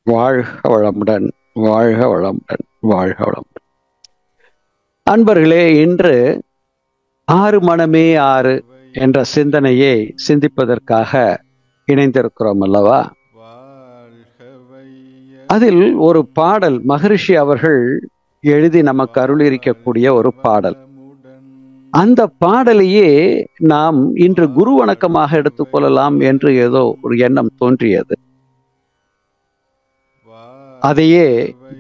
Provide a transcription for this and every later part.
வாழ்க வளமுடன், வாழ்க வளமுடன், வாழ்க வளமுடன். அன்பர்களே, இன்று ஆறு மனமே ஆறு என்ற சிந்தனையை சிந்திப்பதற்காக இணைந்திருக்கிறோம் அல்லவா? அதில் ஒரு பாடல் மகரிஷி அவர்கள் எழுதி நமக்கு அருளியிருக்கக்கூடிய ஒரு பாடல். அந்த பாடலையே நாம் இன்று குரு வணக்கமாக எடுத்துக்கொள்ளலாம் என்று ஏதோ ஒரு எண்ணம் தோன்றியது. அதையே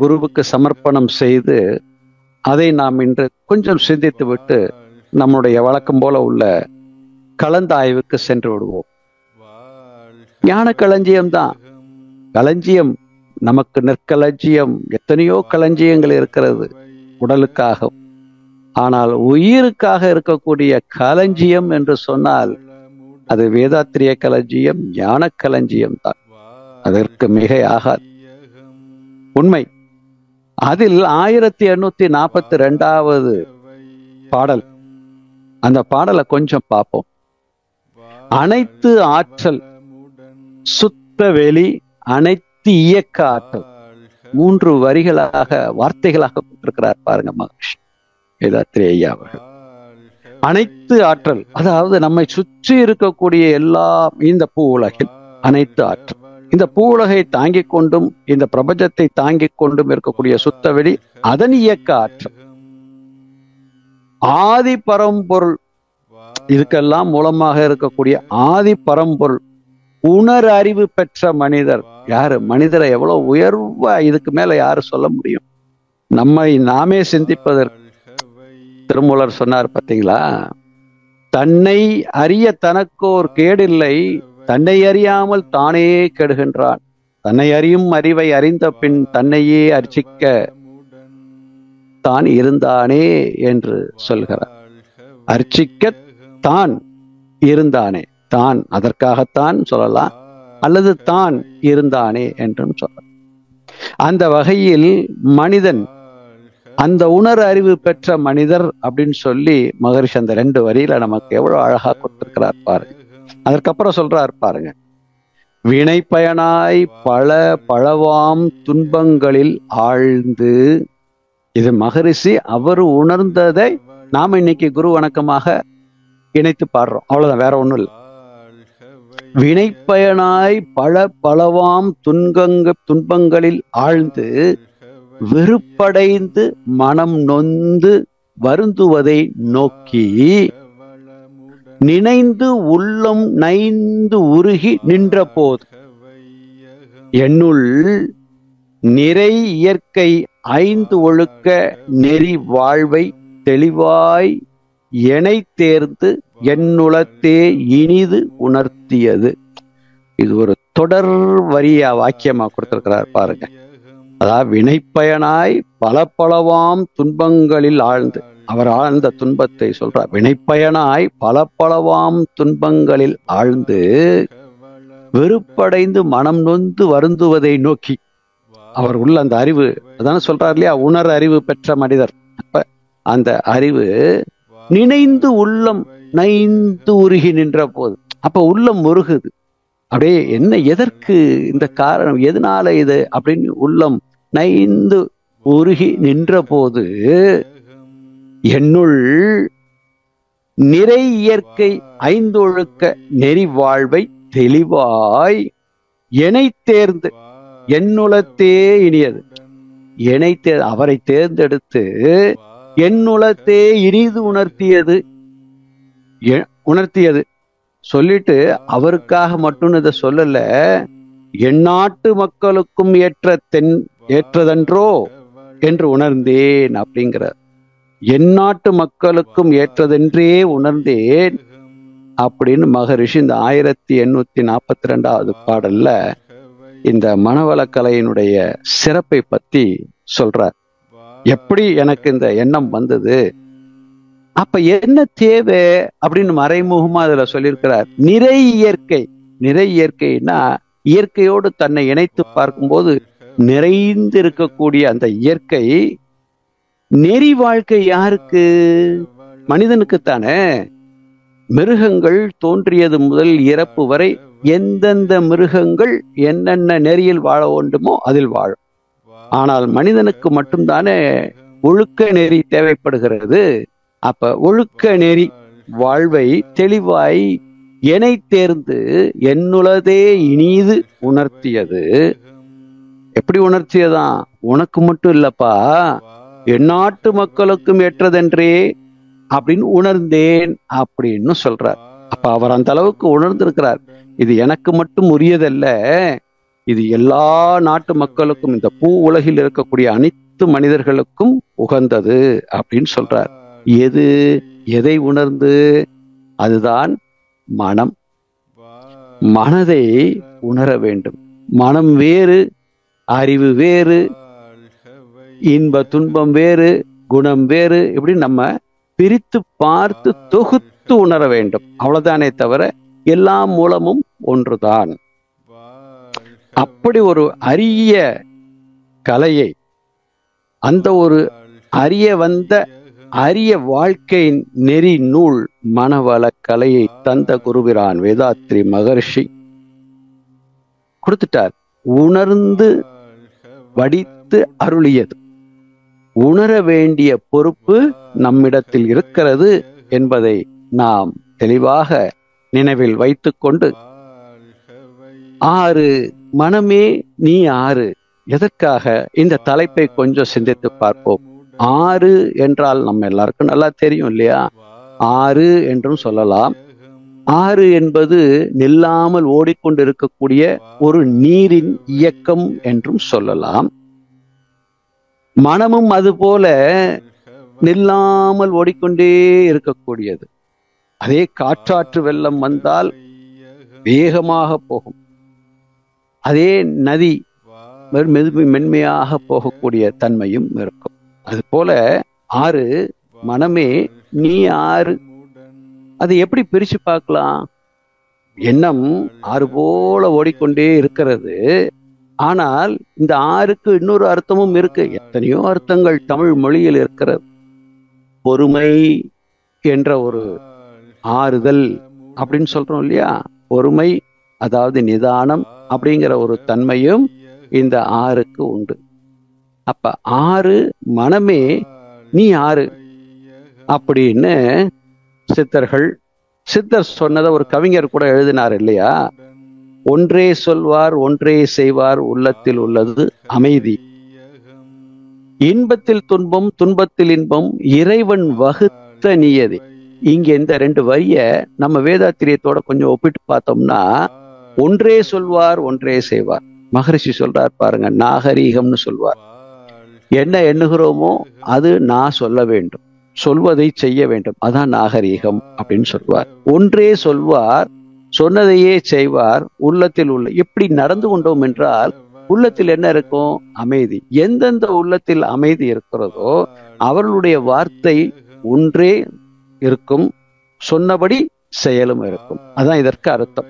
குருவுக்கு சமர்ப்பணம் செய்து அதை நாம் இன்று கொஞ்சம் சிந்தித்து விட்டு நம்முடைய வழக்கம் போல உள்ள கலந்தாய்வுக்கு சென்று விடுவோம். ஞான களஞ்சியம் தான் களஞ்சியம். நமக்கு நெற்களஞ்சியம், எத்தனையோ களஞ்சியங்கள் இருக்கிறது உடலுக்காக. ஆனால் உயிருக்காக இருக்கக்கூடிய களஞ்சியம் என்று சொன்னால் அது வேதாத்திரிய களஞ்சியம், ஞான களஞ்சியம் தான். அதற்கு மிகையாகாது. உண்மை. அதில் 1842வது பாடல். அந்த பாடலை கொஞ்சம் பார்ப்போம். அனைத்து ஆற்றல், சுத்த வெளி, அனைத்து இயக்க ஆற்றல். 3 வரிகளாக, வார்த்தைகளாக கொடுத்திருக்கிறார் பாருங்க மகரிஷி வேதாத்திரி ஐயா அவர்கள். அனைத்து ஆற்றல், அதாவது நம்மை சுற்றி இருக்கக்கூடிய எல்லாம், இந்த பூ உலகில் அனைத்து ஆற்றல். இந்த பூ உலகை தாங்கிக் கொண்டும் இந்த பிரபஞ்சத்தை தாங்கிக் கொண்டும் இருக்கக்கூடிய சுத்தவெளி, அதன் இயக்க ஆற்றல். ஆதி பரம்பொருள், இதுக்கெல்லாம் மூலமாக இருக்கக்கூடிய ஆதி பரம்பொருள். உணர் அறிவு பெற்ற மனிதர் யாரு? மனிதரை எவ்வளவு உயர்வா இதுக்கு மேல யாரு சொல்ல முடியும்? நம்மை நாமே சிந்திப்பதற்கு திருமூலர் சொன்னார் பார்த்தீங்களா? தன்னை அறிய தனக்கோர் கேடில்லை, தன்னை அறியாமல் தானே கெடுகின்றான். தன்னை அறியும் அறிவை அறிந்த பின் தன்னையே அர்ச்சிக்க தான் இருந்தானே என்று சொல்கிறார். அர்ச்சிக்க தான் இருந்தானே, தான் அதற்காகத்தான் சொல்லலாம், அல்லது தான் இருந்தானே என்றும் சொல்லலாம். அந்த வகையில் மனிதன், அந்த உணர் அறிவு பெற்ற மனிதர் அப்படின்னு சொல்லி மகரிஷி அந்த 2 வரியில நமக்கு எவ்வளவு அழகா கொடுத்திருக்கிறார் பாருங்க. அதற்கப்புறம் சொல்றார் பாருங்க, வினை பயனாய் பல பலவாம் துன்பங்களில் ஆழ்ந்து. இது மகரிஷி அவர் உணர்ந்ததை நாம இன்னைக்கு குரு வணக்கமாக இணைத்து பாடுறோம், அவ்வளவுதான், வேற ஒண்ணும் இல்லை. வினை பயனாய் பல பலவாம் துன்பங்களில் ஆழ்ந்து வெறுப்படைந்து மனம் நொந்து வருந்துவதை நோக்கி நினைந்து உள்ளம் நைந்து உருகி நின்ற போது என்னுள் நிறை இயற்கை 5 ஒழுக்க நெறி வாழ்வை தெளிவாய் எனை தேர்ந்து என்னுளத்தே இனிது உணர்த்தியது. இது ஒரு தொடர் வரியா வாக்கியமா கொடுத்திருக்கிறார் பாருங்க. அதாவது வினைப்பயனாய் பல பலவாம் துன்பங்களில் ஆழ்ந்து, அவர் ஆழ்ந்த துன்பத்தை சொல்றார். வினைப்பயனாய் பல பலவாம் துன்பங்களில் ஆழ்ந்து வெறுப்படைந்து மனம் நொந்து வருந்துவதை நோக்கி. அவர் உள்ள அந்த அறிவு, அதான சொல்றார் இல்லையா, உணர் அறிவு பெற்ற மனிதர். அப்ப அந்த அறிவு நினைந்து உள்ளம் நைந்து உருகி நின்ற போது, அப்ப உள்ளம் உருகுது. அப்படியே என்ன, எதற்கு இந்த காரணம், எதனால இது அப்படின்னு உள்ளம் நைந்து உருகி நின்ற போது என்னுள் நிறை இயற்கை 5 ஒழுக்க நெறி வாழ்வை தெளிவாய் எனை தேர்ந்து என்னுளத்தே இனியது. எனை அவரை தேர்ந்தெடுத்து என்னுளத்தே இனிது உணர்த்தியது சொல்லிட்டு, அவருக்காக மட்டும் இதை சொல்லல, எந்நாட்டு மக்களுக்கும் ஏற்றதன்றோ என்று உணர்ந்தேன் அப்படிங்கிறார். எந்நாட்டு மக்களுக்கும் ஏற்றதென்றே உணர்ந்தேன் அப்படின்னு மகரிஷி இந்த 1842வது பாடல்ல இந்த மனவளக்கலையினுடைய சிறப்பை பத்தி சொல்றார். எப்படி எனக்கு இந்த எண்ணம் வந்தது, அப்ப என்ன தேவை அப்படின்னு மறைமுகமா அதுல சொல்லியிருக்கிறார். நிறை இயற்கை. நிறை இயற்கைன்னா இயற்கையோடு தன்னை இணைத்து பார்க்கும்போது நிறைந்து இருக்கக்கூடிய அந்த இயற்கை. நெறி வாழ்க்கை யாருக்கு? மனிதனுக்குத்தானே. மிருகங்கள் தோன்றியது முதல் இறப்பு வரை எந்தெந்த மிருகங்கள் என்னென்ன நெறியில் வாழ வேண்டுமோ அதில் வாழும். ஆனால் மனிதனுக்கு மட்டும்தானே ஒழுக்க நெறி தேவைப்படுகிறது. அப்ப ஒழுக்க நெறி வாழ்வை தெளிவாய் எனை தேர்ந்து என்னுளதே இனிது உணர்த்தியது. எப்படி உணர்த்தியதான்? உனக்கு மட்டும் இல்லப்பா, எந்நாட்டு மக்களுக்கும் ஏற்றதென்றே அப்படின்னு உணர்ந்தேன் அப்படின்னு சொல்றார். அப்ப அவர் அந்த அளவுக்கு உணர்ந்திருக்கிறார். இது எனக்கு மட்டும் உரியதல்ல, இது எல்லா நாட்டு மக்களுக்கும், இந்த பூ உலகில் இருக்கக்கூடிய அனைத்து மனிதர்களுக்கும் உகந்தது அப்படின்னு சொல்றார். எதை உணர்ந்து? அதுதான் மனம். மனதை உணர வேண்டும். மனம் வேறு, அறிவு வேறு, இன்ப துன்பம் வேறு, குணம் வேறு, இப்படி நம்ம பிரித்து பார்த்து தொகுத்து உணர வேண்டும். அவ்வளவுதானே தவிர எல்லா மூலமும் ஒன்றுதான். அப்படி ஒரு அரிய கலையை, அந்த ஒரு அரிய வாழ்க்கை நெறி நூல் மனவள கலையை தந்த குருபிரான் வேதாத்ரி மகர்ஷி கொடுத்துட்டார். உணர்ந்து வடித்து அருளியது. உணர வேண்டிய பொறுப்பு நம்மிடத்தில் இருக்கிறது என்பதை நாம் தெளிவாக நினைவில் வைத்துக்கொண்டு, ஆறு மனமே நீ ஆறு. எதற்காக இந்த தலைப்பை கொஞ்சம் சிந்தித்து பார்ப்போம். ஆறு என்றால் நம்ம எல்லாருக்கும் நல்லா தெரியும் இல்லையா? ஆறு என்றும் சொல்லலாம். ஆறு என்பது நில்லாமல் ஓடிக்கொண்டிருக்கக்கூடிய ஒரு நீரின் இயக்கம் என்றும் சொல்லலாம். மனமும் அதுபோல நில்லாமல் ஓடிக்கொண்டே இருக்கக்கூடியது. அதே காற்றாற்று வெள்ளம் வந்தால் வேகமாக போகும். அதே நதி மென்மையாக போகக்கூடிய தன்மையும் இருக்கும். அது போல ஆறு மனமே நீ ஆறு. அதை எப்படி பிரிச்சு பார்க்கலாம்? எண்ணம் ஆறு போல ஓடிக்கொண்டே இருக்கிறது. ஆனால் இந்த ஆறுக்கு இன்னொரு அர்த்தமும் இருக்கு. எத்தனையோ அர்த்தங்கள் தமிழ் மொழியில் இருக்கிறது. பொறுமை என்ற ஒரு ஆறுதல் அப்படின்னு சொல்றோம் இல்லையா? பொறுமை, அதாவது நிதானம் அப்படிங்கிற ஒரு தன்மையும் இந்த ஆறுக்கு உண்டு. அப்ப ஆறு மனமே நீ ஆறு அப்படின்னு சித்தர் சொன்னதை ஒரு கவிஞர் கூட எழுதினார் இல்லையா? ஒன்றே சொல்வார் ஒன்றே செய்வார், உள்ளத்தில் உள்ளது அமைதி. இன்பத்தில் துன்பம் துன்பத்தில் இன்பம், இறைவன் வகுத்த நியதி. இங்க இந்த ரெண்டு வரிய நம்ம வேதாத்திரியத்தோட கொஞ்சம் ஒப்பிட்டு பார்த்தோம்னா, ஒன்றே சொல்வார் ஒன்றே செய்வார். மகரிஷி சொல்றார் பாருங்க, நாகரீகம்னு சொல்வார். என்ன எண்ணுகிறோமோ அது நான் சொல்ல வேண்டும், சொல்வதை செய்ய வேண்டும், அதான் நாகரீகம் அப்படின்னு சொல்வார். ஒன்றே சொல்வார், சொன்னதையே செய்வார், உள்ளத்தில் உள்ள. எப்படி நடந்து கொண்டோம் என்றால் உள்ளத்தில் என்ன இருக்கும்? அமைதி. எந்தெந்த உள்ளத்தில் அமைதி இருக்கிறதோ அவர்களுடைய வார்த்தை ஒன்றே இருக்கும், சொன்னபடி செயலும் இருக்கும். அதான் இதற்கு அர்த்தம்.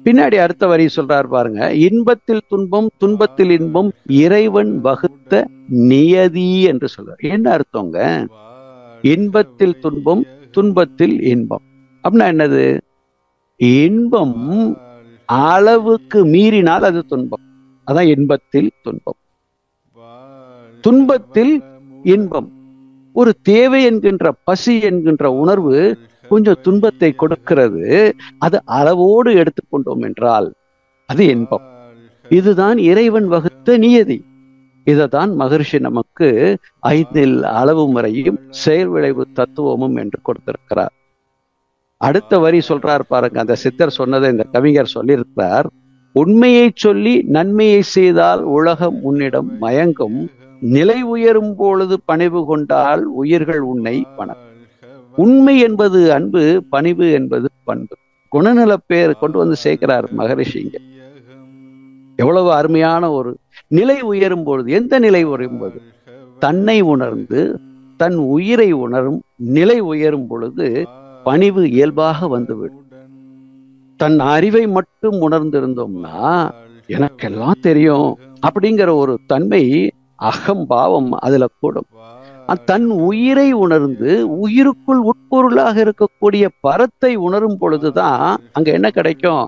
பின்னாடி அடுத்த வரி சொல்றார் பாருங்க, இன்பத்தில் துன்பம் துன்பத்தில் இன்பம், இறைவன் வகுத்த நியதி என்று சொல்றார். என்ன அர்த்தங்க? இன்பத்தில் துன்பம் துன்பத்தில் இன்பம் அப்படின்னா என்னது? இன்பம் அளவுக்கு மீறினால் அது துன்பம், அதான் இன்பத்தில் துன்பம். துன்பத்தில் இன்பம், ஒரு தேவை என்கின்ற பசி என்கின்ற உணர்வு கொஞ்சம் துன்பத்தை கொடுக்கிறது. அது அளவோடு எடுத்துக்கொண்டோம் என்றால் அது இன்பம். இதுதான் இறைவன் வகுத்த நியதி. இதைதான் மகரிஷி நமக்கு 5 அளவு முறையும் செயல் விளைவு தத்துவமும் என்று கொடுத்திருக்கிறார். அடுத்த வரி சொல்றார் பாருங்க, அந்த சித்தர் சொன்னதை இந்த கவிஞர் சொல்லியிருக்கிறார். உண்மையை சொல்லி நன்மையை செய்தால் உலகம் உன்னிடம் மயங்கும், நிலை உயரும் பொழுது பணிவு கொண்டால் உயிர்கள் உன்னை வணங்கும். உண்மை என்பது அன்பு, பணிவு என்பது பண்பு. குணநல பேர் கொண்டு வந்து சேர்க்கிறார் மகரிஷிங்க. எவ்வளவு அருமையான ஒரு நிலை உயரும் பொழுது. எந்த நிலை உயரும் பொழுது? தன்னை உணர்ந்து தன் உயிரை உணரும் நிலை உயரும் பொழுது பணிவு இயல்பாக வந்துவிடும். தன் அறிவை மட்டும் உணர்ந்திருந்தோம்னா எனக்கெல்லாம் தெரியும் அப்படிங்கிற ஒரு தன்மை, அகம்பாவம் அதுல கூடும். தன் உயிரை உணர்ந்து உயிருக்குள் உட்பொருளாக இருக்கக்கூடிய பரத்தை உணரும் பொழுதுதான் அங்க என்ன கிடைக்கும்?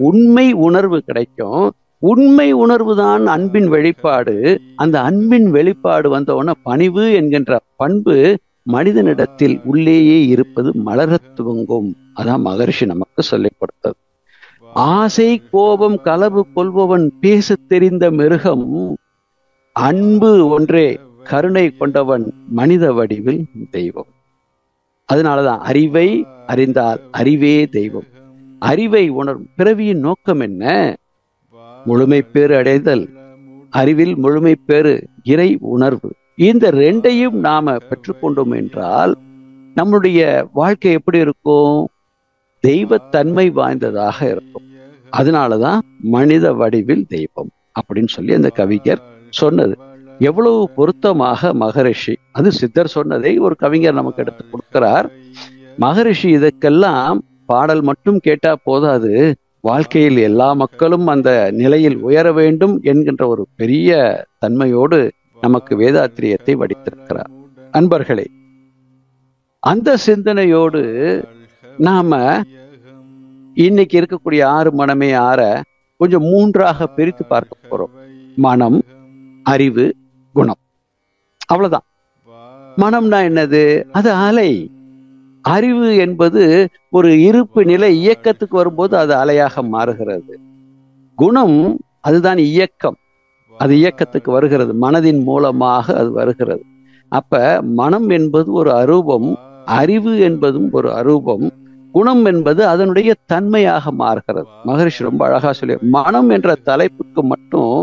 உண்மை உணர்வு கிடைக்கும். உண்மை உணர்வு தான் அன்பின் வெளிப்பாடு. அந்த அன்பின் வெளிப்பாடு வந்தவுடனே பணிவு என்கின்ற பண்பு மனிதனிடத்தில் உள்ளேயே இருப்பது மலரத் துவங்கும். அதான் மகரிஷி நமக்கு சொல்லிக் கொடுத்தது. ஆசை கோபம் களவு கொள்பவன் பேச தெரிந்த மிருகம், அன்பு ஒன்றே கருணை கொண்டவன் மனித வடிவில் தெய்வம். அதனாலதான் அறிவை அறிந்தால் அறிவே தெய்வம். அறிவை உணரும். பிறவியின் நோக்கம் என்ன? முழுமை பேறு அடைதல். அறிவில் முழுமை பேறு இறை உணர்வு. இந்த ரெண்டையும் நாம பெற்றுக்கொண்டோம் என்றால் நம்முடைய வாழ்க்கை எப்படி இருக்கும்? தெய்வத்தன்மை வாய்ந்ததாக இருக்கும். அதனாலதான் மனித வடிவில் தெய்வம் அப்படின்னு சொல்லி அந்த கவிஞர் சொன்னது. எவ்வளவு பொருத்தமாக மகரிஷி, அது சித்தர் சொன்னதை ஒரு கவிஞர் நமக்கு எடுத்து கொடுக்கிறார். மகரிஷி இதற்கெல்லாம் பாடல் மட்டும் கேட்டா போதாது, வாழ்க்கையில் எல்லா மக்களும் அந்த நிலையில் உயர வேண்டும் என்கின்ற ஒரு பெரிய தன்மையோடு நமக்கு வேதாத்திரியத்தை வடித்திருக்கிறார். அன்பர்களே, அந்த சிந்தனையோடு நாம இன்னைக்கு இருக்கக்கூடிய 6 மனமே 6 கொஞ்சம் 3ஆக பிரித்து பார்க்க போறோம். மனம், அறிவு, குணம். அவ்வளவுதான். மனம்னா என்னது? அது அலை. அறிவு என்பது ஒரு இருப்பு நிலை, இயக்கத்துக்கு வரும்போது அது அலையாக மாறுகிறது. குணம் அதுதான் இயக்கம், அது இயக்கத்துக்கு வருகிறது, மனதின் மூலமாக அது வருகிறது. அப்ப மனம் என்பது ஒரு அரூபம், அறிவு என்பதும் ஒரு அரூபம், குணம் என்பது அதனுடைய தன்மையாக மாறுகிறது. மகரிஷி ரொம்ப அழகா சொல்லி, மனம் என்ற தலைப்புக்கு மட்டும்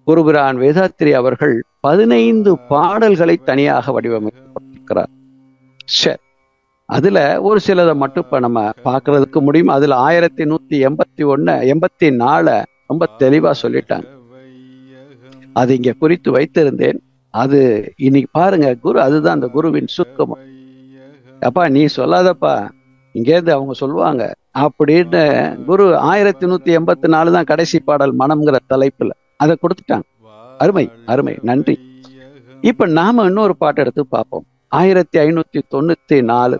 குருபிரான் வேதாத்திரி அவர்கள் 15 பாடல்களை தனியாக வடிவமைக்கப்பட்டிருக்கிறார். சரி, அதுல ஒரு சிலதை மட்டும் இப்ப நம்ம பார்க்கறதுக்கு முடியும். அதுல 1181 ரொம்ப தெளிவா சொல்லிட்டாங்க. அது இங்க குறித்து வைத்திருந்தேன். அது இன்னைக்கு பாருங்க, குரு அதுதான் அந்த குருவின் சுருக்கமா. அப்பா நீ சொல்லாதப்பா, இங்கேருந்து அவங்க சொல்லுவாங்க அப்படின்னு குரு 1184 தான் கடைசி பாடல் மனம்ங்கிற தலைப்புல அதை கொடுத்துட்டாங்க. அருமை அருமை, நன்றி. இப்ப நாம இன்னொரு பாட்டு எடுத்து பார்ப்போம். 1594.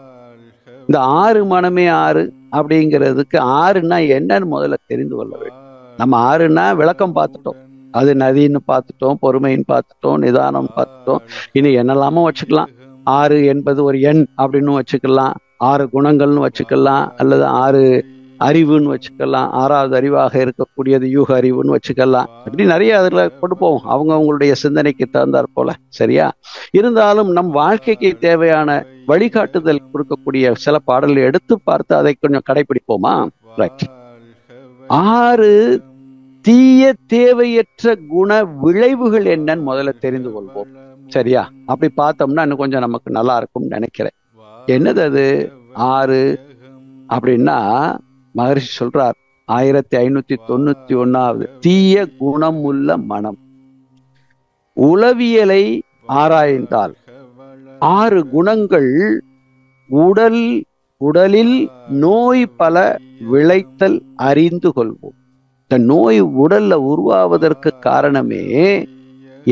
இந்த 6 மனமே 6 அப்படிங்கிறதுக்கு 6ன்னா என்னன்னு முதல்ல தெரிந்து கொள்ள வேண்டும். நம்ம 6ன்னா விளக்கம் பார்த்துட்டோம், அது நதின்னு பார்த்துட்டோம், பொறுமைன்னு பார்த்துட்டோம், நிதானம் பார்த்துட்டோம். இனி என்னெல்லாமோ வச்சுக்கலாம். 6 என்பது ஒரு எண் அப்படின்னு வச்சுக்கலாம், 6 குணங்கள்னு வச்சுக்கலாம், அல்லது 6 அறிவுன்னு வச்சுக்கலாம், 6வது அறிவாக இருக்கக்கூடியது யூக அறிவுன்னு வச்சுக்கலாம். அப்படி நிறைய அதுல கொடுப்போம், அவங்களுடைய சிந்தனைக்கு தகுந்தாற் போல. சரியா? இருந்தாலும் நம் வாழ்க்கைக்கு தேவையான வழிகாட்டுதல் கொடுக்கக்கூடிய சில பாடல்களை எடுத்து பார்த்து அதை கொஞ்சம் கடைபிடிப்போமா? ரைட். 6 தீய தேவையற்ற குண விளைவுகள் என்னன்னு முதல்ல தெரிந்து கொள்வோம். சரியா? அப்படி பார்த்தோம்னா இன்னும் கொஞ்சம் நமக்கு நல்லா இருக்கும்னு நினைக்கிறேன். என்னது அது 6 அப்படின்னா? மகரிஷி சொல்றார் 1591. தீய குணமுள்ள மனம். உளவியலை ஆராய்ந்தால் 6 குணங்கள் உடலில் நோய் பல விளைத்தல் அறிந்து கொள்வோம். இந்த நோய் உடல்ல உருவாவதற்கு காரணமே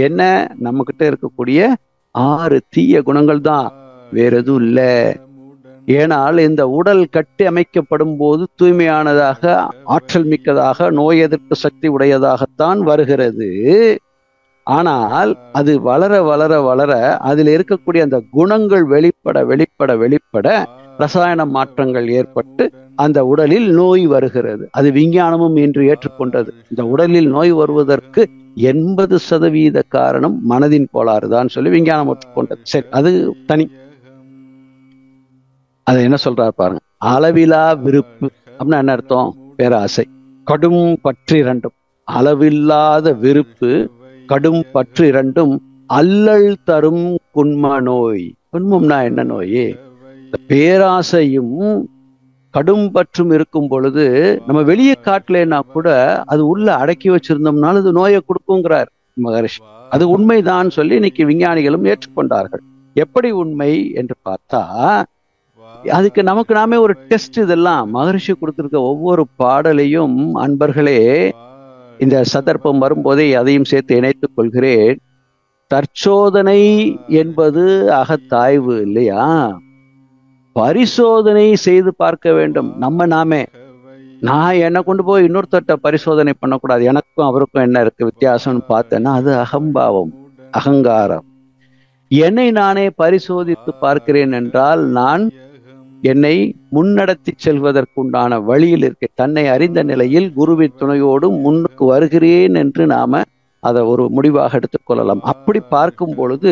என்ன? நம்ம கிட்ட இருக்கக்கூடிய 6 தீய குணங்கள் தான், வேற எதுவும் இல்ல. ஏனால் இந்த உடல் கட்டி அமைக்கப்படும் போது தூய்மையானதாக, ஆற்றல் மிக்கதாக, நோய் எதிர்ப்பு சக்தி உடையதாகத்தான் வருகிறது. ஆனால் அது வளர வளர வளர அதில் இருக்கக்கூடிய அந்த குணங்கள் வெளிப்பட ரசாயன மாற்றங்கள் ஏற்பட்டு அந்த உடலில் நோய் வருகிறது. அது விஞ்ஞானமும் இன்று ஏற்றுக்கொண்டது. இந்த உடலில் நோய் வருவதற்கு 80% காரணம் மனதின் கோளாறு தான் சொல்லி விஞ்ஞானம் ஒற்றுக்கொண்டது. சரி, அது தனி. அதை என்ன சொல்றாரு பாருங்க. அளவிலா விருப்பு அப்படின்னா என்ன அர்த்தம்? பேராசை. கடும் பற்று இரண்டும். அளவில்லாத விருப்பு, கடும் பற்று இரண்டும் அல்லல் தரும் குன்ம நோய். குன்மம்னா என்ன நோய்? இந்த பேராசையும் கடும் பற்றும் இருக்கும் பொழுது நம்ம வெளியே காட்டலைன்னா கூட அது உள்ள அடக்கி வச்சிருந்தோம்னாலும் அது நோயை கொடுக்குங்கிறார் மகரிஷி. அது உண்மைதான் சொல்லி இன்னைக்கு விஞ்ஞானிகளும் ஏற்றுக்கொண்டார்கள். எப்படி உண்மை என்று பார்த்தா, அதுக்கு நமக்கு நாமே ஒரு டெஸ்ட். இதெல்லாம் மகரிஷி கொடுத்திருக்க ஒவ்வொரு பாடலையும் அன்பர்களே, இந்த சந்தர்ப்பம் வரும்போதே அதையும் சேர்த்து இணைத்துக் கொள்கிறேன். தற்சோதனை என்பது அகத்தாய்வு இல்லையா? பரிசோதனை செய்து பார்க்க வேண்டும். நம்ம நாமே நான் என்னை கொண்டு போய் இன்னொருத்தட்ட பரிசோதனை பண்ணக்கூடாது, எனக்கும் அவருக்கும் என்ன இருக்கு வித்தியாசம்னு பார்த்தேன்னா அது அகம்பாவம், அகங்காரம். என்னை நானே பரிசோதித்து பார்க்கிறேன் என்றால் நான் என்னை முன்னடத்தி செல்வதற்குண்டான வழியில் இருக்க தன்னை அறிந்த நிலையில் குருவின் துணையோடு முன்னுக்கு வருகிறேன் என்று நாம அதை ஒரு முடிவாக எடுத்துக்கொள்ளலாம். அப்படி பார்க்கும் பொழுது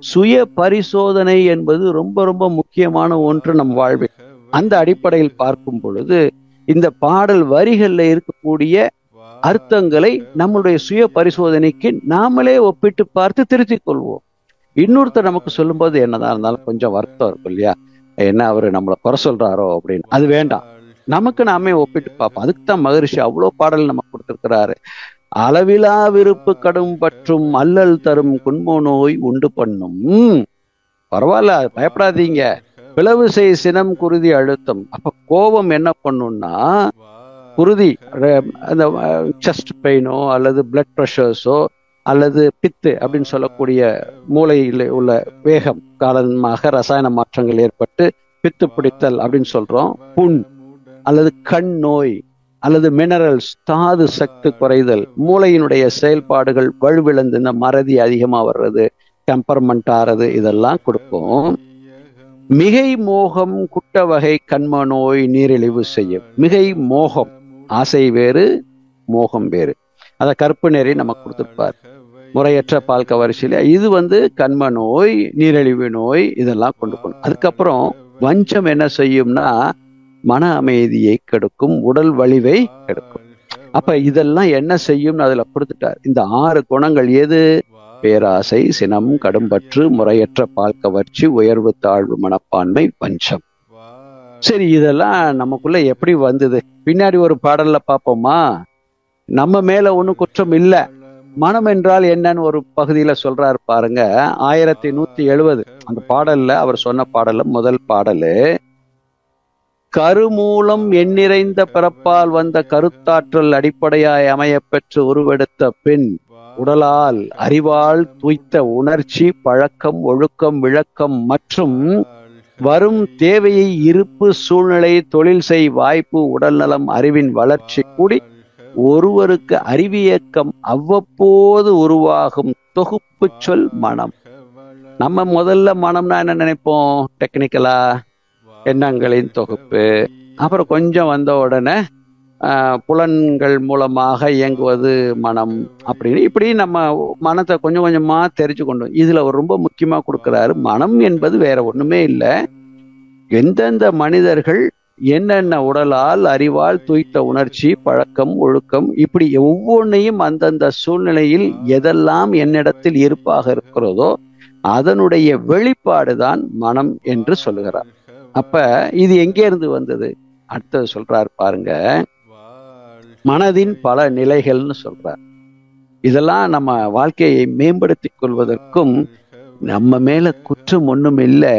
சுய பரிசோதனை என்பது ரொம்ப ரொம்ப முக்கியமான ஒன்று நம் வாழ்வில். அந்த அடிப்படையில் பார்க்கும் பொழுது இந்த பாடல் வரிகள்ல இருக்கக்கூடிய அர்த்தங்களை நம்முடைய சுய பரிசோதனைக்கு நாமளே ஒப்பிட்டு பார்த்து திருத்திக் கொள்வோம். இன்னொருத்தர் நமக்கு சொல்லும்போது என்னதான் இருந்தாலும் கொஞ்சம் வருத்தம் இருக்கும் இல்லையா, என்ன அவரு நம்மளை குறை சொல்றாரோ அப்படின்னு. அது வேண்டாம், நமக்கு நாமே ஒப்பிட்டு பார்ப்போம். அதுக்கு தான் மகரிஷி அவ்வளோ பாடல் நமக்கு கொடுத்திருக்கிறாரு. அளவிலா விருப்பு கடும் பற்றும் அல்லல் தரும் குன்மோ நோய் உண்டு பண்ணும். பரவாயில்ல, பயப்படாதீங்க. பிளவு செய் சினம் குருதி அழுத்தம். அப்ப கோபம் என்ன பண்ணும்னா குருதி, அந்த செஸ்ட் பெயினோ அல்லது பிளட் ப்ரெஷர்ஸோ அல்லது பித்து அப்படின்னு சொல்லக்கூடிய மூளையில் உள்ள வேகம் காரணமாக ரசாயன மாற்றங்கள் ஏற்பட்டு பித்து பிடித்தல் அப்படின்னு சொல்றோம். புண் அல்லது கண் நோய் அல்லது மினரல்ஸ் தாது சக்தி குறைதல், மூளையினுடைய செயல்பாடுகள் வலுவிழந்து இந்த மறதி அதிகமா வர்றது, டெம்பர்மெண்ட் ஆறது, இதெல்லாம் கொடுக்கும். மிகை மோகம் குட்ட வகை கண்ம நோய் நீரிழிவு செய்யும். மிகை மோகம், ஆசை வேறு மோகம் வேறு. அத கற்பு நெறி நமக்கு கொடுத்திருப்பார். முறையற்ற பால் கவர்ச்சியில இது கண்ம நோய், நீரிழிவு நோய், இதெல்லாம் கொண்டு போகணும். அதுக்கப்புறம் வஞ்சம் என்ன செய்யும்னா மன அமைதியை கெடுக்கும், உடல் வலிவை கெடுக்கும். அப்ப இதெல்லாம் என்ன செய்யும்னு அதுல கொடுத்துட்டார். இந்த 6 குணங்கள் எது? பேராசை, சினம், கடும்பற்று, முறையற்ற பால் கவர்ச்சி, உயர்வு தாழ்வு மனப்பான்மை, வஞ்சம். சரி, இதெல்லாம் நமக்குள்ள எப்படி வந்தது? பின்னாடி ஒரு பாடல்ல பார்ப்போமா? நம்ம மேல ஒன்றும் குற்றம் இல்லை. மனம் என்றால் என்னன்னு ஒரு பகுதியில சொல்றாரு பாருங்க. 1170 அந்த பாடல்ல அவர் சொன்ன பாடல்ல முதல் பாடலு, கருமூலம் எண்ணிறைந்த பிறப்பால் வந்த கருத்தாற்றல் அடிப்படையாய் அமைய பெற்று உருவெடுத்த பின் உடலால் அறிவால் துய்த்த உணர்ச்சி பழக்கம் ஒழுக்கம் விளக்கம் மற்றும் வரும் தேவையை இருப்பு சூழ்நிலை தொழில் செய் வாய்ப்பு உடல்நலம் அறிவின் வளர்ச்சி கூடி ஒருவருக்கு அறிவியக்கம் அவ்வப்போது உருவாகும் தொகுப்பு சொல் மனம். நம்ம முதல்ல மனம்னா என்ன நினைப்போம்? டெக்னிக்கலா எண்ணங்களின் தொகுப்பு. அப்புறம் கொஞ்சம் வந்த உடனே புலன்கள் மூலமாக இயங்குவது மனம் அப்படின்னு இப்படி நம்ம மனத்தை கொஞ்சம் கொஞ்சமா தெரிஞ்சு கொண்டோம். இதுல ஒரு ரொம்ப முக்கியமா கொடுக்கிறாரு, மனம் என்பது வேற ஒண்ணுமே இல்லை. எந்தெந்த மனிதர்கள் என்னென்ன உடலால் அறிவால் துய்த்த உணர்ச்சி பழக்கம் ஒழுக்கம் இப்படி ஒவ்வொன்றையும் அந்தந்த சூழ்நிலையில் எதெல்லாம் என்னிடத்தில் இருப்பாக இருக்கிறதோ அதனுடைய வெளிப்பாடுதான் மனம் என்று சொல்லுகிறார். அப்ப இது எங்கே இருந்து வந்தது? அடுத்தது சொல்றாரு பாருங்க, மனதின் பல நிலைகள்னு சொல்றார். இதெல்லாம் நம்ம வாழ்க்கையை மேம்படுத்திக் கொள்வதற்கும் நம்ம மேல குற்றம் ஒண்ணும் இல்லை.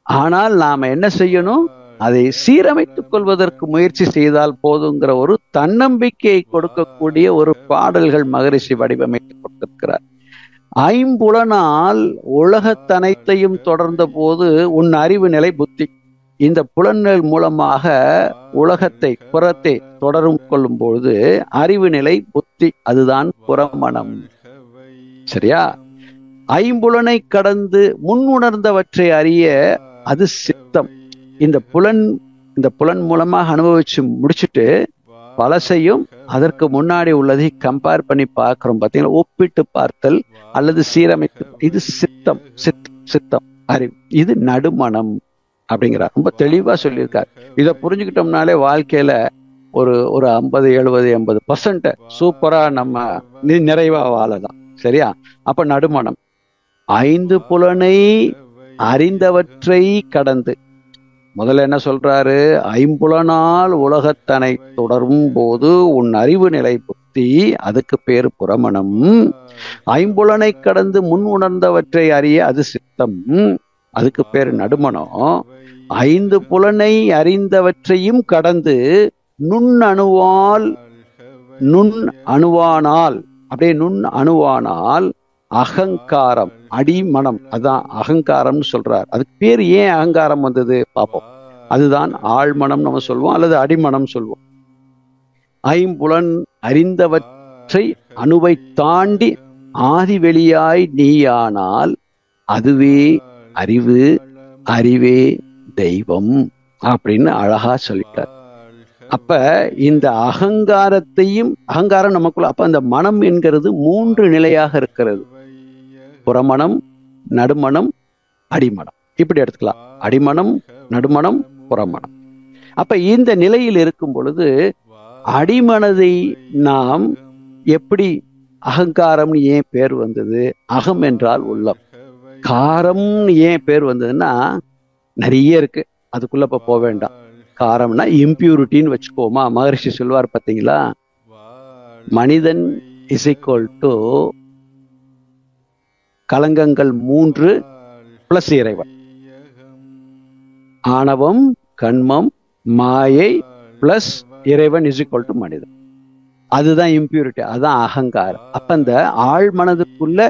ஆனால் நாம என்ன செய்யணும்? அதை சீரமைத்துக் கொள்வதற்கு முயற்சி செய்தால் போதுங்கிற ஒரு தன்னம்பிக்கையை கொடுக்கக்கூடிய ஒரு பாடல்கள் மகரிஷி வடிவமைத்து கொடுத்திருக்கிறார். ஐம்புலனால் உலகத்தனைத்தையும் தொடர்ந்த போது உன் அறிவு நிலை புத்தி. இந்த புலன்கள் மூலமாக உலகத்தை புறத்தை தொடரும் கொள்ளும் பொழுது அறிவு நிலை புத்தி, அதுதான் புறமனம். சரியா? ஐம்புலனை கடந்து முன் உணர்ந்தவற்றை அறிய அது சித்தம். இந்த புலன் மூலமாக அனுபவிச்சு முடிச்சுட்டு பழசையும் அதற்கு முன்னாடி உள்ளதை கம்பேர் பண்ணி பார்க்கிறோம் பார்த்தீங்களா, ஒப்பிட்டு பார்த்தல் அல்லது சீரமைத்து, இது சித்தம். சித்தம் அறிவு, இது நடுமனம் அப்படிங்கிறார். ரொம்ப தெளிவா சொல்லியிருக்கார். இதை புரிஞ்சுக்கிட்டோம்னாலே வாழ்க்கையில ஒரு 50, 70, 80% சூப்பரா நம்ம நிறைவா வாழலாம். சரியா? அப்ப நடுமனம் 5 புலனை அறிந்தவற்றை கடந்து, முதல்ல என்ன சொல்றாரு? ஐம்புலனால் உலகத்தனை தொடரும் போது உன் அறிவு நிலை புத்தி, அதுக்கு பேரு புறமணம். ஐம்புலனை கடந்து முன் உணர்ந்தவற்றை அறிய அது சித்தம், அதுக்கு பேரு நடுமனம். 5 புலனை அறிந்தவற்றையும் கடந்து நுண் அணுவானால் அப்படியே நுண் அணுவானால் அகங்காரம் அடிமனம், அதான் அகங்காரம்னு சொல்றார். அதுக்கு பேர் ஏன் அகங்காரம் வந்தது பார்ப்போம். அதுதான் ஆழ்மனம் நம்ம சொல்வோம், அல்லது அடிமனம் சொல்வோம். ஐம்புலன் அறிந்தவற்றை அணுவை தாண்டி ஆதி வெளியாய் நீயானால் அதுவே அறிவு, அறிவே தெய்வம் அப்படின்னு அழகா சொல்லிட்டார். அப்ப இந்த அகங்காரத்தையும், அகங்காரம் நமக்குள்ள, அப்ப அந்த மனம் என்கிறது 3 நிலையாக இருக்கிறது. புறமனம், நடுமனம், அடிமனம், இப்படி எடுத்துக்கலாம். அடிமனம், நடுமனம், புறமனம். அப்ப இந்த நிலையில் இருக்கும் பொழுது அடிமனதை நாம் எப்படி, அகங்காரம்னு ஏன் பேர் வந்தது? அகம் என்றால் உள்ளம். காரம்னு ஏன் பேர் வந்ததுன்னா நிறைய இருக்கு, அதுக்குள்ள இப்ப போக வேண்டாம். காரம்னா இம்பியூரிட்டின்னு வச்சுக்கோமா. மகரிஷி சொல்வார் பார்த்தீங்களா, மனிதன் இஸ் ஈக்குவல் டு கலங்கங்கள் 3 பிளஸ் இறைவன். ஆணவம், கண்மம், மாயை பிளஸ் இறைவன் இஸ் ஈக்குவல் டு மனிதன். அதுதான் இம்பியூரிட்டி, அதுதான் அகங்காரம். அப்ப இந்த ஆழ் மனதுக்குள்ள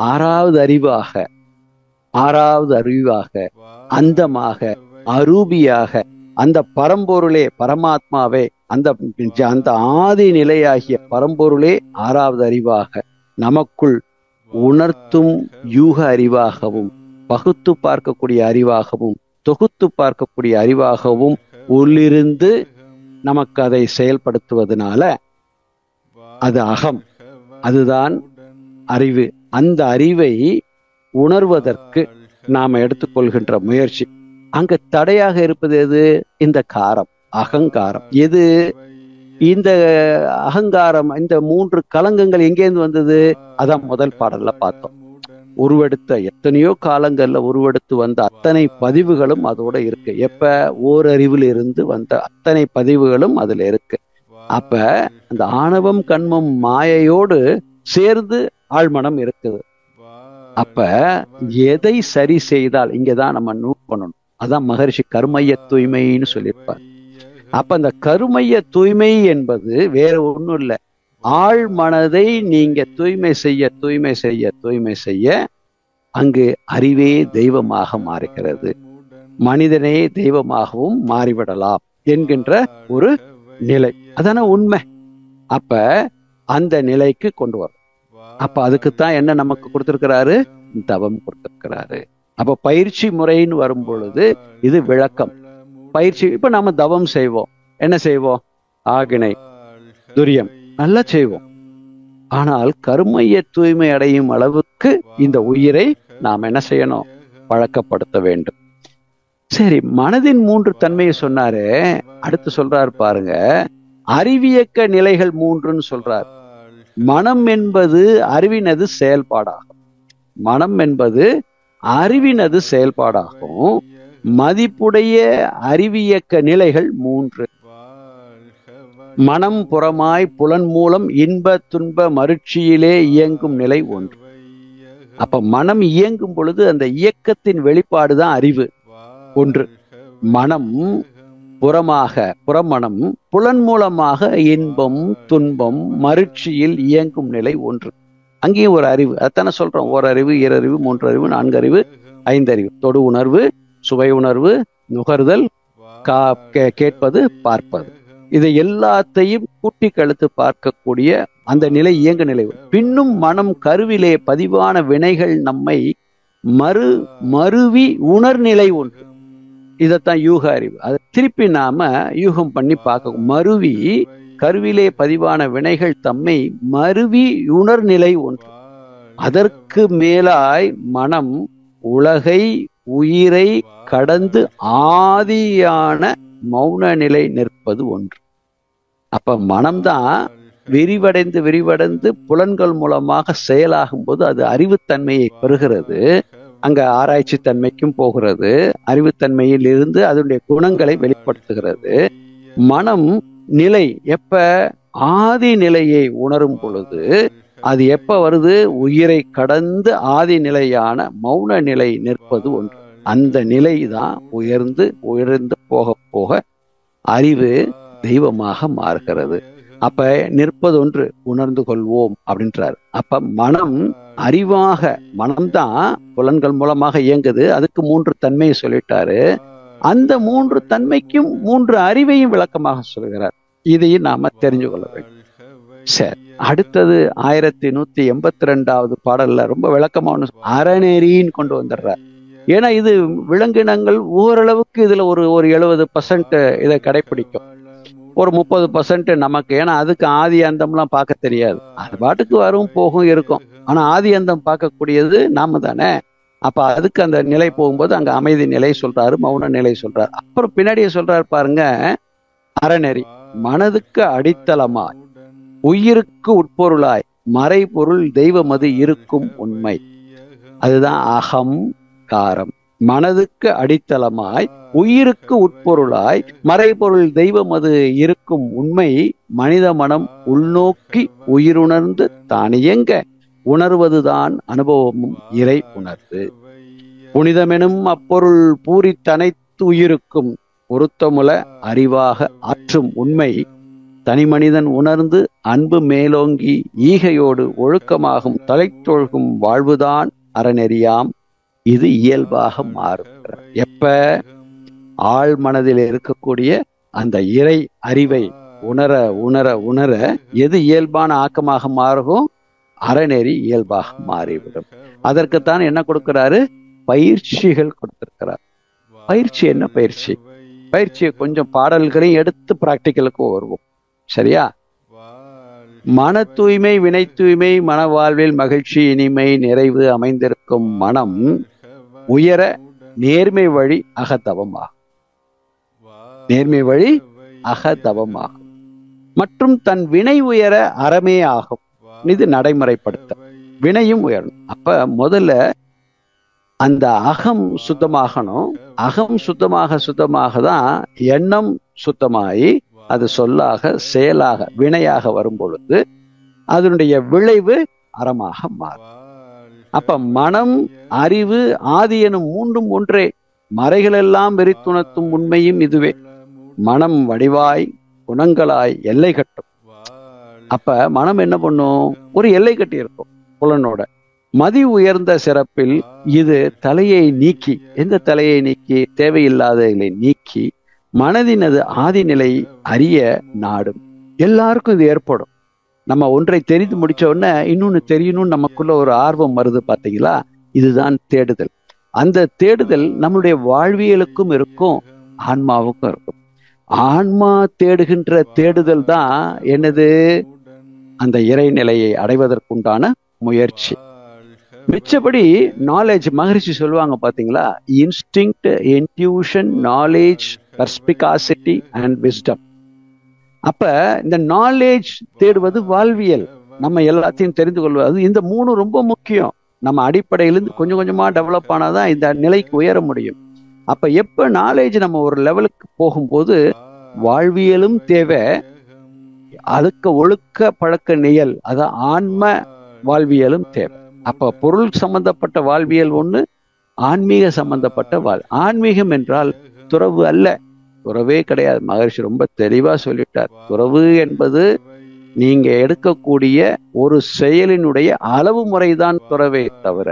6வது அறிவாக, அந்தமாக, அரூபியாக, அந்த பரம்பொருளே, பரமாத்மாவே, அந்த ஆதி நிலையாகிய பரம்பொருளே 6வது அறிவாக நமக்குள் உணர்த்தும் யூக அறிவாகவும், பகுத்து பார்க்கக்கூடிய அறிவாகவும், தொகுத்து பார்க்கக்கூடிய அறிவாகவும் உள்ளிருந்து நமக்கு அதை செயல்படுத்துவதனால அது அகம், அதுதான் அறிவு. அந்த அறிவை உணர்வதற்கு நாம எடுத்துக்கொள்கின்ற முயற்சி. அங்க தடையாக இருப்பது எது? இந்த காரம், அகங்காரம். எது இந்த அகங்காரம்? இந்த 3 கலங்கங்கள் எங்கேருந்து வந்தது? அதான் முதல் பாடல்ல பார்த்தோம். உருவெடுத்த எத்தனையோ காலங்கள்ல உருவெடுத்து வந்த அத்தனை பதிவுகளும் அதோட இருக்கு. எப்ப? ஓரறிவில் இருந்து வந்த அத்தனை பதிவுகளும் அதுல இருக்கு. அப்ப அந்த ஆணவம், கண்மம், மாயையோடு சேர்ந்து ஆழ்மனம் இருக்குது. அப்ப எதை சரி செய்தால், இங்கதான் நம்ம நோட் பண்ணணும். அதான் மகரிஷி கருமைய தூய்மைன்னு சொல்லியிருப்பார். அப்ப அந்த கருமைய தூய்மை என்பது வேற ஒண்ணும் இல்லை. ஆழ் மனதை நீங்க தூய்மை செய்ய அங்கு அறிவே தெய்வமாக மாறுகிறது. மனிதனே தெய்வமாகவும் மாறிவிடலாம் என்கின்ற ஒரு நிலை, அதான உண்மை. அப்ப அந்த நிலைக்கு கொண்டு வரும். அப்ப அதுக்குத்தான் என்ன நமக்கு கொடுத்திருக்கிறாரு? தவம் கொடுத்திருக்கிறாரு. அப்ப பயிற்சி முறைன்னு வரும் பொழுது இது விளக்கம். பயிற்சி, இப்ப நாம தவம் செய்வோம். என்ன செய்வோம்? ஆகினை, துரியம் நல்லா செய்வோம். ஆனால் கருமைய தூய்மை அடையும் அளவுக்கு இந்த உயிரை நாம் என்ன செய்யணும்? பழக்கப்படுத்த வேண்டும். சரி, மனதின் 3 தன்மையை சொன்னாரு. அடுத்து சொல்றாரு பாருங்க, அறிவியக்க நிலைகள் 3ன்னு சொல்றாரு. மனம் என்பது அறிவினது செயல்பாடாகும். மனம் என்பது அறிவினது செயல்பாடாகும். மதிப்புடைய அறிவியக்க நிலைகள் 3. மனம் புறமாய் புலன் மூலம் இன்ப துன்ப மருட்சியிலே இயங்கும் நிலை 1. அப்ப மனம் இயங்கும் பொழுது அந்த இயக்கத்தின் வெளிப்பாடுதான் அறிவு 1. மனம் புறமனம் புலன் மூலமாக இன்பம் துன்பம் மருட்சியில் இயங்கும் நிலை 1. அங்கேயும் ஒரு அறிவு. அதான சொல்றோம், ஓரறிவு, ஈரறிவு, 3 அறிவு, 4 அறிவு, 5 அறிவு. தொடு உணர்வு, சுவை உணர்வு, நுகர்தல், கேட்பது, பார்ப்பது, இதை எல்லாத்தையும் கூட்டி கழுத்து பார்க்கக்கூடிய அந்த நிலை இயங்க நிலை. பின்னும் மனம் கருவிலே பதிவான வினைகள் நம்மை மருவி உணர்நிலை 1. இதைத்தான் யூக அறிவு. அதை திருப்பி நாம யூகம் பண்ணி பார்க்க, மருவி கருவிலே பதிவான வினைகள் தம்மை மருவி உணர்நிலை 1. அதற்கு மேலாய் மனம் உலகை உயிரை கடந்து ஆதியான மௌன நிலை நிற்பது 1. அப்ப மனம்தான் விரிவடைந்து புலன்கள் மூலமாக செயலாகும் போது அது அறிவுத்தன்மையை பெறுகிறது. அங்க ஆராய்ச்சி தன்மைக்கும் போகிறது. அறிவுத்தன்மையில் இருந்து அதனுடைய குணங்களை வெளிப்படுத்துகிறது. மனம் நிலை எப்ப? ஆதி நிலையை உணரும் பொழுது அது எப்ப வருது? உயிரை கடந்து ஆதி நிலையான மௌன நிலை நிற்பது 1. அந்த நிலை தான் உயர்ந்து போக போக அறிவு தெய்வமாக மாறுகிறது. அப்ப நிற்பது 1, உணர்ந்து கொள்வோம் அப்படின்றாரு. அப்ப மனம் அறிவாக, மனம்தான் புலன்கள் மூலமாக இயங்குது. அதுக்கு 3 தன்மையை சொல்லிட்டாரு. அந்த 3 தன்மைக்கும் 3 அறிவையும் விளக்கமாக சொல்கிறார். இதையும் நாம தெரிஞ்சு கொள்ள வேண்டும். சரி, அடுத்தது 1182வது பாடல்ல ரொம்ப விளக்கமான அறநெறின்னு கொண்டு வந்துடுறார். ஏன்னா இது விலங்கினங்கள் ஓரளவுக்கு இதுல ஒரு 70% இதை கடைபிடிக்கும், ஒரு 30% நமக்கு. ஏன்னா அதுக்கு ஆதி அந்தம்லாம் பார்க்க தெரியாது, அது பாட்டுக்கு வரும் போகும் இருக்கும். ஆனா ஆதி அந்தம் பார்க்கக்கூடியது நாம தானே. அப்ப அதுக்கு அந்த நிலை போகும்போது அங்க அமைதி நிலை சொல்றாரு, மௌன நிலை சொல்றாரு. அப்புறம் பின்னாடியே சொல்றாரு பாருங்க, அறநெறி மனதுக்கு அடித்தளமாய் உயிருக்கு உட்பொருளாய் மறைபொருள் தெய்வமது இருக்கும் உண்மை. அதுதான் அகம் காரம். மனதுக்கு அடித்தளமாய் உயிருக்கு உட்பொருளாய் மறைபொருள் தெய்வமது இருக்கும் உண்மை. மனித மனம் உள்நோக்கி உயிருணர்ந்து தானியங்க உணர்வதுதான் அனுபவமும் இறை உணர்வு. புனிதமெனும் அப்பொருள் பூரித்தனைத்து உயிருக்கும் பொருத்தமுல அறிவாக ஆற்றும் உண்மை. தனிமனிதன் உணர்ந்து அன்பு மேலோங்கி ஈகையோடு ஒழுக்கமாகும் தலைத்தொழுகும் வாழ்வுதான் அறநெறியாம். இது இயல்பாக மாறுகிறார். எப்ப ஆழ் மனதில் இருக்கக்கூடிய அந்த இறை அறிவை உணர உணர உணர எது இயல்பான ஆக்கமாக மாறும்? அறநெறி இயல்பாக மாறிவிடும். அதற்குத்தான் என்ன கொடுக்கிறாரு? பயிற்சிகள் கொடுத்திருக்கிறார். பயிற்சி என்ன பயிற்சி? பயிற்சியை கொஞ்சம் பாடல்களையும் எடுத்து பிராக்டிக்கலுக்கு வருவோம். சரியா? மன தூய்மை, வினை தூய்மை, மன வாழ்வில் மகிழ்ச்சி, இனிமை, நிறைவு அமைந்திருக்கும் மனம் உயர நேர்மை வழி அகதவமாகும். நேர்மை வழி அகதவமாகும். மற்றும் தன் வினை உயர அறமே ஆகும். இது நடைமுறைப்படுத்த வினையும் உயரணும். அப்ப முதல்ல அந்த அகம் சுத்தமாகணும். அகம் சுத்தமாக தான் எண்ணம் சுத்தமாகி அது சொல்லாக செயலாக வினையாக வரும் பொழுது அதனுடைய விளைவு அறமாக மாறும். அப்ப மனம், அறிவு, ஆதி எனும் மூன்றும் ஒன்றே. மறைகளெல்லாம் வெறித்துணர்த்தும் உண்மையும் இதுவே. மனம் வடிவாய் குணங்களாய் எல்லை கட்டும். அப்ப மனம் என்ன பண்ணும்? ஒரு எல்லை கட்டி இருக்கும் புலனோட. மதி உயர்ந்த சிறப்பில் இது தலையை நீக்கி, எந்த தலையை நீக்கி? தேவையில்லாததை நீக்கி மனதினது ஆதி நிலை அறிய நாடும். எல்லாருக்கும் இது ஏற்படும். நம்ம ஒன்றை தெரிந்து முடிச்ச உடனே இன்னொன்னு தெரியணும்னு நமக்குள்ள ஒரு ஆர்வம் வருது, பார்த்தீங்களா? இதுதான் தேடுதல். அந்த தேடுதல் நம்மளுடைய வாழ்வியலுக்கும் இருக்கும், ஆன்மாவுக்கும் இருக்கும். ஆன்மா தேடுகின்ற தேடுதல் தான் என்னது? அந்த இறைநிலையை அடைவதற்குண்டான முயற்சி. மிச்சபடி நாலேஜ், மகரிஷி சொல்லுவாங்க பாத்தீங்களா, instinct, intuition, knowledge, perspicacity and wisdom. அப்ப இந்த நாலேஜ் தேடுவது வாழ்வியல், நம்ம எல்லாத்தையும் தெரிந்து கொள்வது. இந்த மூணு ரொம்ப முக்கியம். நம்ம அடிப்படையிலிருந்து கொஞ்சம் கொஞ்சமா டெவலப் ஆனாதான் இந்த நிலைக்கு உயர முடியும். அப்ப எப்ப நாலேஜ் நம்ம ஒரு லெவலுக்கு போகும்போது வாழ்வியலும் தேவை, அதுக்கு ஒழுக்க பழக்க நியல், அதான் ஆன்ம வாழ்வியலும் தேவை. அப்ப பொருள் சம்பந்தப்பட்ட வாழ்வியல் ஒண்ணு, ஆன்மீக சம்பந்தப்பட்ட ஆன்மீகம் என்றால் துறவு அல்ல, துறவே கிடையாது. மகரிஷி ரொம்ப தெளிவா சொல்லிட்டார். துறவு என்பது நீங்க எடுக்கக்கூடிய ஒரு செயலினுடைய அளவு முறைதான் துறவே தவிர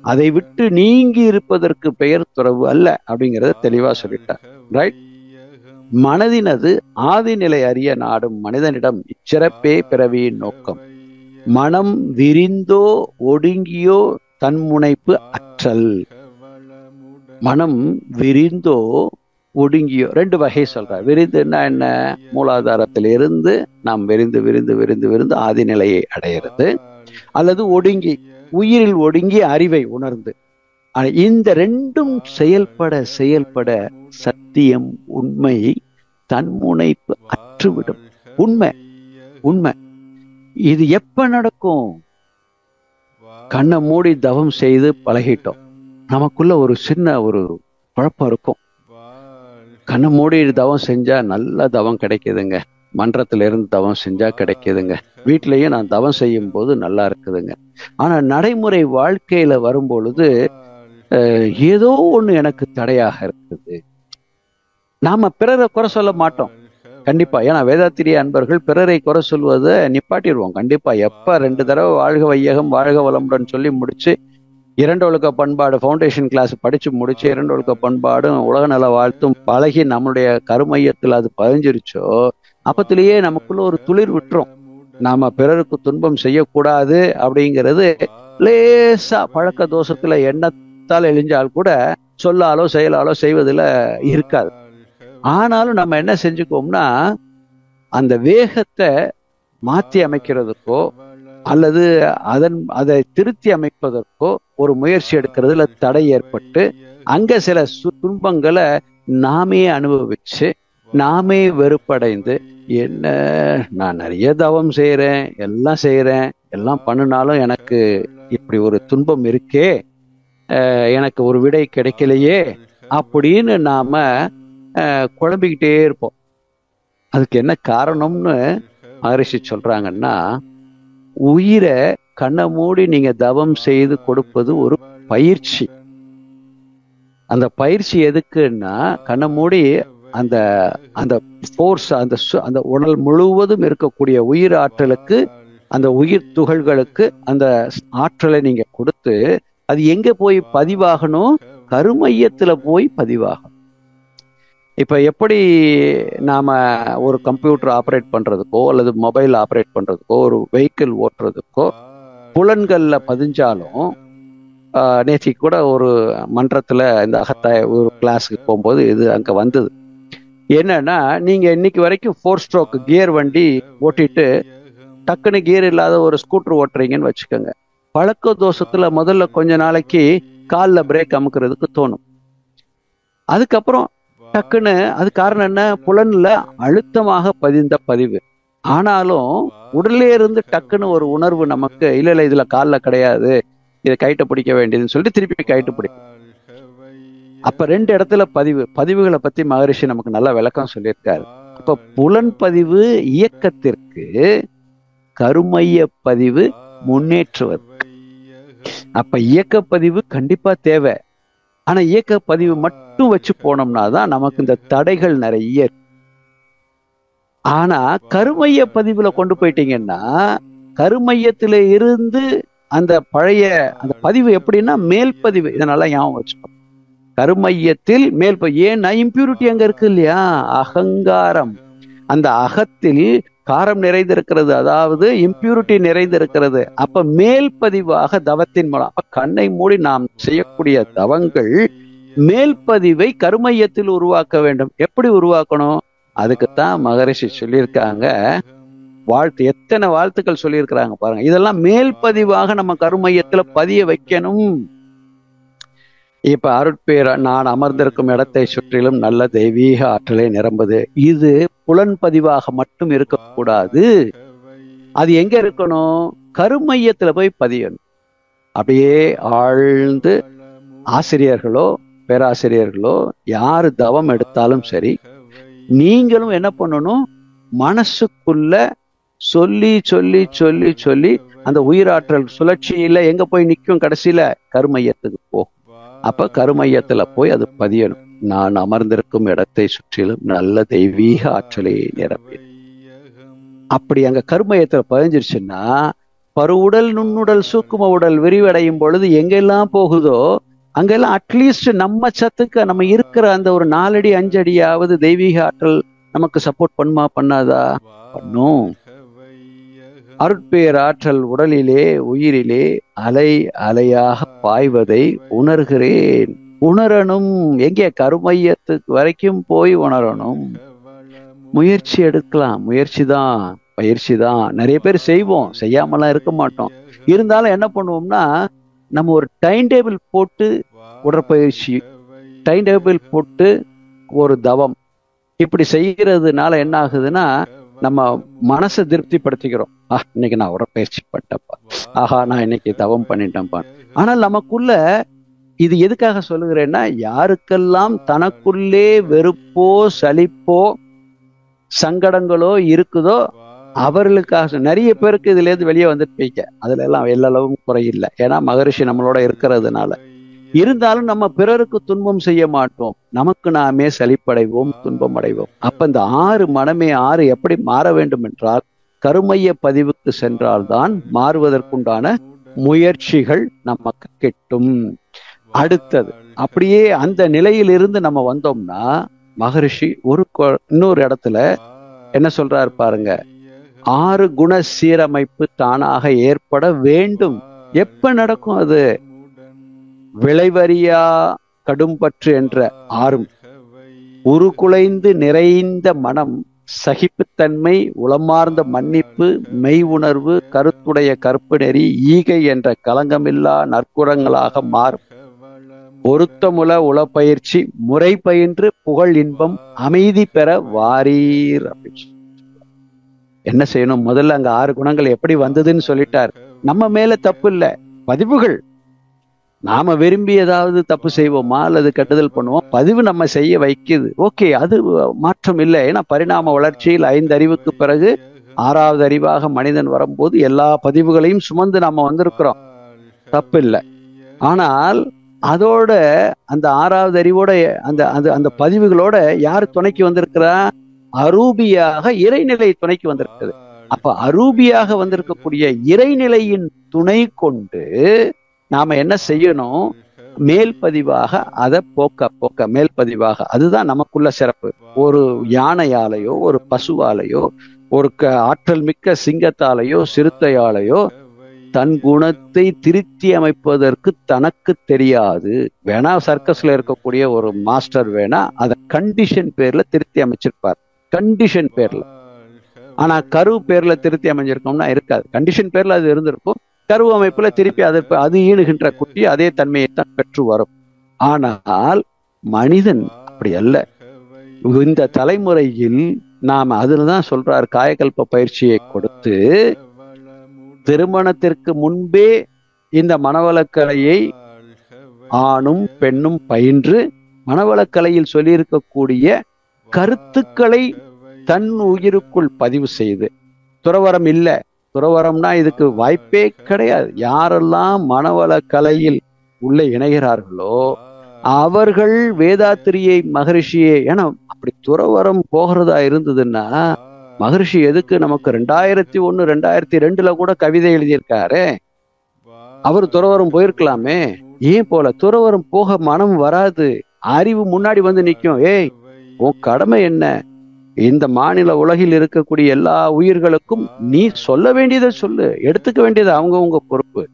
அதை விட்டு நீங்கி இருப்பதற்கு பெயர் துறவு அல்ல, அப்படிங்கிறத தெளிவா சொல்லிட்டார். ரைட்? மனதினது ஆதிநிலை அறிய நாடும் மனிதனிடம் இச்சிறப்பே பிறவியின் நோக்கம். மனம் விரிந்தோ ஒடுங்கியோ தன்முனைப்பு அற்றல். மனம் விரிந்தோ ஒடுங்கியோ ரெண்டு வகை சொல்றார். விரிந்துன்னா என்ன? மூலாதாரத்திலிருந்து நாம் விரிந்து விரிந்து விரிந்து விரிந்து ஆதிநிலையை அடையிறது, அல்லது ஒடுங்கி உயிரில் ஒடுங்கி அறிவை உணர்ந்து. இந்த ரெண்டும் செயல்பட செயல்பட சத்தியம், உண்மை, தன்முனைப்பு அற்றுவிடும். உண்மை உண்மை. இது எப்ப நடக்கும்? கண்ணை மூடி தவம் செய்து பழகிட்டோம். நமக்குள்ள ஒரு சின்ன ஒரு குழப்பம் இருக்கும். கண்ணை மூடி தவம் செஞ்சா நல்ல தவம் கிடைக்குதுங்க, மன்றத்துல இருந்து தவம் செஞ்சா கிடைக்குதுங்க, வீட்லயும் நான் தவம் செய்யும் போது நல்லா இருக்குதுங்க. ஆனா நடைமுறை வாழ்க்கையில வரும்பொழுது ஏதோ ஒண்ணு எனக்கு தடையாக இருக்குது. நாம பிறரை குறை சொல்ல மாட்டோம் கண்டிப்பா. ஏன்னா வேதாத்திரிய அன்பர்கள் பிறரை குறை சொல்வதை நிப்பாட்டிடுவோம் கண்டிப்பா. எப்ப 2 தடவை வாழ்க வையகம் வாழ்க வளமுடன் சொல்லி முடிச்சு இரண்டொழுக்க பண்பாடு ஃபவுண்டேஷன் கிளாஸ் படிச்சு முடிச்சு இரண்டொழுக்க பண்பாடும் உலக நல வாழ்த்தும் பழகி நம்மளுடைய கருமையத்தில் அது பதிஞ்சிருச்சோ அப்பத்திலேயே நமக்குள்ள ஒரு துளிர் விட்டுரும். நாம பிறருக்கு துன்பம் செய்யக்கூடாது அப்படிங்கிறது லேசா பழக்க தோஷத்துல எண்ணத்தால் எழிஞ்சால் கூட சொல்லாலோ செயலாலோ செய்வதில் இருக்காது. ஆனாலும் நம்ம என்ன செஞ்சுக்கோம்னா அந்த வேகத்தை மாற்றி அமைக்கிறதுக்கோ அல்லது அதை திருத்தி அமைப்பதற்கோ ஒரு முயற்சி எடுக்கிறதுல தடை ஏற்பட்டு அங்க சில துன்பங்களை நாமே அனுபவிச்சு நாமே வெறுப்படைந்து என்ன நான் நிறைய தவம் செய்யறேன் எல்லாம் பண்ணினாலும் எனக்கு இப்படி ஒரு துன்பம் இருக்கே, எனக்கு ஒரு விடை கிடைக்கலையே அப்படின்னு நாம குழம்பிக்கிட்டே இருப்போம். அதுக்கு என்ன காரணம்னு மகரிஷி சொல்றாங்கன்னா, உயிரை கண்ணை மூடி நீங்க தவம் செய்து கொடுப்பது ஒரு பயிற்சி. அந்த பயிற்சி எதுக்குன்னா கண்ணை மூடி அந்த அந்த ஃபோர்ஸ் அந்த உடல் முழுவதும் இருக்கக்கூடிய உயிர் ஆற்றலுக்கு அந்த உயிர் துகள்களுக்கு அந்த ஆற்றலை நீங்க கொடுத்து அது எங்க போய் பதிவாகணும்? கருமையத்துல போய் பதிவாகணும். இப்ப எப்படி நாம ஒரு கம்ப்யூட்டர் ஆப்ரேட் பண்றதுக்கோ அல்லது மொபைல் ஆப்ரேட் பண்றதுக்கோ ஒரு வெஹிக்கிள் ஓட்டுறதுக்கோ புலன்கள்ல பதிஞ்சாலும், நேற்றைக்கு கூட ஒரு மன்றத்துல இந்த அகத்தாய ஒரு கிளாஸுக்கு போகும்போது இது அங்க வந்தது. என்னன்னா, நீங்க இன்னைக்கு வரைக்கும் 4 ஸ்ட்ரோக் கியர் வண்டி ஓட்டிட்டு டக்குன்னு கியர் இல்லாத ஒரு ஸ்கூட்டர் ஓட்டுறீங்கன்னு வச்சுக்கோங்க. பழக்க தோஷத்துல முதல்ல கொஞ்ச நாளைக்கு காலில் பிரேக் அமுக்கிறதுக்கு தோணும். அதுக்கப்புறம் டக்குன்னு அது காரணம் என்ன? புலன்ல அழுத்தமாக பதிந்த பதிவு. ஆனாலும் உடலே இருந்து டக்குன்னு ஒரு உணர்வு நமக்கு இல்ல இதுல காலில் கிடையாது, இதை கைட்ட பிடிக்க வேண்டியதுன்னு சொல்லிட்டு திருப்பி கைட்டு பிடிக்கும். அப்ப 2 இடத்துல பதிவுகளை பத்தி மகரிஷி நமக்கு நல்ல விளக்கம் சொல்லியிருக்காரு. அப்ப புலன் பதிவு இயக்கத்திற்கு, கருமைய பதிவு முன்னேற்றுவதற்கு. அப்ப இயக்க பதிவு கண்டிப்பா தேவை. ஆனா இயக்க பதிவு மட்டும் வச்சு போனோம்னா தான் நமக்கு இந்த தடைகள் நிறைய. ஆனா கருமைய பதிவுல கொண்டு போயிட்டீங்கன்னா, கருமையத்தில இருந்து அந்த பழைய அந்த பதிவு எப்படின்னா மேல் பதிவு. இதனால ஞாபகம் வச்சுக்கணும், கருமையத்தில் மேல் ஏன்னா இம்பியூரிட்டி அங்க இருக்கு இல்லையா, அகங்காரம். அந்த அகத்தில் காரம் நிறைந்திருக்கிறது, அதாவது இம்பியூரிட்டி நிறைந்திருக்கிறது. அப்ப மேல் பதிவாக தவத்தின் மூலம், அப்ப கண்ணை மூடி நாம் செய்யக்கூடிய தவங்கள் மேல் பதிவை கருமையத்தில் உருவாக்க வேண்டும். எப்படி உருவாக்கணும்? அதுக்குத்தான் மகரிஷி சொல்லியிருக்காங்க. எத்தனை வாழ்த்துக்கள் சொல்லியிருக்கிறாங்க பாருங்க. இதெல்லாம் மேல் பதிவாக நம்ம கருமையத்துல பதிய வைக்கணும். இப்ப அருட்பேர் நான் அமர்ந்திருக்கும் இடத்தை சுற்றிலும் நல்ல தெய்வீக ஆற்றலை நிரம்புது. இது புலன் பதிவாக மட்டும் இருக்கக்கூடாது. அது எங்க இருக்கணும்? கருமையத்துல போய் பதியணும். அப்படியே ஆழ்ந்து ஆசிரியர்களோ பேராசிரியர்களோ யாரு தவம் எடுத்தாலும் சரி, நீங்களும் என்ன பண்ணணும்? மனசுக்குள்ள சொல்லி சொல்லி சொல்லி சொல்லி அந்த உயிராற்றல் சுழற்சியில எங்க போய் நிற்கும்? கடைசியில கருமையத்துக்கு போகும். அப்ப கருமையத்துல போய் அது பதியணும். நான் அமர்ந்திருக்கும் இடத்தை சுற்றிலும் நல்ல தெய்வீக ஆற்றலை நிரப்பி. அப்படி அங்க கருமையத்துல பதிஞ்சிருச்சுன்னா, பருவுடல் நுண்ணுடல் சூக்கும உடல் விரிவடையும் பொழுது எங்கெல்லாம் போகுதோ அங்கெல்லாம் அட்லீஸ்ட் நம்ம சத்துக்கு நம்ம இருக்கிற அந்த ஒரு 4 அடி 5 அடியாவது தெய்வீக ஆற்றல் நமக்கு சப்போர்ட் பண்ணுமா? பண்ணாதா? பண்ணும். அருட்பேர் ஆற்றல் உடலிலே உயிரிலே அலை அலையாக பாய்வதை உணர்கிறேன். உணரணும். எங்கே? கருமையத்துக்கு வரைக்கும் போய் உணரணும். முயற்சி எடுக்கலாம். முயற்சி தான், பயிற்சி தான். நிறைய பேர் செய்வோம், செய்யாமலாம் இருக்க மாட்டோம். இருந்தாலும் என்ன பண்ணுவோம்னா, நம்ம ஒரு டைம் டேபிள் போட்டு உடற்பயிற்சி, டைம் டேபிள் போட்டு ஒரு தவம் இப்படி செய்யறதுனால என்ன ஆகுதுன்னா, நம்ம மனசை திருப்திப்படுத்திக்கிறோம். இன்னைக்கு நான் உடற்பயிற்சி பண்ணிட்டேன்ப்பா, ஆஹா நான் இன்னைக்கு தவம் பண்ணிட்டேன்ப்பா. ஆனால் நமக்குள்ள இது எதுக்காக சொல்லுகிறேன்னா, யாருக்கெல்லாம் தனக்குள்ளே வெறுப்போ சலிப்போ சங்கடங்களோ இருக்குதோ அவர்களுக்காக. நிறைய பேருக்கு இதுல இருந்து வெளியே வந்துட்டு அதுல எல்லாம் எல்லளவும் குறையில்லை. ஏன்னா மகரிஷி நம்மளோட இருக்கிறதுனால. இருந்தாலும் நம்ம பிறருக்கு துன்பம் செய்ய மாட்டோம், நமக்கு நாமே சலிப்படைவோம், துன்பம் அடைவோம். அப்ப இந்த 6 மனமே 6 எப்படி மாற வேண்டும் என்றால், கருமைய பதிவுக்கு சென்றால்தான் மாறுவதற்குண்டான முயற்சிகள் நமக்கு கிட்டும். அடுத்தது அப்படியே அந்த நிலையிலிருந்து நம்ம வந்தோம்னா மகரிஷி இன்னொரு இடத்துல என்ன சொல்றாரு பாருங்க, 6 குண சீரமைப்பு தானாக ஏற்பட வேண்டும். எப்ப நடக்கும் அது? விளைவறியா கடும்பற்று என்ற 6ம், உருகுலைந்து நிறைந்த மனம், சகிப்புத்தன்மை, உளமார்ந்த மன்னிப்பு, மெய் உணர்வு, கருத்துடைய கற்பு நெறி, ஈகை என்ற கலங்கமில்லா நற்குணங்களாக மாறும். பொருத்தமுல உளப்பயிற்சி முறை பயின்று புகழ் இன்பம் அமைதி பெற வாரீர் அப்படின்னு. என்ன செய்யணும்? முதல்ல அங்க 6 குணங்கள் எப்படி வந்ததுன்னு சொல்லிட்டார். நம்ம மேல தப்பு இல்லை, பதிவுகள். நாம விரும்பி ஏதாவது தப்பு செய்வோமா அல்லது கெடுதல் பண்ணுவோம், பதிவு நம்ம செய்ய வைக்குது. ஓகே, அது மாற்றம் இல்லை. ஏன்னா பரிணாம வளர்ச்சியில் 5 அறிவுக்கு பிறகு 6வது அறிவாக மனிதன் வரும்போது எல்லா பதிவுகளையும் சுமந்து நாம வந்திருக்கிறோம், தப்பு இல்லை. ஆனால் அதோட அந்த 6வது அறிவோட அந்த அந்த பதிவுகளோட யாரு துணைக்கு வந்திருக்கிறா? அரூபியாக இறைநிலை துணைக்கு வந்திருக்குது. அப்ப அரூபியாக வந்திருக்கக்கூடிய இறைநிலையின் துணை கொண்டு நாம என்ன செய்யணும்? மேல் பதிவாக அதை போக்க மேல் பதிவாக, அதுதான் நமக்குள்ள சிறப்பு. ஒரு யானையாலேயோ ஒரு பசுவாலேயோ ஒரு ஆற்றல் மிக்க சிங்கத்தாலேயோ சிறுத்தையாலேயோ தன் குணத்தை திருத்தி அமைப்பதற்கு தனக்கு தெரியாது. வேணா சர்க்கஸ்ல இருக்கக்கூடிய ஒரு மாஸ்டர் வேணா அதை கண்டிஷன் பேர்ல திருத்தி அமைச்சிருப்பார், கண்டிஷன் பேர்ல. ஆனா கரு பேர்ல திருத்தி அமைஞ்சிருக்கோம்னா இருக்காது. கண்டிஷன் பேர்ல அது இருந்திருக்கும், கரு அமைப்புல திருப்பி அது ஈணுகின்ற குட்டி அதே தன்மையைத்தான் பெற்று வரும். ஆனால் மனிதன் அப்படி அல்ல. இந்த தலைமுறையில் நாம அதுலதான் சொல்றார், காயகல்ப பயிற்சியை கொடுத்து திருமணத்திற்கு முன்பே இந்த மனவளக்கலையை ஆணும் பெண்ணும் பயின்று மனவளக்கலையில் சொல்லியிருக்கக்கூடிய கருத்துக்களை தன் உயிருக்குள் பதிவு செய்து, துறவரம் இல்லை, துறவரம்னா இதுக்கு வாய்ப்பே கிடையாது. யாரெல்லாம் மனவளக்கலையில் உள்ளே இணைகிறார்களோ அவர்கள் வேதாத்திரியை மகரிஷியை, ஏன்னா அப்படி துறவரம் போகிறதா இருந்ததுன்னா மகரிஷி எதுக்கு நமக்கு 2001 2002 கூட கவிதை எழுதியிருக்காரு. அவர் துறவரம் போயிருக்கலாமே, ஏன் போல? துறவரம் போக மனம் வராது, அறிவு முன்னாடி வந்து நிற்கும். ஏய், உன் கடமை என்ன? இந்த மாநில உலகில் இருக்கக்கூடிய எல்லா உயிர்களுக்கும் நீ சொல்ல வேண்டியதை சொல்லு, எடுத்துக்க வேண்டியது அவங்கவுங்க பொறுப்பு.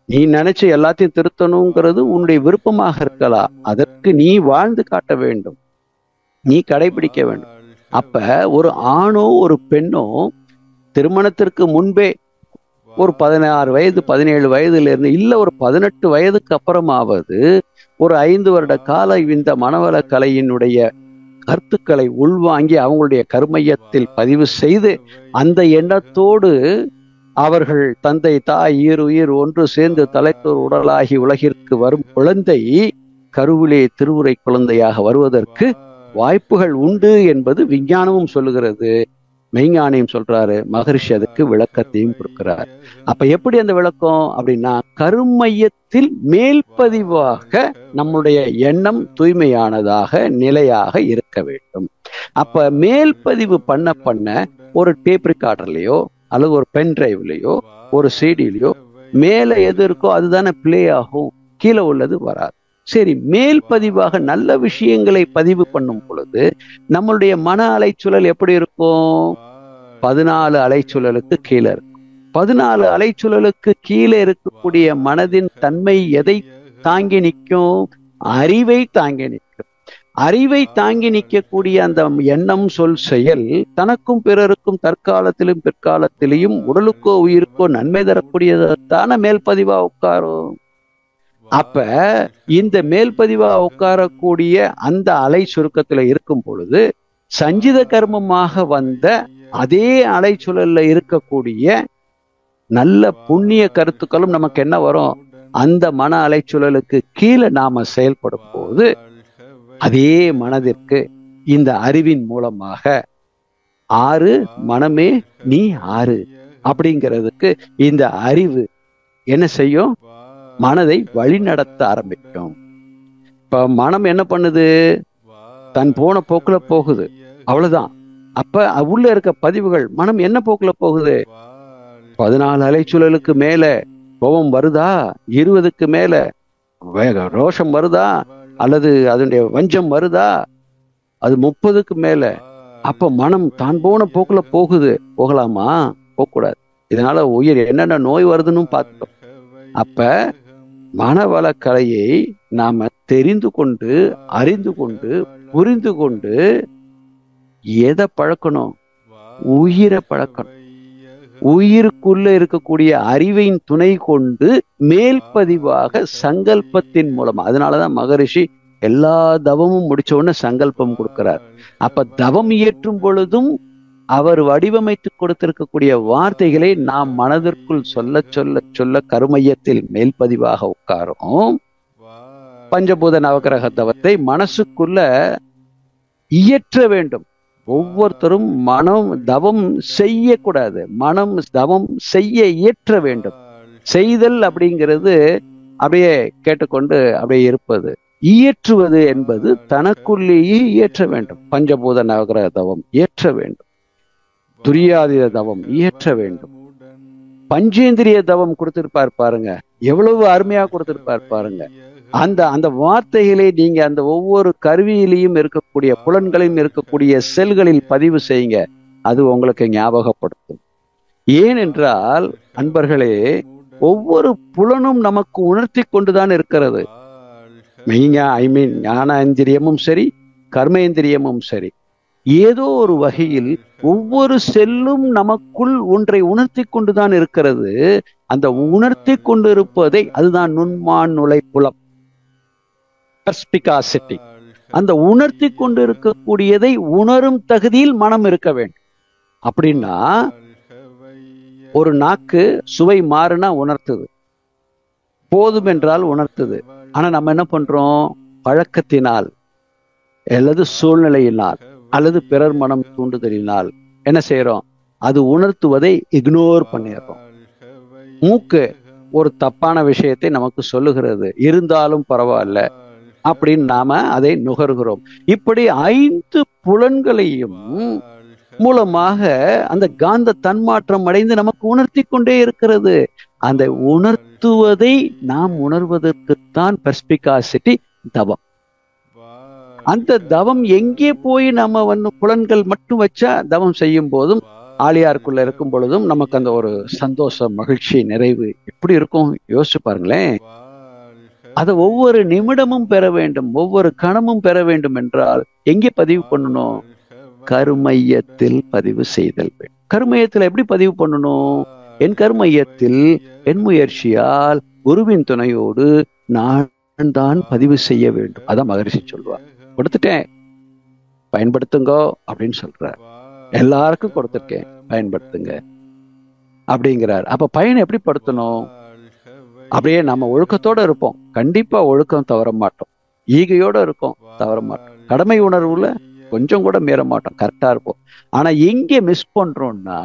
நீ நினைச்சு எல்லாத்தையும் திருத்தணுங்கிறது உன்னுடைய விருப்பமாக இருக்கலாம், அதற்கு நீ வாழ்ந்து காட்ட வேண்டும், நீ கடைபிடிக்க வேண்டும். அப்ப ஒரு ஆணோ ஒரு பெண்ணோ திருமணத்திற்கு முன்பே ஒரு 16 வயது 17 வயதுல இருந்து இல்ல ஒரு 18 வயதுக்கு அப்புறமாவது ஒரு 5 வருட கால இந்த மனவள கலையினுடைய கருத்துக்களை உள்வாங்கி அவங்களுடைய கருமையத்தில் பதிவு செய்து அந்த எண்ணத்தோடு அவர்கள் தந்தை தாய் ஈருயிர் ஒன்று சேர்ந்து தலைத்தோர் உடலாகி உலகிற்கு வரும் குழந்தை கருவிலே திருவுரை குழந்தையாக வருவதற்கு வாய்ப்புகள் உண்டு என்பது விஞ்ஞானமும் சொல்லுகிறது, மெய்ஞானியும் சொல்றாரு, மகரிஷி அதுக்கு விளக்கத்தையும் கொடுக்கிறார். அப்ப எப்படி அந்த விளக்கம் அப்படின்னா, கருமையத்தில் மேல்பதிவாக நம்முடைய எண்ணம் தூய்மையானதாக நிலையாக இருக்க வேண்டும். அப்ப மேல்பதிவு பண்ண பண்ண ஒரு டேப் ரெக்கார்டர்லயோ அல்லது ஒரு பென் டிரைவ்லயோ ஒரு சிடிலயோ மேல எது இருக்கோ அதுதானே பிளே ஆகும், கீழே உள்ளது வராது. சரி, மேல் பதிவாக நல்ல விஷயங்களை பதிவு பண்ணும் பொழுது நம்மளுடைய மன அலைச்சூழல் எப்படி இருக்கும்? 14 அலைச்சூழலுக்கு கீழே இருக்கும். 14 அலைச்சூழலுக்கு கீழே இருக்கக்கூடிய மனதின் தன்மை எதை தாங்கி நிற்கும்? அறிவை தாங்கி நிற்கும். அறிவை தாங்கி நிற்கக்கூடிய அந்த எண்ணம் சொல் செயல் தனக்கும் பிறருக்கும் தற்காலத்திலும் பிற்காலத்திலையும் உடலுக்கோ உயிருக்கோ நன்மை தரக்கூடியதான மேல்பதிவா உட்காரும். அப்ப இந்த மேல்பதிவா உட்காரக்கூடிய அந்த அலை சுருக்கத்துல இருக்கும் பொழுது சஞ்சித கர்மமாக வந்த அதே அலைச்சூழல்ல இருக்கக்கூடிய நல்ல புண்ணிய கருத்துக்களும் நமக்கு என்ன வரும்? அந்த மன அலைச்சூழலுக்கு கீழே நாம செயல்படும் போது அதே மனதிற்கு இந்த அறிவின் மூலமாக 6 மனமே நீ 6 அப்படிங்கிறதுக்கு இந்த அறிவு என்ன செய்யும்? மனதை வழிநடத்த ஆரம்பிக்கும். இப்ப மனம் என்ன பண்ணுது? தன் போன போக்குல போகுது, அவ்வளவுதான். அப்ப உள்ள இருக்க பதிவுகள் மனம் என்ன போக்குல போகுது? 14 அலைச்சூழலுக்கு மேல கோபம் வருதா, 20க்கு மேல ரோஷம் வருதா, அல்லது அதனுடைய வஞ்சம் வருதா, அது 30க்கு மேல, அப்ப மனம் தான் போன போக்குல போகலாமா? போகக்கூடாது. இதனால உயிர் என்னென்ன நோய் வருதுன்னு பார்த்துட்டோம். அப்ப மனவளக்கலையை நாம தெரிந்து கொண்டு, அறிந்து கொண்டு, புரிந்து கொண்டு எதை பழக்கணும்? உயிரை பழக்கணும். உயிருக்குள்ள இருக்கக்கூடிய அறிவின் துணை கொண்டு மேல்பதிவாக சங்கல்பத்தின் மூலமா, அதனாலதான் மகரிஷி எல்லா தவமும் முடிச்ச உடனே சங்கல்பம் கொடுக்கிறார். அப்ப தவம் இயற்றும் பொழுதும் அவர் வடிவமைத்து கொடுத்திருக்கக்கூடிய வார்த்தைகளை நாம் மனதிற்குள் சொல்ல சொல்ல சொல்ல கருமையத்தில் மேல்பதிவாக உட்காரும். பஞ்சபூத நவகிரக தவத்தை மனசுக்குள்ள இயற்ற வேண்டும். ஒவ்வொருத்தரும் மனம் தவம் செய்யக்கூடாது, மனம் தவம் செய்ய இயற்ற வேண்டும். செய்தல் அப்படிங்கிறது அப்படியே கேட்டுக்கொண்டு அப்படியே இருப்பது. இயற்றுவது என்பது தனக்குள்ளேயே இயற்ற வேண்டும். பஞ்சபூத நவகிரக தவம் இயற்ற வேண்டும், துரியாதீத தவம் இயற்ற வேண்டும், பஞ்சேந்திரிய தவம் கொடுத்திருப்பார் பாருங்க, எவ்வளவு அருமையா கொடுத்திருப்பார் பாருங்க. அந்த வார்த்தைகளை நீங்க அந்த ஒவ்வொரு கருவியிலையும் இருக்கக்கூடிய புலன்களையும் இருக்கக்கூடிய செல்களில் பதிவு செய்யுங்க. அது உங்களுக்கு ஞாபகப்படுத்தும். ஏனென்றால் அன்பர்களே, ஒவ்வொரு புலனும் நமக்கு உணர்த்தி கொண்டுதான் இருக்கிறது. ஞானேந்திரியமும் சரி, கர்மேந்திரியமும் சரி, ஏதோ ஒரு வகையில் ஒவ்வொரு செல்லும் நமக்குள் ஒன்றை உணர்த்தி கொண்டுதான் இருக்கிறது. அந்த உணர்த்தி கொண்டு இருப்பதை, அதுதான் நுண்மான் நுழை புலம், பெர்ஸ்பிகாசிட்டி. அந்த உணர்த்தி கொண்டு இருக்கக்கூடியதை உணரும் தகுதியில் மனம் இருக்க வேண்டும். அப்படின்னா ஒரு நாக்கு சுவை மாறுனா உணர்த்துது, போதும் என்றால் உணர்த்துது. ஆனா நம்ம என்ன பண்றோம்? பழக்கத்தினால் அல்லது சூழ்நிலையினால் அல்லது பிறர் மனம் தூண்டுதலினால் என்ன செய்யறோம்? அது உணர்த்துவதை இக்னோர் பண்ணிடுறோம். மூக்கு ஒரு தப்பான விஷயத்தை நமக்கு சொல்லுகிறது, இருந்தாலும் பரவாயில்ல அப்படின்னு நாம அதை நுகர்கிறோம். இப்படி 5 புலன்களையும் மூலமாக அந்த காந்த தன்மாற்றம் அடைந்து நமக்கு உணர்த்தி கொண்டே இருக்கிறது. அந்த உணர்த்துவதை நாம் உணர்வதற்குத்தான் பெர்ஸ்பிகாசிட்டி தவம். அந்த தவம் எங்கே போய் நம்ம புலன்கள் மட்டும் வச்சா தவம் செய்யும் போதும், ஆலியாருக்குள்ள இருக்கும் பொழுதும் நமக்கு அந்த ஒரு சந்தோஷம், மகிழ்ச்சி, நிறைவு எப்படி இருக்கும் யோசிச்சு பாருங்களேன். அதை ஒவ்வொரு நிமிடமும் பெற வேண்டும், ஒவ்வொரு கணமும் பெற வேண்டும் என்றால் எங்கே பதிவு பண்ணணும்? கருமையத்தில் பதிவு செய்தல் வேண்டும். கருமையத்தில் எப்படி பதிவு பண்ணணும்? என் கருமையத்தில் என் முயற்சியால் குருவின் துணையோடு நான் தான் பதிவு செய்ய வேண்டும். அதான் மகரிஷி சொல்லுவார். கொடுத்துட்டேன், பயன்படுத்துங்கோ அப்படின்னு சொல்றார். எல்லாருக்கும் கொடுத்துருக்கேன், பயன்படுத்துங்க அப்படிங்கிறார். அப்ப பயன் எப்படி படுத்தணும்? அப்படியே நம்ம ஒழுக்கத்தோட இருப்போம், கண்டிப்பா ஒழுக்கம் தவற மாட்டோம். ஈகையோட இருக்கும், தவற மாட்டோம். கடமை உணர்வுல கொஞ்சம் கூட மீற மாட்டோம், கரெக்டா இருப்போம். ஆனா எங்கே மிஸ் பண்றோம்னா,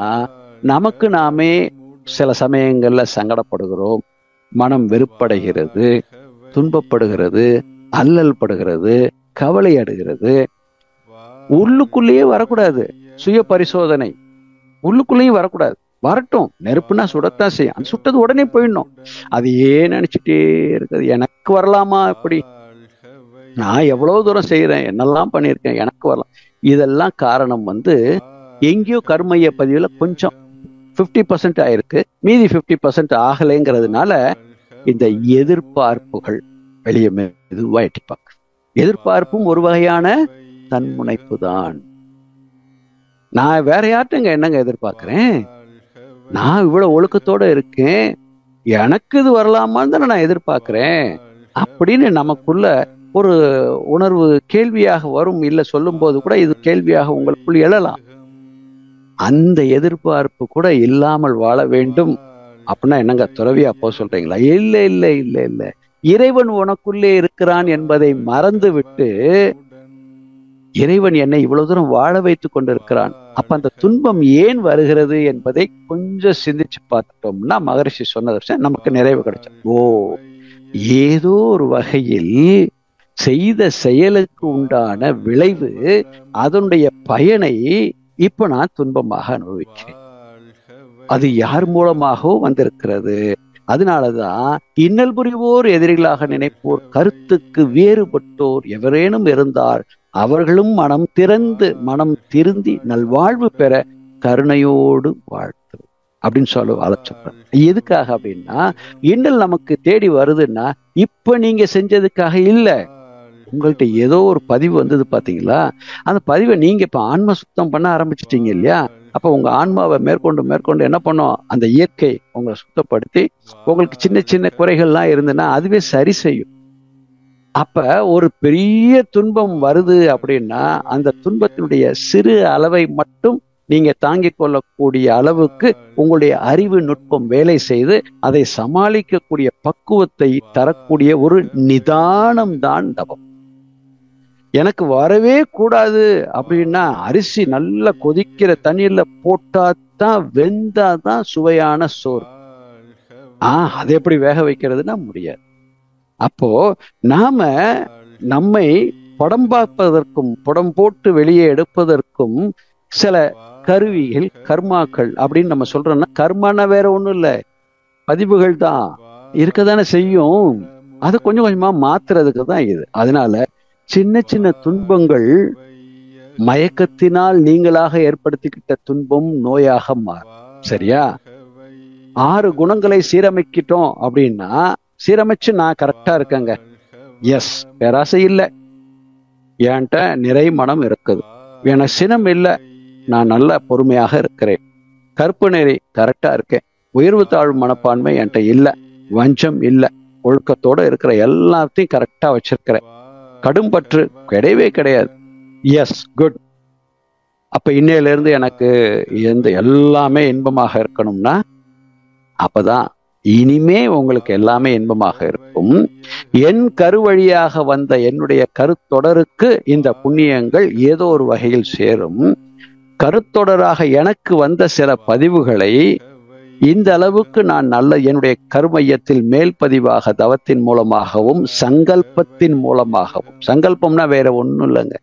நமக்கு நாமே சில சமயங்கள்ல சங்கடப்படுகிறோம், மனம் வெறுப்படைகிறது, துன்பப்படுகிறது, அல்லல் படுகிறது, கவலை அடைகிறது. உள்ளுக்குள்ளேயே வரக்கூடாது. சுய பரிசோதனை உள்ளுக்குள்ளேயும் வரக்கூடாது. வரட்டும், நெருப்புனா சுடத்தான் செய்யும், அந்த சுட்டது உடனே போயிடணும். அது ஏன் நினைச்சுட்டே இருக்குது, எனக்கு வரலாமா, இப்படி நான் எவ்வளவு தூரம் செய்யறேன், என்னெல்லாம் பண்ணியிருக்கேன், எனக்கு வரலாம். இதெல்லாம் காரணம் எங்கேயோ கர்மைய பதிவுல கொஞ்சம் 50% ஆயிருக்கு, மீதி 50% ஆகலைங்கிறதுனால இந்த எதிர்பார்ப்புகள் வெளியே மெதுவா எட்டிப்பாங்க. எதிர்பார்ப்பும் ஒரு வகையான தன்முனைப்பு தான். நான் வேற யார்கிட்டங்க என்னங்க எதிர்பார்க்கிறேன்? நான் இவ்வளவு ஒழுக்கத்தோட இருக்கேன், எனக்கு இது வரலாமான்னு தானே நான் எதிர்பார்க்கிறேன் அப்படின்னு நமக்குள்ள ஒரு உணர்வு கேள்வியாக வரும். இல்லை சொல்லும் போது கூட இது கேள்வியாக உங்களுக்குள் எழலாம். அந்த எதிர்பார்ப்பு கூட இல்லாமல் வாழ வேண்டும் அப்படின்னா என்னங்க துறவியா போ சொல்றீங்களா? இல்லை இல்லை இல்லை இல்லை, இறைவன் உனக்குள்ளே இருக்கிறான் என்பதை மறந்து விட்டு இறைவன் என்னை இவ்வளவு தூரம் வாழ வைத்துக் கொண்டிருக்கிறான், அப்ப அந்த துன்பம் ஏன் வருகிறது என்பதை கொஞ்சம் சிந்திச்சு பார்த்துட்டோம்னா மகரிஷி சொன்னதை நமக்கு நிறைவு கிடைச்சோம். ஓ, ஏதோ ஒரு வகையில் செய்த செயலுக்கு உண்டான விளைவு, அதனுடைய பயனை இப்ப நான் துன்பமாக அனுபவிக்கிறேன். அது யார் மூலமாகவும் வந்திருக்கிறது? அதனாலதான் இன்னல் புரிவோர் எதிரிகளாக நினைப்போர் கருத்துக்கு வேறுபட்டோர் எவரேனும் இருந்தால் அவர்களும் மனம் திருந்தி நல்வாழ்வு பெற கருணையோடு வாழ்த்து அப்படின்னு சொல்றேன். எதுக்காக அப்படின்னா, இன்னல் நமக்கு தேடி வருதுன்னா இப்ப நீங்க செஞ்சதுக்காக இல்ல. உங்கள்கிட்ட ஏதோ ஒரு பதிவு வந்தது பாத்தீங்களா, அந்த பதிவை நீங்க இப்ப ஆன்ம சுத்தம் பண்ண ஆரம்பிச்சிட்டீங்க இல்லையா? அப்ப உங்க ஆன்மாவை மேற்கொண்டு என்ன பண்ணும், அந்த இயற்கை உங்களை சுத்தப்படுத்தி உங்களுக்கு சின்ன சின்ன குறைகள்லாம் இருந்துன்னா அதுவே சரி செய்யும். அப்ப ஒரு பெரிய துன்பம் வருது அப்படின்னா அந்த துன்பத்தினுடைய சிறு அளவை மட்டும் நீங்க தாங்கிக் கொள்ளக்கூடிய அளவுக்கு உங்களுடைய அறிவு நுட்பம் வேலை செய்து அதை சமாளிக்கக்கூடிய பக்குவத்தை தரக்கூடிய ஒரு நிதானம் தான் தவம். எனக்கு வரவே கூடாது அப்படின்னா அரிசி நல்லா கொதிக்கிற தண்ணீர்ல போட்டாதான் வெந்தாதான் சுவையான சோறு. அது எப்படி வேக வைக்கிறதுனா முடியாது. அப்போ நாம நம்மை படம் பார்ப்பதற்கும் படம் போட்டு வெளியே எடுப்பதற்கும் சில கருவிகள் கர்மாக்கள் அப்படின்னு நம்ம சொல்றோம்னா, கர்மானா வேற ஒண்ணும் இல்லை, பதிவுகள் தான் இருக்கதானே செய்யும். அதை கொஞ்சம் கொஞ்சமா மாத்துறதுக்கு தான் இது. அதனால சின்ன சின்ன துன்பங்கள் மயக்கத்தினால் நீங்களாக ஏற்படுத்திக்கிட்ட துன்பம் நோயாக மாறும். சரியா? 6 குணங்களை சீரமைக்கிட்டோம் அப்படின்னா, சீரமைச்சு நான் கரெக்டா இருக்கேங்க, எஸ், பேராசை இல்லை, என்கிட்ட நிறை மனம் இருக்குது, எனக்கு சினம் இல்லை, நான் நல்ல பொறுமையாக இருக்கிறேன், கற்பு நெறி கரெக்டா இருக்கேன், உயர்வு தாழ்வு மனப்பான்மை என்கிட்ட இல்லை, வஞ்சம் இல்லை, ஒழுக்கத்தோட இருக்கிற எல்லாத்தையும் கரெக்டா வச்சிருக்கிறேன், கடும்பற்று கிடையவே கிடையாது, எஸ், குட். அப்ப இன்னையில இருந்து எனக்கு எல்லாமே இன்பமாக இருக்கணும்னா அப்பதான் இனிமே உங்களுக்கு எல்லாமே இன்பமாக இருக்கும். என் கருவழியாக வந்த என்னுடைய கருத்தொடருக்கு இந்த புண்ணியங்கள் ஏதோ ஒரு வகையில் சேரும். கருத்தொடராக எனக்கு வந்த சில பதிவுகளை இந்த அளவுக்கு நான் என்னுடைய கருமையத்தில் மேல் பதிவாக தவத்தின் மூலமாகவும் சங்கல்பத்தின் மூலமாகவும், சங்கல்பம்னா வேற ஒண்ணும் இல்லைங்க,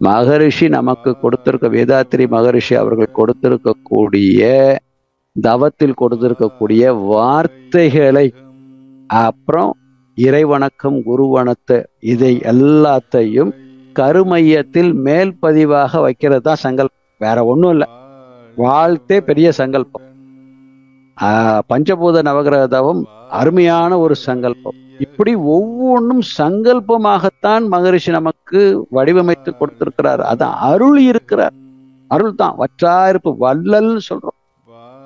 மகரிஷி நமக்கு கொடுத்திருக்க, வேதாத்திரி மகரிஷி அவர்கள் கொடுத்திருக்கக்கூடிய தவத்தில் கொடுத்திருக்கக்கூடிய வார்த்தைகளை, அப்புறம் இறைவணக்கம் குருவணத்தை, இதை எல்லாத்தையும் கருமையத்தில் மேல் பதிவாக வைக்கிறது தான் சங்கல்பம், வேற ஒண்ணும் இல்லை. வாழ்த்தே பெரிய சங்கல்பம். பஞ்சபூத நவகிரக தவம் அருமையான ஒரு சங்கல்பம். இப்படி ஒவ்வொன்றும் சங்கல்பமாகத்தான் மகரிஷி நமக்கு வடிவமைத்து கொடுத்திருக்கிறார். அதான் அருள் இருக்கிறார். அருள் தான் வற்றாயிருப்பு, வள்ளல் சொல்றோம்,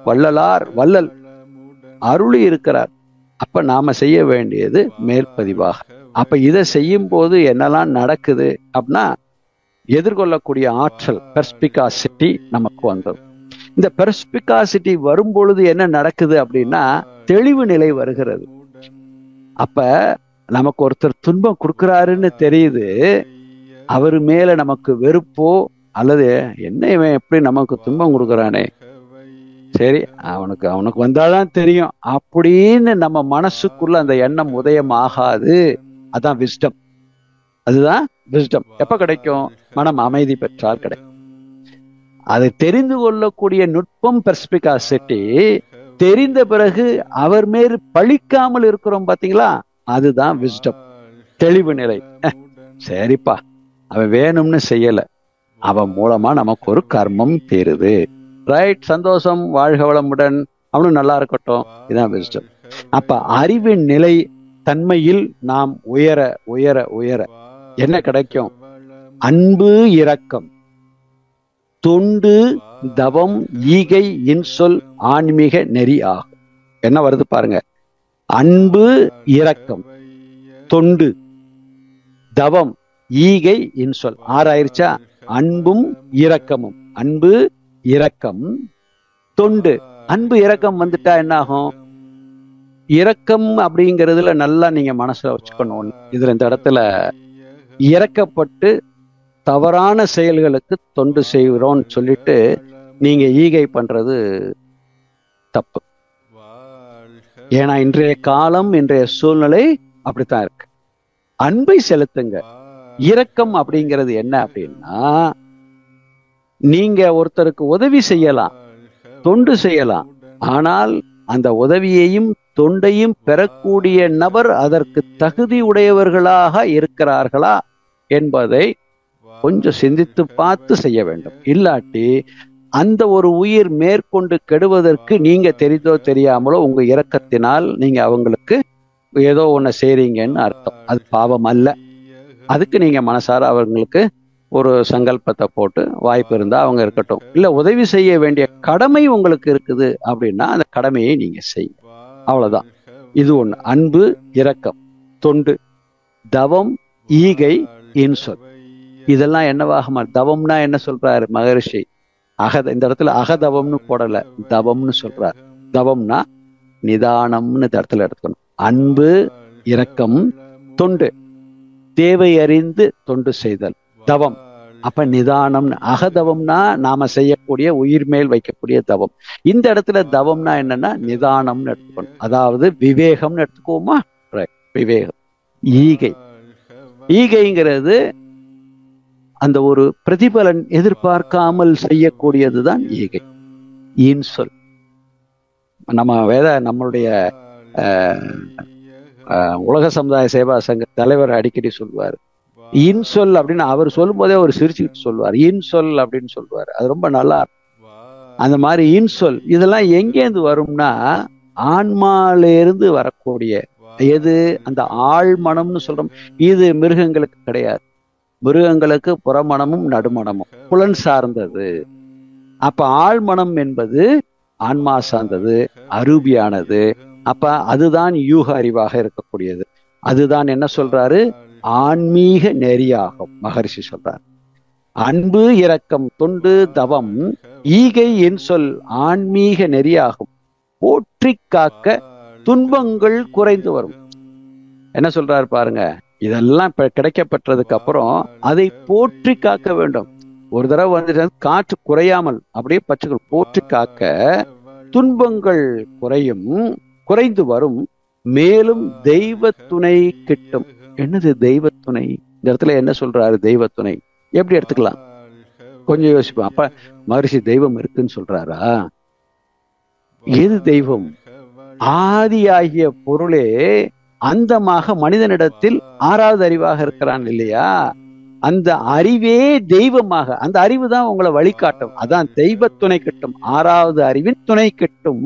வள்ளலார் வள்ளல், அருளி இருக்கிறார். அப்ப நாம செய்ய வேண்டியது மேற்பதிவாக. அப்ப இதை செய்யும் போது என்னெல்லாம் நடக்குது அப்படின்னா, எதிர்கொள்ளக்கூடிய ஆற்றல், பெர்ஸ்பிகாசிட்டி நமக்கு வந்தது. இந்த பெர்ஸ்பிகாசிட்டி வரும் பொழுது என்ன நடக்குது அப்படின்னா, தெளிவு நிலை வருகிறது. அப்ப நமக்கு ஒருத்தர் துன்பம் கொடுக்குறாருன்னு தெரியுது, அவர் மேல நமக்கு வெறுப்போ அல்லது என்ன இவன் எப்படி நமக்கு துன்பம் கொடுக்குறானே, சரி அவனுக்கு வந்தாதான் தெரியும் அப்படின்னு நம்ம மனசுக்குள்ள அந்த எண்ணம் உதயம் ஆகாது. அதான் விஸ்டம். அதுதான் விஸ்டம். எப்ப கிடைக்கும்? மனம் அமைதி பெற்றால் கிடைக்கும். அதை தெரிந்து கொள்ளக்கூடிய நுட்பம் பெர்ஸ்பிகாசிட்டி. தெரிந்த பிறகு அவர் மேல் பழிக்காமல் இருக்கிறோம் பாத்தீங்களா, அதுதான் விஸ்டம், தெளிவு நிலை. சரிப்பா, அவன் வேணும்னு செய்யல, அவன் மூலமா நமக்கு ஒரு கர்மம் தீருது, ரைட், சந்தோஷம், வாழ்க வளமுடன், அவனும் நல்லா இருக்கட்டும். இதுதான் விஸ்டம். அப்ப அறிவின் நிலை தன்மையில் நாம் உயர உயர உயர என்ன கிடைக்கும்? அன்பு, இரக்கம், தொண்டு, தவம், ஈகை, இன்சொல், ஆன்மீக நெறி ஆகும். என்ன வருது பாருங்க, அன்பு, இரக்கம், தொண்டு, தவம், ஈகை, இன்சொல், 6 ஆயிருச்சா? அன்பும் இரக்கமும், அன்பு, இரக்கம், தொண்டு. அன்பு இரக்கம் வந்துட்டா என்ன ஆகும்? இரக்கம் அப்படிங்கிறதுல நல்லா நீங்க மனசுல வச்சுக்கணும். இதுல இந்த இடத்துல இறக்கப்பட்டு தவறான செயல்களுக்கு தொண்டு செய்கிறோம்னு சொல்லிட்டு நீங்க ஈகை பண்றது தப்பு. ஏன்னா இன்றைய காலம், இன்றைய சூழ்நிலை அப்படித்தான் இருக்கு. அன்பை செலுத்துங்க. இரக்கம் அப்படிங்கிறது என்ன அப்படின்னா, நீங்க ஒருத்தருக்கு உதவி செய்யலாம், தொண்டு செய்யலாம், ஆனால் அந்த உதவியையும் தொண்டையும் பெறக்கூடிய நபர் அதற்கு தகுதி உடையவர்களாக இருக்கிறார்களா என்பதை கொஞ்சம் சிந்தித்து பார்த்து செய்ய வேண்டும். இல்லாட்டி அந்த ஒரு உயிர் மேற்கொண்டு கெடுவதற்கு நீங்க தெரிந்தோ தெரியாமலோ உங்க இரக்கத்தினால் நீங்க அவங்களுக்கு ஏதோ ஒண்ணு செய்றீங்கன்னு அர்த்தம். அது பாவம் அல்ல. அதுக்கு நீங்க மனசார அவங்களுக்கு ஒரு சங்கல்பத்தை போட்டு வாய்ப்பு இருந்தா அவங்க இருக்கட்டும், இல்ல உதவி செய்ய வேண்டிய கடமை உங்களுக்கு இருக்குது அப்படின்னா அந்த கடமையை நீங்க செய்யுங்க. அவ்வளவுதான். இது ஒண்ணு. அன்பு, இரக்கம், தொண்டு, தவம், ஈகை, இன்சொல். இதெல்லாம் என்னவாகுமா? தவம்னா என்ன சொல்றாரு மகரிஷி? இந்த இடத்துல அகதவம்னு போடல, தவம்னு சொல்றார். தவம்னா நிதானம்னு இந்த இடத்துல எடுத்துக்கணும். அன்பு, இரக்கம், தொண்டு, தேவை அறிந்து தொண்டு செய்தல், தவம். அப்ப நிதானம். அகதவம்னா நாம செய்யக்கூடிய உயிர் மேல் வைக்கக்கூடிய தவம். இந்த இடத்துல தவம்னா என்னன்னா நிதானம்னு எடுத்துக்கணும். அதாவது விவேகம்னு எடுத்துக்கோமா? விவேகம். ஈகை. ஈகைங்கிறது அந்த ஒரு பிரதிபலன் எதிர்பார்க்காமல் செய்யக்கூடியதுதான் ஈகை. இன்சொல். நம்மளுடைய உலக சமுதாய சேவா சங்க தலைவர் அடிக்கடி சொல்லுவார், இன்சொல் அப்படின்னு. அவர் சொல்லும் போதே அவர் சிரிச்சுக்கிட்டு சொல்லுவார், இன்சொல் அப்படின்னு சொல்லுவார். அது ரொம்ப நல்லா இருக்கும். அந்த மாதிரி இன்சொல் இதெல்லாம் எங்கேருந்து வரும்னா ஆன்மாலேருந்து வரக்கூடிய எது? அந்த ஆழ்மனம்னு சொல்றோம். இது மிருகங்களுக்கு கிடையாது. மிருகங்களுக்கு புறமணமும் நடுமணமும் புலன் சார்ந்தது. அப்ப ஆழ்மனம் என்பது ஆன்மா சார்ந்தது, அரூபியானது. அப்ப அதுதான் யூக அறிவாக இருக்கக்கூடியது. அதுதான் என்ன சொல்றாரு? ஆன்மீக நெறியாகும். மகரிஷி சொல்றார், அன்பு, இரக்கம், தொண்டு, தவம், ஈகை, இன்சொல் ஆன்மீக நெறியாகும். போற்றி காக்க துன்பங்கள் குறைந்து வரும். என்ன சொல்றாரு பாருங்க. இதெல்லாம் கிடைக்கப்பட்டதுக்கு அப்புறம் அதை போற்றி காக்க வேண்டும். ஒரு தடவை வந்துட்டு காற்று குறையாமல் அப்படியே பச்சுக்கள் போற்றி காக்க துன்பங்கள் குறைந்து வரும். மேலும் தெய்வ துணை கிட்டும். என்னது தெய்வ துணை? இந்த இடத்துல என்ன சொல்றாரு? தெய்வ துணை எப்படி எடுத்துக்கலாம்? கொஞ்சம் யோசிப்போம். அப்ப மகரிஷி தெய்வம் இருக்குன்னு சொல்றாரா? எது தெய்வம்? ஆதியாகிய பொருளே அந்தமாக மனிதனிடத்தில் ஆறாவது அறிவாக இருக்கிறான் இல்லையா? அந்த அறிவே தெய்வமாக, அந்த அறிவு தான் உங்களை வழிகாட்டும். அதான் தெய்வ துணை கிட்டும். ஆறாவது அறிவின் துணை கிட்டும்.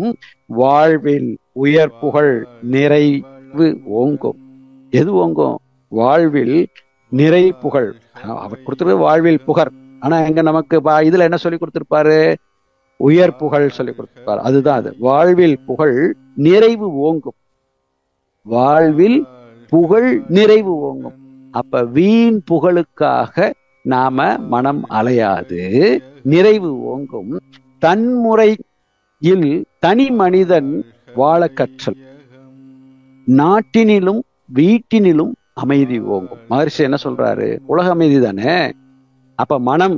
வாழ்வில் உயர் புகழ் நிறைவு ஓங்கும். எது ஓங்கும்? வாழ்வில் நிறை புகழ். அவர் கொடுத்துருக்க வாழ்வில் புகழ். ஆனா எங்க நமக்கு இதுல என்ன சொல்லி கொடுத்திருப்பாரு? உயர் புகழ் சொல்லி கொடுத்திருப்பாரு. அதுதான் அது. வாழ்வில் புகழ் நிறைவு ஓங்கும். வாழ்வில் புகழ் நிறைவு ஓங்கும். அப்ப வீண் புகழுக்காக நாம மனம் அலையாது, நிறைவு ஓங்கும். தன்முறையில் தனி மனிதன் வாழ கற்றல். நாட்டினிலும் வீட்டினிலும் அமைதி ஓங்கும். மகரிஷி என்ன சொல்றாரு? உலக அமைதி தானே. அப்ப மனம்,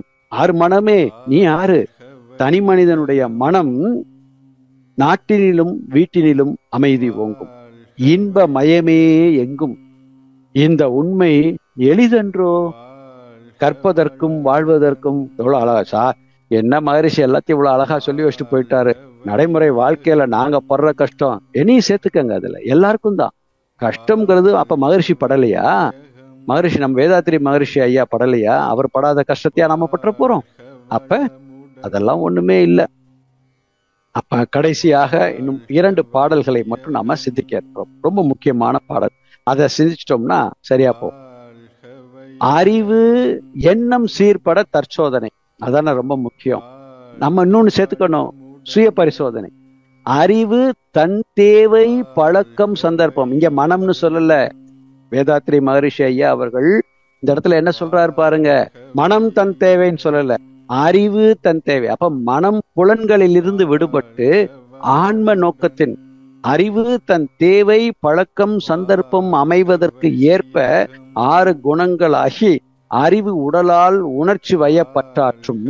மனமே நீ யாரு? தனி மனிதனுடைய மனம் நாட்டினிலும் வீட்டினிலும் அமைதி ஓங்கும். இன்ப மயமே எங்கும். இந்த உண்மை எளிதென்றோ? கற்பதற்கும் வாழ்வதற்கும். எவ்வளவு அழகா என்ன மகரிஷி எல்லாத்தையும் இவ்வளவு அழகா சொல்லி வச்சுட்டு போயிட்டாரு. நடைமுறை வாழ்க்கையில நாங்க படுற கஷ்டம் என்னையும் சேர்த்துக்கங்க. அதுல எல்லாருக்கும் தான் கஷ்டம்ங்கிறது. அப்ப மகரிஷி படலையா? மகரிஷி நம்ம வேதாத்திரி மகரிஷி ஐயா படலையா? அவர் படாத கஷ்டத்தையா நம்ம பற்ற போறோம்? அப்ப அதெல்லாம் ஒண்ணுமே இல்லை. அப்ப கடைசியாக இன்னும் 2 பாடல்களை மட்டும் நாம சிந்திக்க இருக்கிறோம். ரொம்ப முக்கியமான பாடல். அதை சிந்திச்சிட்டோம்னா சரியா போகும். அறிவு எண்ணம் சீர்பட தற்சோதனை. அதான ரொம்ப முக்கியம். நம்ம இன்னொன்னு சேர்த்துக்கணும், சுய பரிசோதனை. அறிவு தன் தேவை பழக்கம் சந்தர்ப்பம். இங்க மனம்னு சொல்லல. வேதாத்திரி மகரிஷி ஐயா அவர்கள் இந்த இடத்துல என்ன சொல்றாரு பாருங்க. மனம் தன் தேவைன்னு சொல்லல, அறிவு தன் தேவை. அப்ப மனம் புலன்களில் இருந்து விடுபட்டு ஆன்ம நோக்கத்தின் அறிவு தன் தேவை பழக்கம் சந்தர்ப்பம் அமைவதற்கு ஏற்ப 6 குணங்களாகி அறிவு உடலால் உணர்ச்சி வயப்பற்றாற்றும்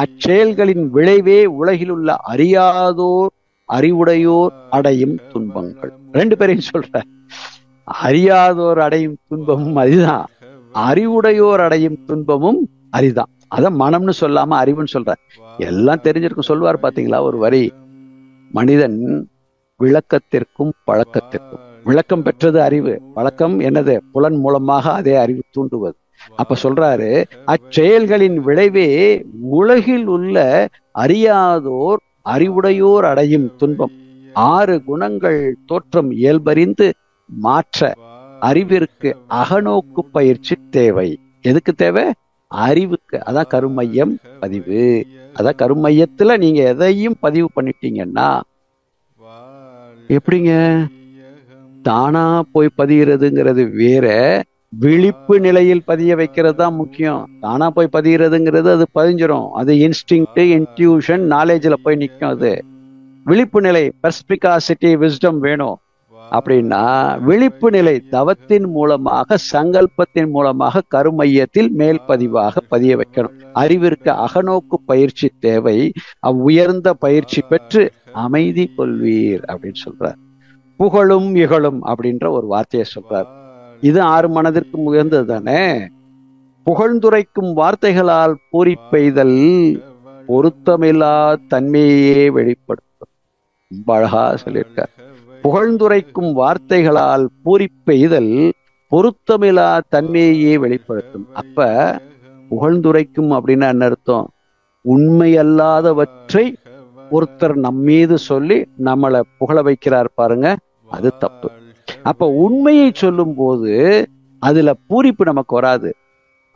அச்செயல்களின் விளைவே உலகில் உள்ள அறியாதோர் அறிவுடையோர் அடையும் துன்பங்கள். 2 பேரையும் சொல்ற. அறியாதோர் அடையும் துன்பமும் அதுதான், அறிவுடையோர் அடையும் துன்பமும் அதுதான். அதான் மனம்னு சொல்லாம அறிவுன்னு சொல்ற. எல்லாம் தெரிஞ்சிருக்கும். சொல்லுவார் பாத்தீங்களா ஒரு வரி. மனிதன் விளக்கத்திற்கும் பழக்கத்திற்கும். விளக்கம் பெற்றது அறிவு, பழக்கம் என்னது? புலன் மூலமாக அதே அறிவு தூண்டுவது. அப்ப சொல்றாரு, அச்செயல்களின் விளைவே உலகில் உள்ள அறியாதோர் அறிவுடையோர் அடையும் துன்பம். 6 குணங்கள் தோற்றம் இயல்பறிந்து மாற்ற அறிவிற்கு அகநோக்கு பயிற்சி தேவை. எதுக்கு தேவை? அறிவுக்கு. அதான் கருமையம் பதிவு. அதான் கருமையத்துல நீங்க எதையும் பதிவு பண்ணிட்டீங்கன்னா எப்படிங்க? தானா போய் பதிகிறதுங்கிறது வேற, விழிப்பு நிலையில் பதிய வைக்கிறது தான் முக்கியம். தானா போய் பதிகிறதுங்கிறது அது பதிஞ்சிரும், அது இன்ஸ்டிங்க்ட், இன்ட்யூஷன், நாலேஜ்ல போய் நிற்கும். அது விழிப்பு நிலை, பெர்ஸ்பிகாசிட்டி, விஸ்டம் வேணும். அப்படின்னா விழிப்பு நிலை தவத்தின் மூலமாக, சங்கல்பத்தின் மூலமாக கருமையத்தில் மேல் பதிவாக பதிய வைக்கணும். அறிவிற்கு அகநோக்கு பயிற்சி தேவை. உயர்ந்த பயிற்சி பெற்று அமைதி கொள்வீர் அப்படின்னு சொல்றார். புகழும் இகழும் அப்படின்ற ஒரு வார்த்தையை சொல்றார். இது 6 மனதிற்கு உயர்ந்தது தானே. புகழ்ந்துரைக்கும் வார்த்தைகளால் பூரிப்பெய்தல் பொருத்தமில்லா தன்மையே வெளிப்படுத்தும். ரொம்ப அழகா சொல்லியிருக்கார். புகழ்ந்துரைக்கும் வார்த்தைகளால் பூரிப்பெய்தல் பொருத்தமில்லா தன்மையே வெளிப்படுத்தும். அப்ப புகழ்ந்துரைக்கும் அப்படின்னா என்ன அர்த்தம்? உண்மையல்லாதவற்றை ஒருத்தர் நம்மீது சொல்லி நம்மளை புகழ வைக்கிறார் பாருங்க, அது தப்பு. அப்ப உண்மையை சொல்லும் போது அதுல பூரிப்பு நமக்கு வராது.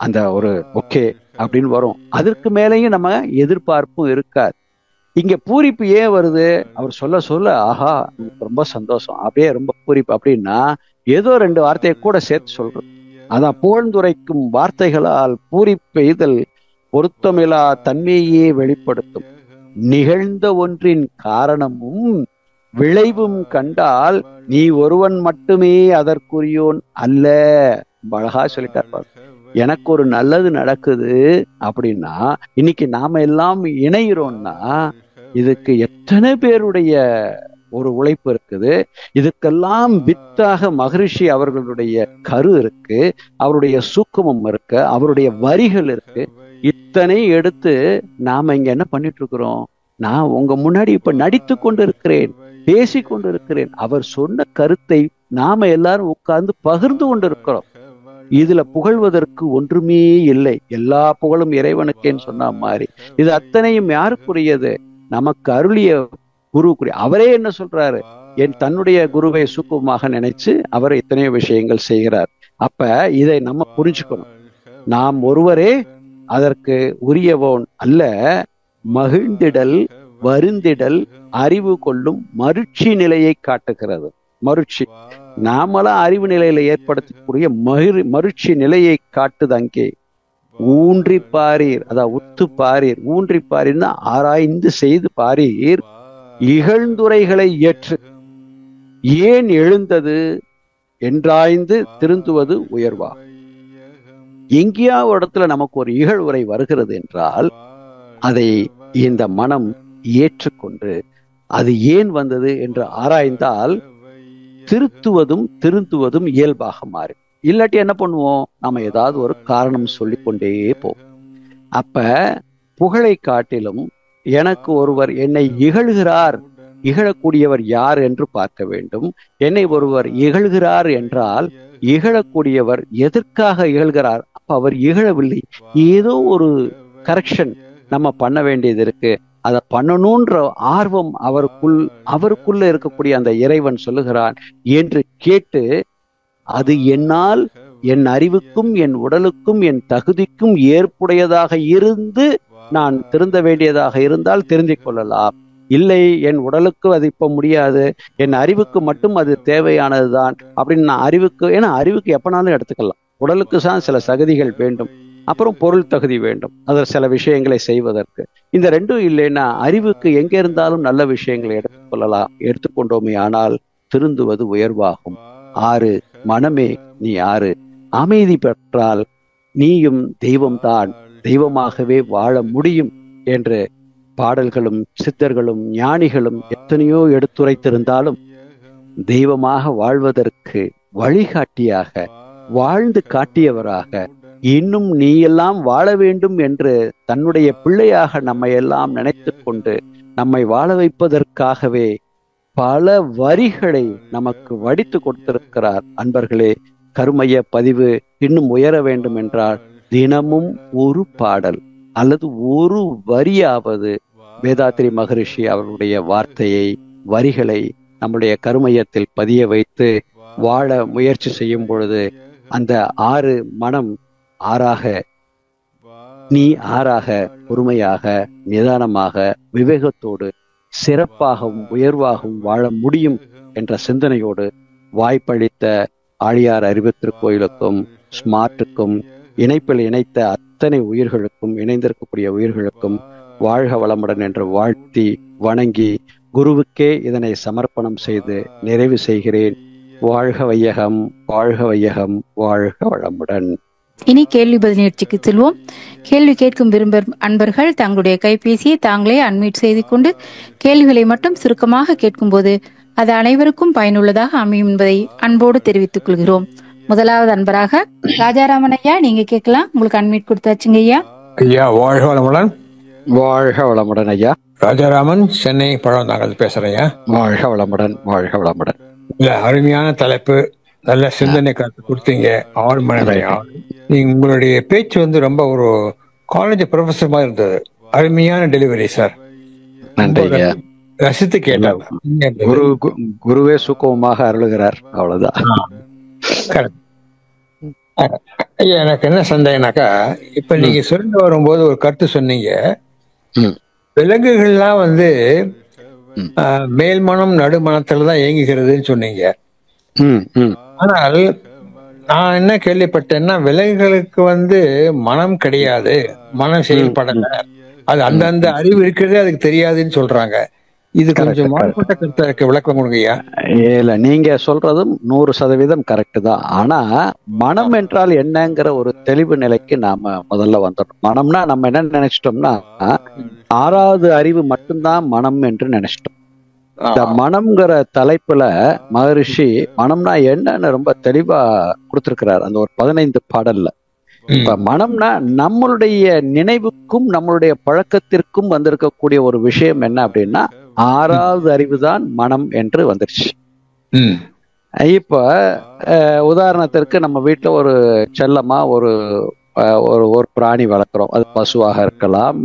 அந்த ஒரு ஓகே அப்படின்னு வரும். அதற்கு மேலேயும் நம்ம எதிர்பார்ப்பும் இருக்காது. இங்க பூரிப்பு ஏன் வருது? அவர் சொல்ல சொல்ல ஆஹா ரொம்ப சந்தோஷம், அப்படியே ரொம்ப பூரிப்பு. அப்படின்னா ஏதோ 2 வார்த்தையை கூட சேர்த்து சொல்றது. அதான் புகழ்ந்துரைக்கும் வார்த்தைகளால் பூரிப்பெய்தல் பொருத்தமில்லா தன்மையே வெளிப்படுத்தும். நிகழ்ந்த ஒன்றின் காரணமும் விளைவும் கண்டால் நீ ஒருவன் மட்டுமே அதற்குரியோன் அல்ல. அழகா சொல்லிட்டார். எனக்கு ஒரு நல்லது நடக்குது அப்படின்னா, இன்னைக்கு நாம எல்லாம் இணைகிறோம்னா இதுக்கு எத்தனை பேருடைய ஒரு உழைப்பு இருக்குது. இதுக்கெல்லாம் வித்தாக மகரிஷி அவர்களுடைய கரு இருக்கு, அவருடைய சூக்குமம் இருக்கு, அவருடைய வரிகள் இருக்கு. இத்தனை எடுத்து நாம இங்க என்ன பண்ணிட்டு இருக்கிறோம்? நான் உங்க முன்னாடி இப்ப நடித்து கொண்டு இருக்கிறேன், பேசி கொண்டு இருக்கிறேன். அவர் சொன்ன கருத்தை நாம எல்லாரும் உட்கார்ந்து பகிர்ந்து கொண்டு இருக்கிறோம். இதுல புகழ்வதற்கு ஒன்றுமே இல்லை. எல்லா புகழும் இறைவனுக்கேன்னு சொன்ன மாதிரி இது அத்தனையும் யாருக்குரியது? நமக்கு அருளிய குருக்குரிய. அவரே என்ன சொல்றாரு? என் தன்னுடைய குருவை சூக்குமமாக நினைச்சு அவர் எத்தனையோ விஷயங்கள் செய்கிறார். அப்ப இதை நம்ம புரிஞ்சுக்கணும். நாம் ஒருவரே அதற்கு உரியவோன் அல்ல. மகிழ்ந்திடல், வருந்திடல் அறிவு கொள்ளும் மருட்சி நிலையை காட்டுகிறது. மருட்சி நாமளா அறிவு நிலையில ஏற்படுத்தக்கூடிய மருட்சி நிலையை காட்டுது. அங்கே ஊன்றி பாரீர், அதான் உத்து பாரீர். ஊன்றி பாரீர்னா ஆராய்ந்து செய்து பாரீர். இகழ்ந்துரைகளை ஏற்று ஏன் எழுந்தது என்றாய்ந்து திருந்துவது உயர்வா. எங்கேயாவது இடத்துல நமக்கு ஒரு இகழ்வுரை வருகிறது என்றால் அதை இந்த மனம் ஏற்றுக்கொண்டு அது ஏன் வந்தது என்று ஆராய்ந்தால் திருத்துவதும் திருந்துவதும் இயல்பாக மாறும். இல்லாட்டி என்ன பண்ணுவோம்? நாம ஏதாவது ஒரு காரணம் சொல்லி கொண்டே போவோம். அப்ப புகழை காட்டிலும் எனக்கு ஒருவர் என்னை இகழ்கிறார், இகழக்கூடியவர் யார் என்று பார்க்க வேண்டும். என்னை ஒருவர் இகழ்கிறார் என்றால் இகழக்கூடியவர் எதற்காக இகழ்கிறார்? அப்ப அவர் இகழவில்லை, ஏதோ ஒரு கரெக்ஷன் நம்ம பண்ண வேண்டியது இருக்கு. அதை பண்ணணும்ன்ற ஆர்வம் அவருக்குள்ள இருக்கக்கூடிய அந்த இறைவன் சொல்லுகிறான் என்று கேட்டு, அது என்னால் என் அறிவுக்கும் என் உடலுக்கும் என் தகுதிக்கும் ஏற்புடையதாக இருந்து நான் திருந்த வேண்டியதாக இருந்தால் திருந்திக் கொள்ளலாம். இல்லை, என் உடலுக்கு அது இப்ப முடியாது, என் அறிவுக்கு மட்டும் அது தேவையானதுதான் அப்படின்னு நான் அறிவுக்கு, ஏன்னா அறிவுக்கு எப்பனாலும் எடுத்துக்கலாம். உடலுக்கு தான் சில தகுதிகள் வேண்டும், அப்புறம் பொருள் தகுதி வேண்டும், அதில் சில விஷயங்களை செய்வதற்கு. இந்த 2 இல்லைன்னா அறிவுக்கு எங்கே இருந்தாலும் நல்ல விஷயங்களை எடுத்துக்கொள்ளலாம். எடுத்துக்கொண்டோமே ஆனால் திருந்துவது உயர்வாகும். 6 மனமே நீ 6 அமைதி பெற்றால் நீயும் தெய்வம்தான், தெய்வமாகவே வாழ முடியும் என்று பாடல்களும் சித்தர்களும் ஞானிகளும் எத்தனையோ எடுத்துரைத்திருந்தாலும் தெய்வமாக வாழ்வதற்கு வழிகாட்டியாக வாழ்ந்து காட்டியவராக, இன்னும் நீ எல்லாம் வாழ வேண்டும் என்று தன்னுடைய பிள்ளையாக நம்மை எல்லாம் நினைத்து கொண்டு நம்மை வாழ வைப்பதற்காகவே பல வரிகளை நமக்கு வடித்து கொடுத்திருக்கிறார். அன்பர்களே, கருமைய பதிவு இன்னும் உயர வேண்டும் என்றால் தினமும் ஒரு பாடல் அல்லது ஒரு வரியாவது வேதாத்திரி மகரிஷி அவர்களுடைய வார்த்தையை, வரிகளை நம்முடைய கருமையத்தில் பதிய வைத்து வாழ முயற்சி செய்யும் பொழுது அந்த ஆறு மனம் ஆறாக, நீ ஆறாக பொறுமையாக, நிதானமாக, விவேகத்தோடு சிறப்பாகவும் உயர்வாகவும் வாழ முடியும் என்ற சிந்தனையோடு வாய்ப்பளித்த ஆழியார் அறிவுத்திருக்கோயிலுக்கும் ஸ்மார்ட்டுக்கும் இணைப்பில் இணைத்த அத்தனை உயிர்களுக்கும், இணைந்திருக்கக்கூடிய உயிர்களுக்கும் வாழ்க வளமுடன் என்று வாழ்த்தி வணங்கி குருவுக்கே இதனை சமர்ப்பணம் செய்து நிறைவு செய்கிறேன். வாழ்க வையகம், வாழ்க வையகம், வாழ்க வளமுடன். இனி கேள்வி பதில் நிகழ்ச்சிக்கு செல்வோம். கேள்வி கேட்கும் விரும்பும் அன்பர்கள் தங்களுடைய கைபேசியை தாங்களே அன்மியூட் செய்து கொண்டு கேள்விகளை மட்டும் சுருக்கமாக கேட்கும்போது அது அனைவருக்கும் பயனுள்ளதாக அமையும் என்பதை அன்போடு தெரிவித்துக் கொள்கிறோம். முதலாவது அன்பராக ராஜாராமன் ஐயா, நீங்க கேட்கலாம். உங்களுக்கு அன்மியூட் கொடுத்தாச்சுங்க ஐயா. ஐயா வாழ்க வளமுடன். வாழ்க வளமுடன் ஐயா. ராஜாராமன், சென்னை பழவந்தாங்கல் பேசுறேன் ஐயா. வாழ்க வளமுடன், வாழ்க வளமுடன். இல்ல, அருமையான தலைப்பு, நல்ல சிந்தனை கருத்து கொடுத்தீங்க. 6 மணி நேரம் நீங்க உங்களுடைய பேச்சு வந்து ரொம்ப ஒரு காலேஜ் ப்ரொஃபஸர் மாதிரி இருந்தது. அருமையான டெலிவரி சார். நன்றி. ரசித்து கேட்டாங்க. குருவே சுகமாக அருளுகிறார், அவ்வளவுதான். ஐயா, எனக்கு என்ன சந்தேகம்னாக்கா, இப்ப நீங்க சொல்லிட்டு வரும்போது ஒரு கருத்து சொன்னீங்க, விலங்குகள்லாம் வந்து மேல்மனம் நடுமனத்துல தான் இயங்குகிறதுன்னு சொன்னீங்க. ஆனால் நான் என்ன கேள்விப்பட்டேன்னா, விலங்குகளுக்கு வந்து மனம் கிடையாது, மனம் செயல்படல, அது அந்தந்த அறிவு இருக்கிறதே அதுக்கு தெரியாதுன்னு சொல்றாங்க. இது கொஞ்சம் மாறுபட்ட கருத்து விளக்கம் கொடுங்கய்யா. இல்ல, நீங்க சொல்றதும் 100% கரெக்ட் தான். ஆனா மனம் என்றால் என்னங்கிற ஒரு தெளிவு நிலைக்கு நாம முதல்ல வந்துடணும். மனம்னா நம்ம என்ன நினைச்சிட்டோம்னா, 6வது அறிவு மட்டும்தான் மனம் என்று நினைச்சிட்டோம். இந்த மனம்ங்கிற தலைப்புல மகரிஷி மனம்னா என்னன்னு ரொம்ப தெளிவா கொடுத்திருக்கிறார் அந்த ஒரு 15 பாடல்ல. இப்ப மனம்னா நம்மளுடைய நினைவுக்கும் நம்மளுடைய பழக்கத்திற்கும் வந்திருக்கக்கூடிய ஒரு விஷயம் என்ன அப்படின்னா, 6வது அறிவு தான் மனம் என்று வந்துருச்சு. இப்ப உதாரணத்திற்கு நம்ம வீட்டுல ஒரு செல்லமா ஒரு ஒரு பிராணி வளர்க்குறோம். அது பசுவாக இருக்கலாம்,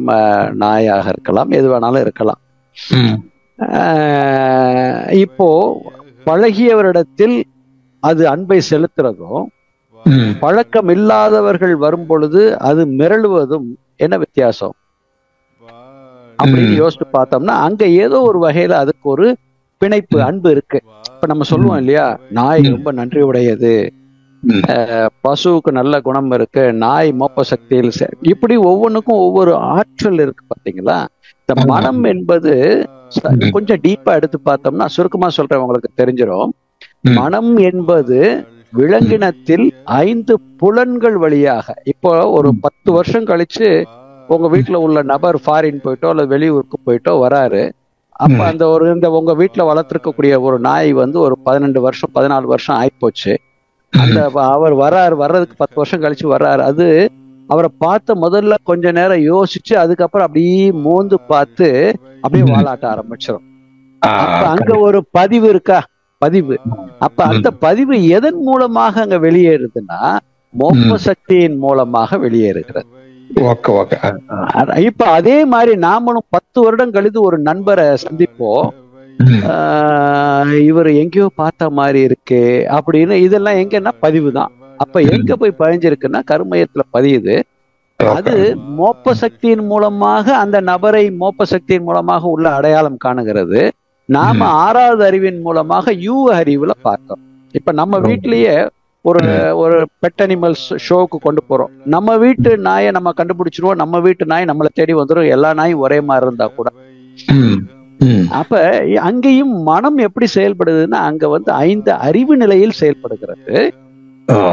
நாயாக இருக்கலாம், எது வேணாலும் இருக்கலாம். இப்போ பழகியவரிடத்தில் அது அன்பை செலுத்துறதும், பழக்கம் இல்லாதவர்கள் வரும் பொழுது அது மிரளுவதும் என்ன வித்தியாசம் அப்படின்னு யோசிச்சு பார்த்தோம்னா, அங்க ஏதோ ஒரு வகையில அதுக்கு ஒரு பிணைப்பு, அன்பு இருக்கு. இப்ப நம்ம சொல்லுவோம் இல்லையா, நாய் ரொம்ப நன்றி உடையது, பசுவுக்கு நல்ல குணம் இருக்கு, நாய் மோப்ப சக்தியில், இப்படி ஒவ்வொன்றுக்கும் ஒவ்வொரு ஆற்றல் இருக்கு. பாத்தீங்களா? இந்த மனம் என்பது கொஞ்சம் டீப்பா எடுத்து பார்த்தோம்னா, சுருக்கமா சொல்றேன், உங்களுக்கு தெரிஞ்சிடும். மனம் என்பது விலங்கினத்தில் 5 புலன்கள் வழியாக, இப்போ ஒரு 10 வருஷம் கழிச்சு உங்க வீட்டுல உள்ள நபர் ஃபாரின் போயிட்டோ அல்லது வெளியூருக்கு போயிட்டோ வராரு. அப்ப அந்த உங்க வீட்டுல வளர்த்திருக்கக்கூடிய ஒரு நாய் வந்து ஒரு 12 வருஷம் 14 வருஷம் ஆயிப்போச்சு. அந்த அவர் வர்றதுக்கு 10 வருஷம் கழிச்சு வர்றாரு. அது அவரை பார்த்த முதல்ல கொஞ்ச நேரம் யோசிச்சு அதுக்கப்புறம் அப்படியே மோந்து பார்த்து அப்படியே வாலாட்ட ஆரம்பிச்சிடும். அப்ப அங்க ஒரு பதிவு இருக்கா, பதிவு. அப்ப அந்த பதிவு எதன் மூலமாக அங்க வெளியேறுதுன்னா, மோப்ப சக்தியின் மூலமாக வெளியேறுகிறது. இப்ப அதே மாதிரி நாமளும் 10 வருடம் கழித்து ஒரு நண்பரை சந்திப்போம். இவர் எங்கேயோ பார்த்த மாதிரி இருக்கு அப்படின்னு, இதெல்லாம் எங்கன்னா பதிவு தான். அப்ப எங்க போய் பதிஞ்சிருக்குன்னா கருமையத்துல பதியுது. அது மோப்ப சக்தியின் மூலமாக அந்த நபரை மோப்ப சக்தியின் மூலமாக உள்ள அடையாளம் காணுகிறது. நாம 6வது அறிவின் மூலமாக யூக அறிவுல பார்க்கிறோம். இப்ப நம்ம வீட்லயே ஒரு பெட் அனிமல்ஸ் ஷோவுக்கு கொண்டு போறோம். நம்ம வீட்டு நாயை நம்ம கண்டுபிடிச்சிருவோம், நம்ம வீட்டு நாய் நம்மளை தேடி வந்துடும், எல்லா நாயும் ஒரே மாதிரி இருந்தா கூட. அப்ப அங்கேயும் மனம் எப்படி செயல்படுதுன்னா, அங்க வந்து 5 அறிவு நிலையில் செயல்படுகிறது.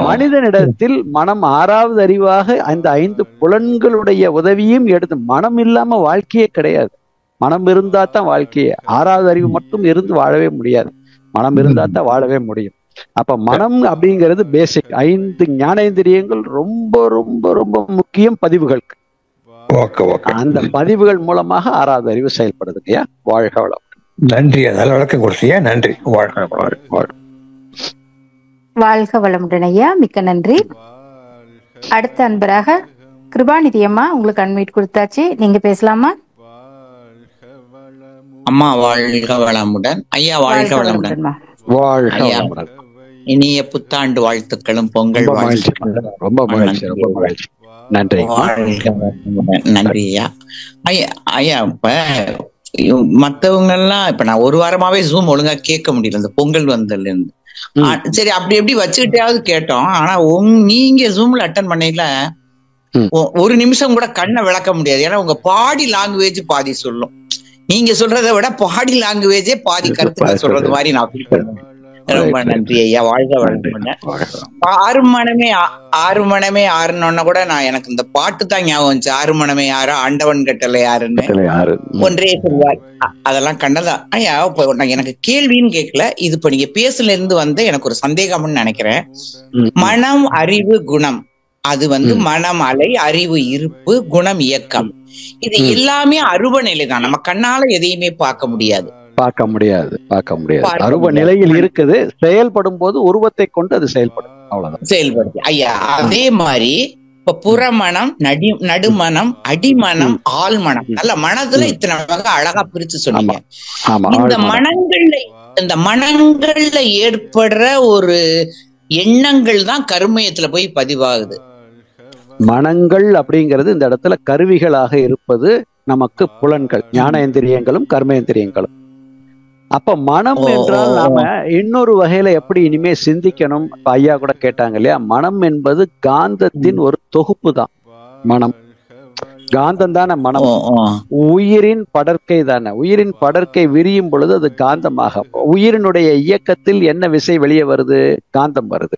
மனிதனிடத்தில் மனம் 6வது அறிவாக அந்த 5 புலன்களுடைய உதவியும் எடுத்து, மனம் இல்லாம வாழ்க்கையே கிடையாது. மனம் இருந்தா தான் வாழ்க்கையே. 6வது அறிவு மட்டும் இருந்து வாழவே முடியாது, மனம் இருந்தா தான் வாழவே முடியும். அப்ப மனம் அப்படிங்கிறது பேசிக். 5 ஞானேந்திரியங்கள் ரொம்ப ரொம்ப ரொம்ப முக்கியம் பதிவுகளுக்கு. அந்த பதிவுகள் மூலமாக 6வது அறிவு செயல்படுதுங்கய்யா. வாழ்க வளம். நன்றி, அதனால விளக்கம் கொடுத்தீங்க. நன்றி. வாழ்க வளமுடன் ஐயா, மிக்க நன்றி. அடுத்த அன்பராக கிருபாநிதி அம்மா, உங்களுக்கு அன்மீட் கொடுத்தாச்சு, நீங்க பேசலாமா? அம்மா வாழ்க வளமுடன். ஐயா வாழ்க வளமுடன். ஐயா இனிய புத்தாண்டு வாழ்த்துக்களும் பொங்கல் வாழ்த்துக்களும். ரொம்ப மகிழ்ச்சி, ரொம்ப மகிழ்ச்சி. நன்றி. நன்றி ஐயா. ஐயா ஐயா இப்ப மத்தவங்க எல்லாம் இப்ப நான் ஒரு வாரமாவே ஜூம் ஒழுங்கா கேட்க முடியல, இந்த பொங்கல் வந்ததுல இருந்து. சரி அப்படி எப்படி வச்சுக்கிட்டாவது கேட்டோம். ஆனா நீங்க ஜூம்ல அட்டன் பண்ணல ஒரு நிமிஷம் கூட கண்ணை விளக்க முடியாது. ஏன்னா உங்க பாடி லாங்குவேஜ் பாதி சொல்லும். நீங்க சொல்றதை விட பாடி லாங்குவேஜே பாதி கருத்துக்கள் சொல்றது மாதிரி நான் ஃபீல் பண்ணுவேன். ரொம்ப நன்றி ஐயா, வாழ்க வளமுடன். ஆறு மணமே ஆறுன்னு கூட நான் எனக்கு இந்த பாட்டு தான் ஞாபகம் வந்துச்சு. ஆறு மணமே யாரு, ஆண்டவன் கட்டளை யாருன்னு ஒன்றே சொல்வார். அதெல்லாம் கண்டதா ஐயா. இப்ப எனக்கு கேள்வின்னு கேட்கல, இது இப்ப நீங்க பேசுல இருந்து வந்து எனக்கு ஒரு சந்தேகம்னு நினைக்கிறேன். மனம், அறிவு, குணம், அது வந்து மனம் அலை, அறிவு இருப்பு, குணம் இயக்கம். இது எல்லாமே அருவ நிலை தான். நம்ம கண்ணால எதையுமே பார்க்க முடியாது. அருவ நிலையில் இருக்குது. செயல்படும் போது உருவத்தை கொண்டு அது செயல்படும், அவ்வளவுதான். செயல்படுது ஐயா. அதே மாதிரி இப்ப புறமனம், நடுமனம், அடிமனம், ஆழ்மனம். நல்ல மனதுல இத்தனை வகை அழகா பிரிச்சு சொன்னீங்க. இந்த மனங்கள்ல ஏற்படுற ஒரு எண்ணங்கள் தான் கருமையத்துல போய் பதிவாகுது. மனங்கள் அப்படிங்கிறது இந்த இடத்துல கருவிகளாக இருப்பது நமக்கு புலன்கள், ஞானேந்திரியங்களும் கர்மேந்திரியங்களும். அப்ப மனம் என்றால் நாம இன்னொரு வகையில எப்படி இனிமே சிந்திக்கணும். ஐயா கூட கேட்டாங்க இல்லையா, மனம் என்பது காந்தத்தின் ஒரு தொகுப்பு தான். மனம் காந்தம் தானே. மனம் உயிரின் படர்க்கை தானே. உயிரின் படர்க்கை விரியும் பொழுது அது காந்தமாக, உயிரினுடைய இயக்கத்தில் என்ன விசை வெளியே வருது, காந்தம் வருது.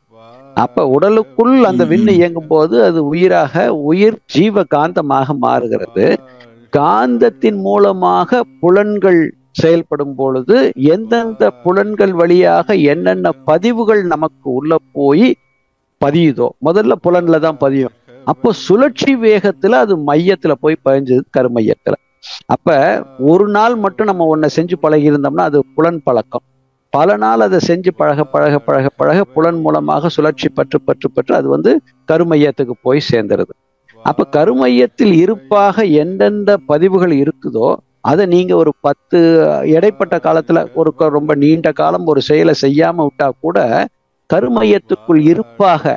அப்ப உடலுக்குள் அந்த விண்ணு இயங்கும் போது அது உயிராக, உயிர் ஜீவ காந்தமாக மாறுகிறது. காந்தத்தின் மூலமாக புலன்கள் செயல்படும் பொழுது எந்தெந்த புலன்கள் வழியாக என்னென்ன பதிவுகள் நமக்கு உள்ள போய் பதியுதோ, முதல்ல புலன்ல தான் பதியும். அப்போ சுழற்சி வேகத்துல அது மையத்துல போய் பதிஞ்சது, கருமையத்துல. அப்ப ஒரு நாள் மட்டும் நம்ம ஒன்ன செஞ்சு பழகி இருந்தோம்னா அது புலன் பழக்கம். பல நாள் அதை செஞ்சு பழக பழக பழக பழக புலன் மூலமாக சுழற்சி பற்று பற்று பற்று அது வந்து கருமையத்துக்கு போய் சேர்ந்துருது. அப்ப கருமையத்தில் இருப்பாக எந்தெந்த பதிவுகள் இருக்குதோ அதை நீங்க ஒரு 10 இடைப்பட்ட காலத்துல ஒரு ரொம்ப நீண்ட காலம் ஒரு செயலை செய்யாம விட்டா கூட கருமையத்துக்குள் இருப்பாக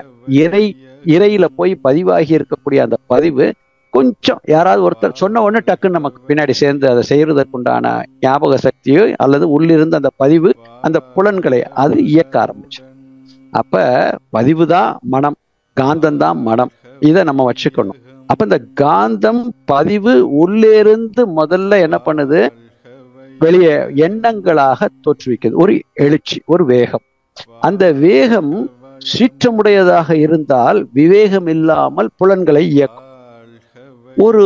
இறையில போய் பதிவாகி இருக்கக்கூடிய அந்த பதிவு கொஞ்சம் யாராவது ஒருத்தர் சொன்ன உடனே டக்குன்னு நமக்கு பின்னாடி சேர்ந்து அதை செய்யறதற்குண்டான ஞாபக சக்தியோ அல்லது உள்ளிருந்து அந்த பதிவு அந்த புலன்களை அது இயக்க ஆரம்பிச்சு. அப்ப பதிவு தான் மனம், காந்தம்தான் மனம். இதை நம்ம வச்சுக்கணும். அப்ப இந்த காந்தம் பதிவு உள்ளிருந்து முதல்ல என்ன பண்ணுது, வெளியே எண்ணங்களாக தோற்றுவிக்குது. ஒரு எழுச்சி, ஒரு வேகம். அந்த வேகம் சீற்றமுடையதாக இருந்தால் விவேகம் இல்லாமல் புலன்களை இயக்கும். ஒரு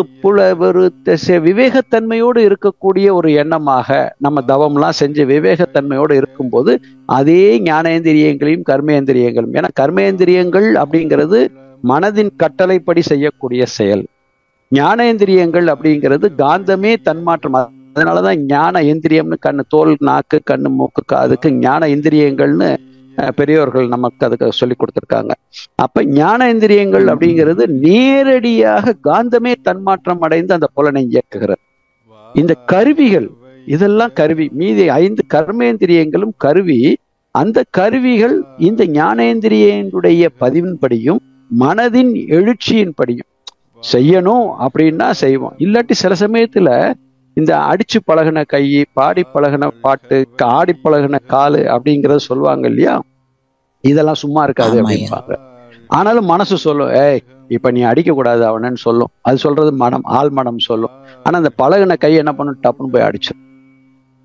விவேகத்தன்மையோடு இருக்கக்கூடிய ஒரு எண்ணமாக நம்ம தவம்லாம் செஞ்சு விவேகத்தன்மையோடு இருக்கும்போது அதே ஞானேந்திரியங்களையும் கர்மேந்திரியங்களும், ஏன்னா கர்மேந்திரியங்கள் அப்படிங்கிறது மனதின் கட்டளைப்படி செய்யக்கூடிய செயல். ஞானேந்திரியங்கள் அப்படிங்கிறது காந்தமே தன்மாற்றம். அதனாலதான் ஞான இந்திரியம்னு கண்ணு, தோல், நாக்கு, கண்ணு, மூக்கு, காதுக்கு ஞான இந்திரியங்கள்னு பெரியோர்கள் நமக்கு அதுக்கு சொல்லி கொடுத்துருக்காங்க. அப்ப ஞான இந்திரியங்கள் அப்படிங்கிறது நேரடியாக காந்தமே தன்மாற்றம் அடைந்து அந்த புலனை இயக்குகிறது. இந்த கருவிகள் இதெல்லாம் கருவி. மீதி 5 கர்மேந்திரியங்களும் கருவி. அந்த கருவிகள் இந்த ஞானேந்திரியனுடைய பதிவின்படியும் மனதின் எழுச்சியின்படியும் செய்யணும் அப்படின்னா செய்வோம். இல்லாட்டி சில சமயத்துல இந்த அடிச்சு பழகின கை, பாடி பழகின பாட்டு, ஆடி பழகின காலு அப்படிங்கறத சொல்லுவாங்க இல்லையா, இதெல்லாம் சும்மா இருக்காது அப்படின்பாங்க. ஆனாலும் மனசு சொல்லும், இப்ப நீ அடிக்க கூடாது அவனன்னு சொல்லும். அது சொல்றது மனம், ஆள் மனம் சொல்லும். ஆனா அந்த பழகின கை என்ன பண்ணும், டப்புன்னு போய் அடிச்சிடும்.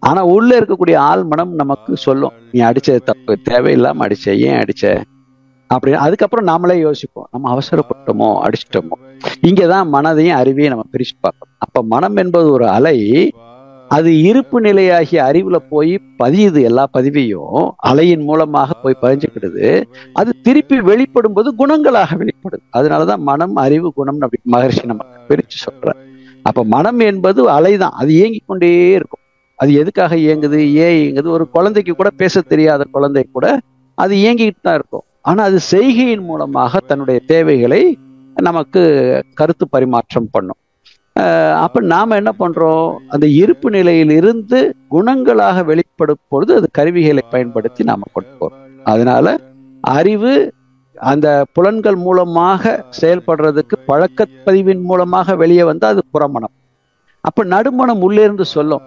ஆனா உள்ள இருக்கக்கூடிய ஆள் மனம் நமக்கு சொல்லும், நீ அடிச்சது தப்பு, தேவையில்லாம அடிச்ச, ஏன் அடிச்ச அப்படின்னு. அதுக்கப்புறம் நாமளே யோசிப்போம், நம்ம அவசரப்பட்டோமோ, அடிச்சிட்டோமோ. இங்கதான் மனதையும் அறிவையும் நம்ம பிரிச்சு பார்க்கணும். அப்ப மனம் என்பது ஒரு அலை. அது இருப்பு நிலையாகிய அறிவுல போய் பதியுது. எல்லா பதிவையும் அலையின் மூலமாக போய் பதிஞ்சுக்கிடுது. அது திருப்பி வெளிப்படும் போது குணங்களாக வெளிப்படுது. அதனாலதான் மனம், அறிவு, குணம் அப்படி மகர்ஷி நமக்கு பிரிச்சு சொல்ற. அப்ப மனம் என்பது அலைதான். அது இயங்கிக் கொண்டே இருக்கும். அது எதுக்காக இயங்குது, ஏன் இயங்குது. ஒரு குழந்தைக்கு கூட பேச தெரியாத குழந்தை கூட அது இயங்கிட்டு தான் இருக்கும். ஆனா அது செய்கையின் மூலமாக தன்னுடைய தேவைகளை நமக்கு கருத்து பரிமாற்றம் பண்ணும். அப்ப நாம என்ன பண்றோம், அந்த இருப்பு நிலையில் இருந்து குணங்களாக வெளிப்படும் பொழுது அது கருவிகளை பயன்படுத்தி நாம கொண்டு போறோம். அதனால அறிவு அந்த புலன்கள் மூலமாக செயல்படுறதுக்கு பழக்கப்பதிவின் மூலமாக வெளியே வந்தா அது புறமணம். அப்ப நடுமணம் உள்ளே இருந்து சொல்லும்,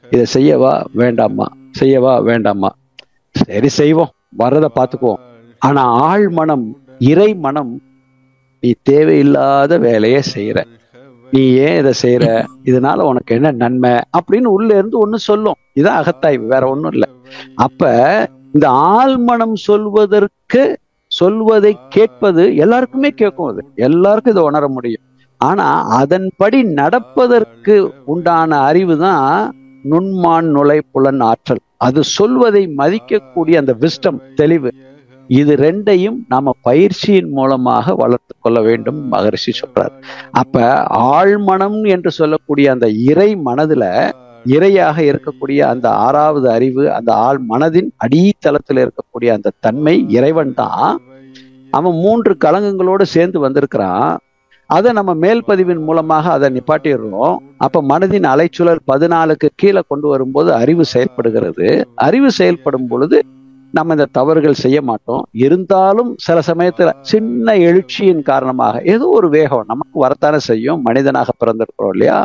இதை செய்யவா வேண்டாமா, செய்யவா வேண்டாமா, சரி செய்வோம், வர்றதை பார்த்துக்குவோம். ஆனா ஆழ் மனம், இறை மனம், நீ தேவையில்லாத வேலையை செய்யற, நீ ஏன் இதை செய்யற, இதனால உனக்கு என்ன நன்மை அப்படின்னு உள்ள இருந்து ஒண்ணு சொல்லும். இதான் அகத்தாய்வு, வேற ஒண்ணும் இல்லை. அப்ப இந்த ஆழ்மனம் சொல்வதை கேட்பது எல்லாருக்குமே கேட்கும், அது எல்லாருக்கும் இதை உணர முடியும். ஆனா அதன்படி நடப்பதற்கு உண்டான அறிவு தான் நுண்மான் நுழை புலன் ஆற்றல். அது சொல்வதை மதிக்கக்கூடிய அந்த விஸ்டம், தெளிவு, இது ரெண்டையும் நாம பயிற்சியின் மூலமாக வளர்த்து கொள்ள வேண்டும் மகரிஷி சொல்றார். அப்ப ஆழ்மனம் என்று சொல்லக்கூடிய அந்த இறை மனதுல இறையாக இருக்கக்கூடிய அந்த ஆறாவது அறிவு, அந்த ஆழ் மனதின் அடித்தளத்தில் இருக்கக்கூடிய அந்த தன்மை இறைவன் தான். அவன் 3 கலங்கங்களோடு சேர்ந்து வந்திருக்கிறான். அதை நம்ம மேல் பதிவின் மூலமாக அதை நிப்பாட்டிடுறோம். அப்ப மனதின் அலைச்சுழல் 14க்கு கீழே கொண்டு வரும்போது அறிவு செயல்படுகிறது. அறிவு செயல்படும் பொழுது நம்ம இந்த தவறுகள் செய்ய மாட்டோம். இருந்தாலும் சில சமயத்துல சின்ன எழுச்சியின் காரணமாக ஏதோ ஒரு வேகம் நமக்கு வரத்தானே செய்யும், மனிதனாக பிறந்திருக்கிறோம் இல்லையா.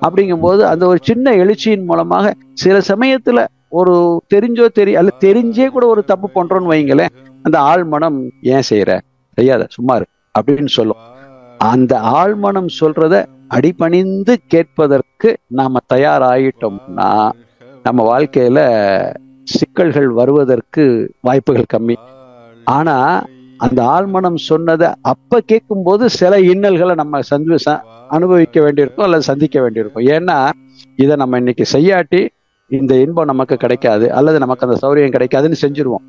அப்படிங்கும்போது அந்த ஒரு சின்ன எழுச்சியின் மூலமாக சில சமயத்துல ஒரு தெரிஞ்சோ அல்ல தெரிஞ்சே கூட ஒரு தப்பு பண்றோம்னு வைங்களேன், அந்த ஆழ்மனம் ஏன் செய்யற, செய்யாத, சும்மாரு அப்படின்னு சொல்லும். அந்த ஆழ்மனம் சொல்றத அடிபணிந்து கேட்பதற்கு நாம தயாராகிட்டோம்னா நம்ம வாழ்க்கையில சிக்கல்கள் வருவதற்கு வாய்ப்புகள் கம்மி. ஆனா அந்த ஆழ்மனம் சொன்னதை அப்ப கேட்கும் போது சில இன்னல்களை நம்ம அனுபவிக்க வேண்டியிருக்கும் அல்லது சந்திக்க வேண்டியிருக்கும். ஏன்னா இதை நம்ம இன்னைக்கு செய்யாட்டி இந்த இன்பம் நமக்கு கிடைக்காது அல்லது நமக்கு அந்த சௌரியம் கிடைக்காதுன்னு செஞ்சிருவோம்.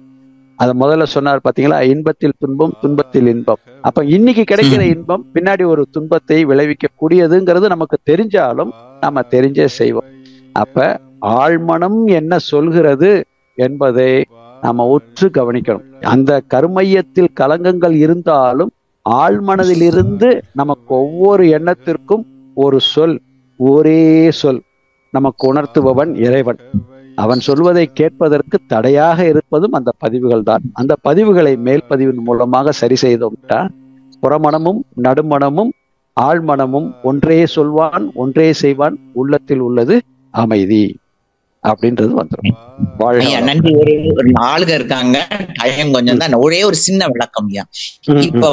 அதை முதல்ல சொன்னார் பாத்தீங்களா, இன்பத்தில் துன்பம், துன்பத்தில் இன்பம். அப்ப இன்னைக்கு கிடைக்கிற இன்பம் பின்னாடி ஒரு துன்பத்தை விளைவிக்க கூடியதுங்கிறது நமக்கு தெரிஞ்சாலும் நாம தெரிஞ்சே செய்வோம். அப்ப ஆழ்மனம் என்ன சொல்கிறது என்பதை நாம உற்று கவனிக்கணும். அந்த கருமையத்தில் கலங்கங்கள் இருந்தாலும் ஆழ்மனதிலிருந்து நமக்கு ஒவ்வொரு எண்ணத்திற்கும் ஒரு சொல், ஒரே சொல் நமக்கு உணர்த்துபவன் இறைவன். அவன் சொல்வதை கேட்பதற்கு தடையாக இருப்பதும் அந்த பதிவுகள் தான். அந்த பதிவுகளை மேல் பதிவின் மூலமாக சரி செய்தோம்ட்டா புறமனமும் நடுமனமும் ஆழ்மனமும் ஒன்றே சொல்வான், ஒன்றே செய்வான், உள்ளத்தில் உள்ளது அமைதி அப்படின்றது வந்துடும். நன்றி. ஒரு ஆளுக இருக்காங்க, கொஞ்சம் தான், ஒரே ஒரு சின்ன விளக்கம். இப்ப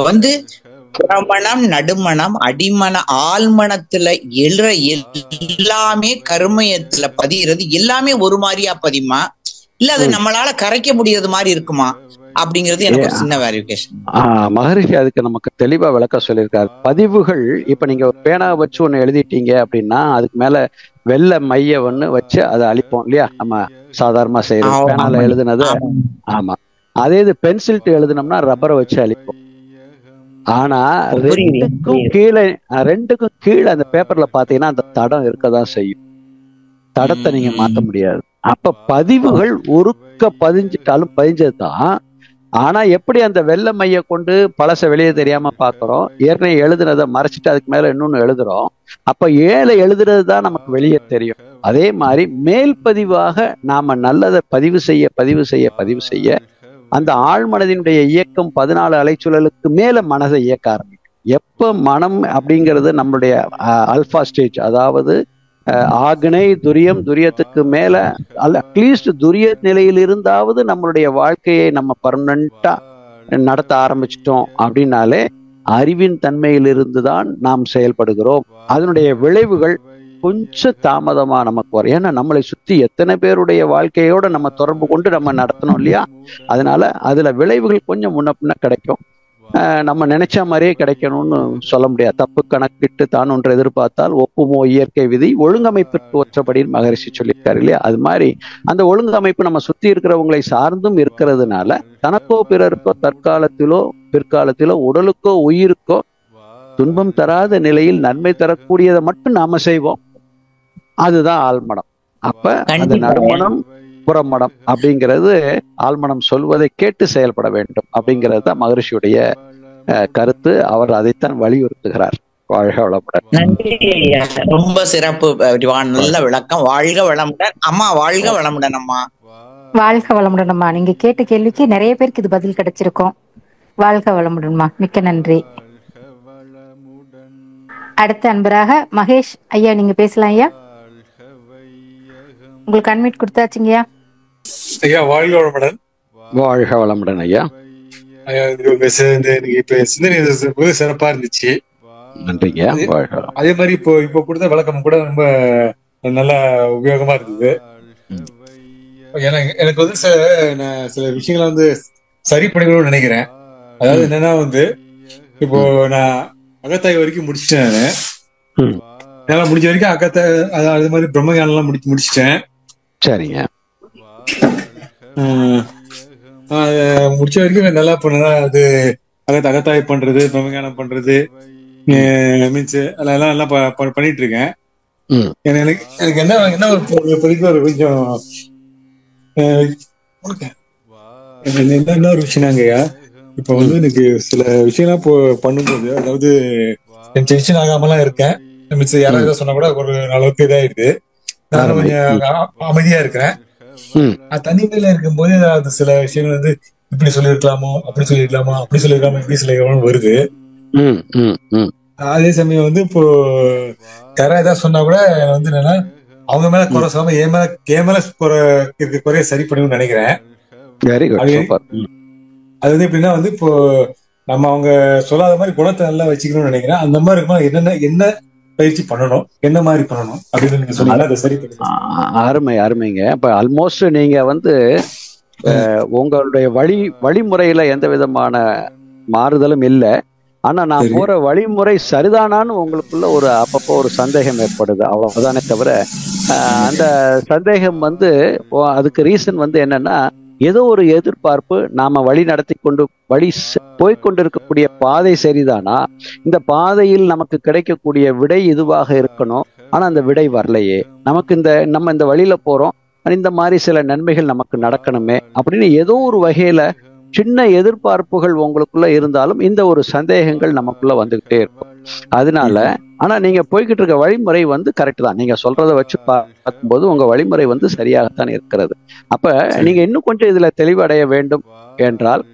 புறமணம், நடுமணம், அடிமன, ஆழ்மனத்துல எழுற எல்லாமே கருமையத்துல பதிகிறது, எல்லாமே ஒரு மாதிரியா பதியுமா, இல்ல அது நம்மளால கரைக்க முடியாது மாதிரி இருக்குமா அப்படிங்கிறது எனக்கு ஒரு சின்ன வேரிஃபிகேஷன். மகரிஷி அதுக்கு நமக்கு தெளிவா விளக்க சொல்லியிருக்காரு. பதிவுகள் இப்ப நீங்க பேனா வச்சு ஒண்ணு எழுதிட்டீங்க அப்படின்னா அதுக்கு மேல வெள்ளை மைய ஒண்ணு வச்சு அதை அழிப்போம் இல்லையா, நம்ம சாதாரணமா செய்யறோம். பேனால எழுதுனது. ஆமா, அதே இது பென்சில்ட்டு எழுதுனோம்னா ரப்பரை வச்சு அழிப்போம். ஆனா ரெண்டுக்கும் கீழே அந்த பேப்பர்ல பாத்தீங்கன்னா அந்த தடம் இருக்கதான் செய்யும். தடத்தை நீங்க மாத்த முடியாது. அப்ப பதிவுகள் ஒருக்க பதிஞ்சிட்டாலும் பதிஞ்சதுதான். ஆனா எப்படி அந்த வெள்ளை மைய கொண்டு பழச வெளியே தெரியாம பாக்குறோம், ஏற்கனவே எழுதுனதை மறைச்சிட்டு அதுக்கு மேல இன்னொன்னு எழுதுறோம். அப்ப ஏழை எழுதுறது தான் நமக்கு வெளியே தெரியும். அதே மாதிரி மேல் பதிவாக நாம நல்லதை பதிவு செய்ய அந்த ஆழ்மனதினுடைய இயக்கம் 14 அலைச்சுழலுக்கு மேல மனதை இயக்க ஆரம்பிக்கும். எப்ப மனம் அப்படிங்கிறது நம்மளுடைய அல்பா ஸ்டேஜ், அதாவது ஆக்னை துரியம், துரியத்துக்கு மேல அட்லீஸ்ட் துரிய நிலையில் இருந்தாவது நம்மளுடைய வாழ்க்கையை நம்ம பர்மனண்டா நடத்த ஆரம்பிச்சிட்டோம் அப்படின்னாலே அறிவின் தன்மையிலிருந்து தான் நாம் செயல்படுகிறோம். அதனுடைய விளைவுகள் கொஞ்சம் தாமதமா நமக்கு வரும். ஏன்னா நம்மளை சுத்தி எத்தனை பேருடைய வாழ்க்கையோட நம்ம தொடர்பு கொண்டு நம்ம நடத்தணும் இல்லையா. அதனால அதுல விளைவுகள் கொஞ்சம் முன்ன பின்ன கிடைக்கும். நம்ம நினைச்ச மாதிரியே கிடைக்கணும்னு சொல்ல முடியாது. தப்பு கணக்கிட்டு தான் ஒன்று எதிர்பார்த்தால் ஒப்புமோ இயற்கை விதி, ஒழுங்கமைப்பிற்கு ஒற்றபடின்னு மகரிஷி சொல்லியிருக்காரு இல்லையா. அது மாதிரி அந்த ஒழுங்கமைப்பு நம்ம சுத்தி இருக்கிறவங்களை சார்ந்தும் இருக்கிறதுனால தனக்கோ பிறருக்கோ தற்காலத்திலோ பிற்காலத்திலோ உடலுக்கோ உயிருக்கோ துன்பம் தராத நிலையில் நன்மை தரக்கூடியதை மட்டும் நாம செய்வோம். அதுதான் ஆழ்மனம். அப்ப அந்த கண்டிப்பா. நறுமணம் புறமணம் அப்படிங்கிறது ஆழ்மனம் சொல்வதை கேட்டு செயல்பட வேண்டும் அப்படிங்கிறது தான் மகரிஷியுடைய கருத்து. அவர் அதைத்தான் வலியுறுத்துகிறார். வாழ்க வளமுடன். நன்றி ஐயா, ரொம்ப சிறப்பு. நல்ல விளக்கம். வாழ்க வளமுடன் அம்மா. வாழ்க வளமுடன் அம்மா. வாழ்க வளமுடன் அம்மா. நீங்க கேட்ட கேள்விக்கு நிறைய பேருக்கு இது பதில் கிடைச்சிருக்கும். வாழ்க வளமுடன்மா. மிக்க நன்றி. அடுத்த அன்பராக மகேஷ் ஐயா, நீங்க பேசலாம் ஐயா. உங்களுக்கு அன்மிட் கொடுத்தாச்சுங்கய்யா. ஐயா வாழ்க வளமுடன். வாழ்க வளமுடன் ஐயா. ஐயா இப்ப சிந்தனை சிறப்பா இருந்துச்சு. நன்றிங்க. அதே மாதிரி இப்போ கொடுத்த விளக்கம் கூட ரொம்ப நல்ல உபயோகமா இருந்தது. எனக்கு வந்து சில விஷயங்களை வந்து சரி பண்ணிக்கணும்னு நினைக்கிறேன். அதாவது என்னன்னா வந்து இப்போ நான் அகத்தாய் வரைக்கும் முடிச்சிட்டேன். என்னால முடிஞ்ச வரைக்கும் அகத்தாய் அது மாதிரி பிரம்மஞானம் எல்லாம் முடிச்சிட்டேன். சரிங்க. முடிச்ச வரைக்கும் நல்லா பண்ணதா அது அகத்தாய் பண்றது, பிரம்மஞானம் பண்றது மீன்ஸ் அதெல்லாம் எல்லாம் பண்ணிட்டு இருக்கேன். எனக்கு என்ன ஒரு கொஞ்சம் என்ன ஒரு விஷயம்னாங்கய்யா, இப்ப வந்து எனக்கு சில விஷயம்லாம் பண்ணும்போது, அதாவது டென்ஷன் ஆகாமலாம் இருக்கேன். மிச்சம் யாராவது சொன்னா கூட ஒரு அளவுக்கு இதாயிடுது. நான் கொஞ்சம் அமைதியா இருக்கிறேன். தனிமையில இருக்கும்போது அது சில விஷயங்கள் வந்து இப்படி சொல்லிருக்கலாமோ, அப்படி சொல்லிருக்கலாமா, அப்படி சொல்லிருக்கலாமா, இப்படி சொல்லிருக்கலாமோ வருது. அதே சமயம் வந்து இப்போ யாராவது ஏதாவது சொன்னா கூட வந்து என்னன்னா அவங்க மேல குறை சொல்லாம என் மேல குறைய சரி பண்ணணும்னு நினைக்கிறேன். அது வந்து எப்படின்னா வந்து இப்போ நம்ம அவங்க சொல்லாத மாதிரி குணத்தை நல்லா வச்சுக்கணும்னு நினைக்கிறேன். அந்த மாதிரி இருக்கும்போது என்ன பயிற்சி பண்ணணும், என்ன மாதிரி பண்ணணும் அப்படின்னு நீங்க சொன்னீங்கன்னா அதை சரி பண்ணணும். அருமைங்க. இப்ப ஆல்மோஸ்ட் நீங்க வந்து உங்களுடைய வழிமுறையில எந்த விதமான மாறுதலும் இல்லை. ஆனா நான் போற வழிமுறை சரிதானான்னு உங்களுக்குள்ள ஒரு அப்பப்போ ஒரு சந்தேகம் ஏற்படுது, அவ்வளவுதானே தவிர அந்த சந்தேகம் வந்து அதுக்கு ரீசன் வந்து என்னன்னா, ஏதோ ஒரு எதிர்பார்ப்பு, நாம வழி நடத்தி கொண்டு போய்கொண்டிருக்கக்கூடிய பாதை சரிதானா, இந்த பாதையில் நமக்கு கிடைக்கக்கூடிய விடை இதுவாக இருக்கணும், ஆனா அந்த விடை வரலையே, நமக்கு நம்ம இந்த வழியில போறோம், இந்த மாதிரி சில நன்மைகள் நமக்கு நடக்கணுமே அப்படின்னு ஏதோ ஒரு வகையில சின்ன எதிர்பார்ப்புகள் உங்களுக்குள்ள இருந்தாலும் இந்த ஒரு சந்தேகங்கள் நமக்குள்ள வந்துகிட்டே இருக்கும். அதனால ஆனா நீங்க போய்கிட்டு இருக்க வழிமுறை வந்து கரெக்ட் தான். நீங்க சொல்றதை வச்சு பார்க்கும்போது உங்க வழிமுறை வந்து சரியாகத்தான் இருக்கிறது. அப்ப நீங்க இன்னும் கொஞ்சம் இதுல தெளிவடைய வேண்டும் என்றால்,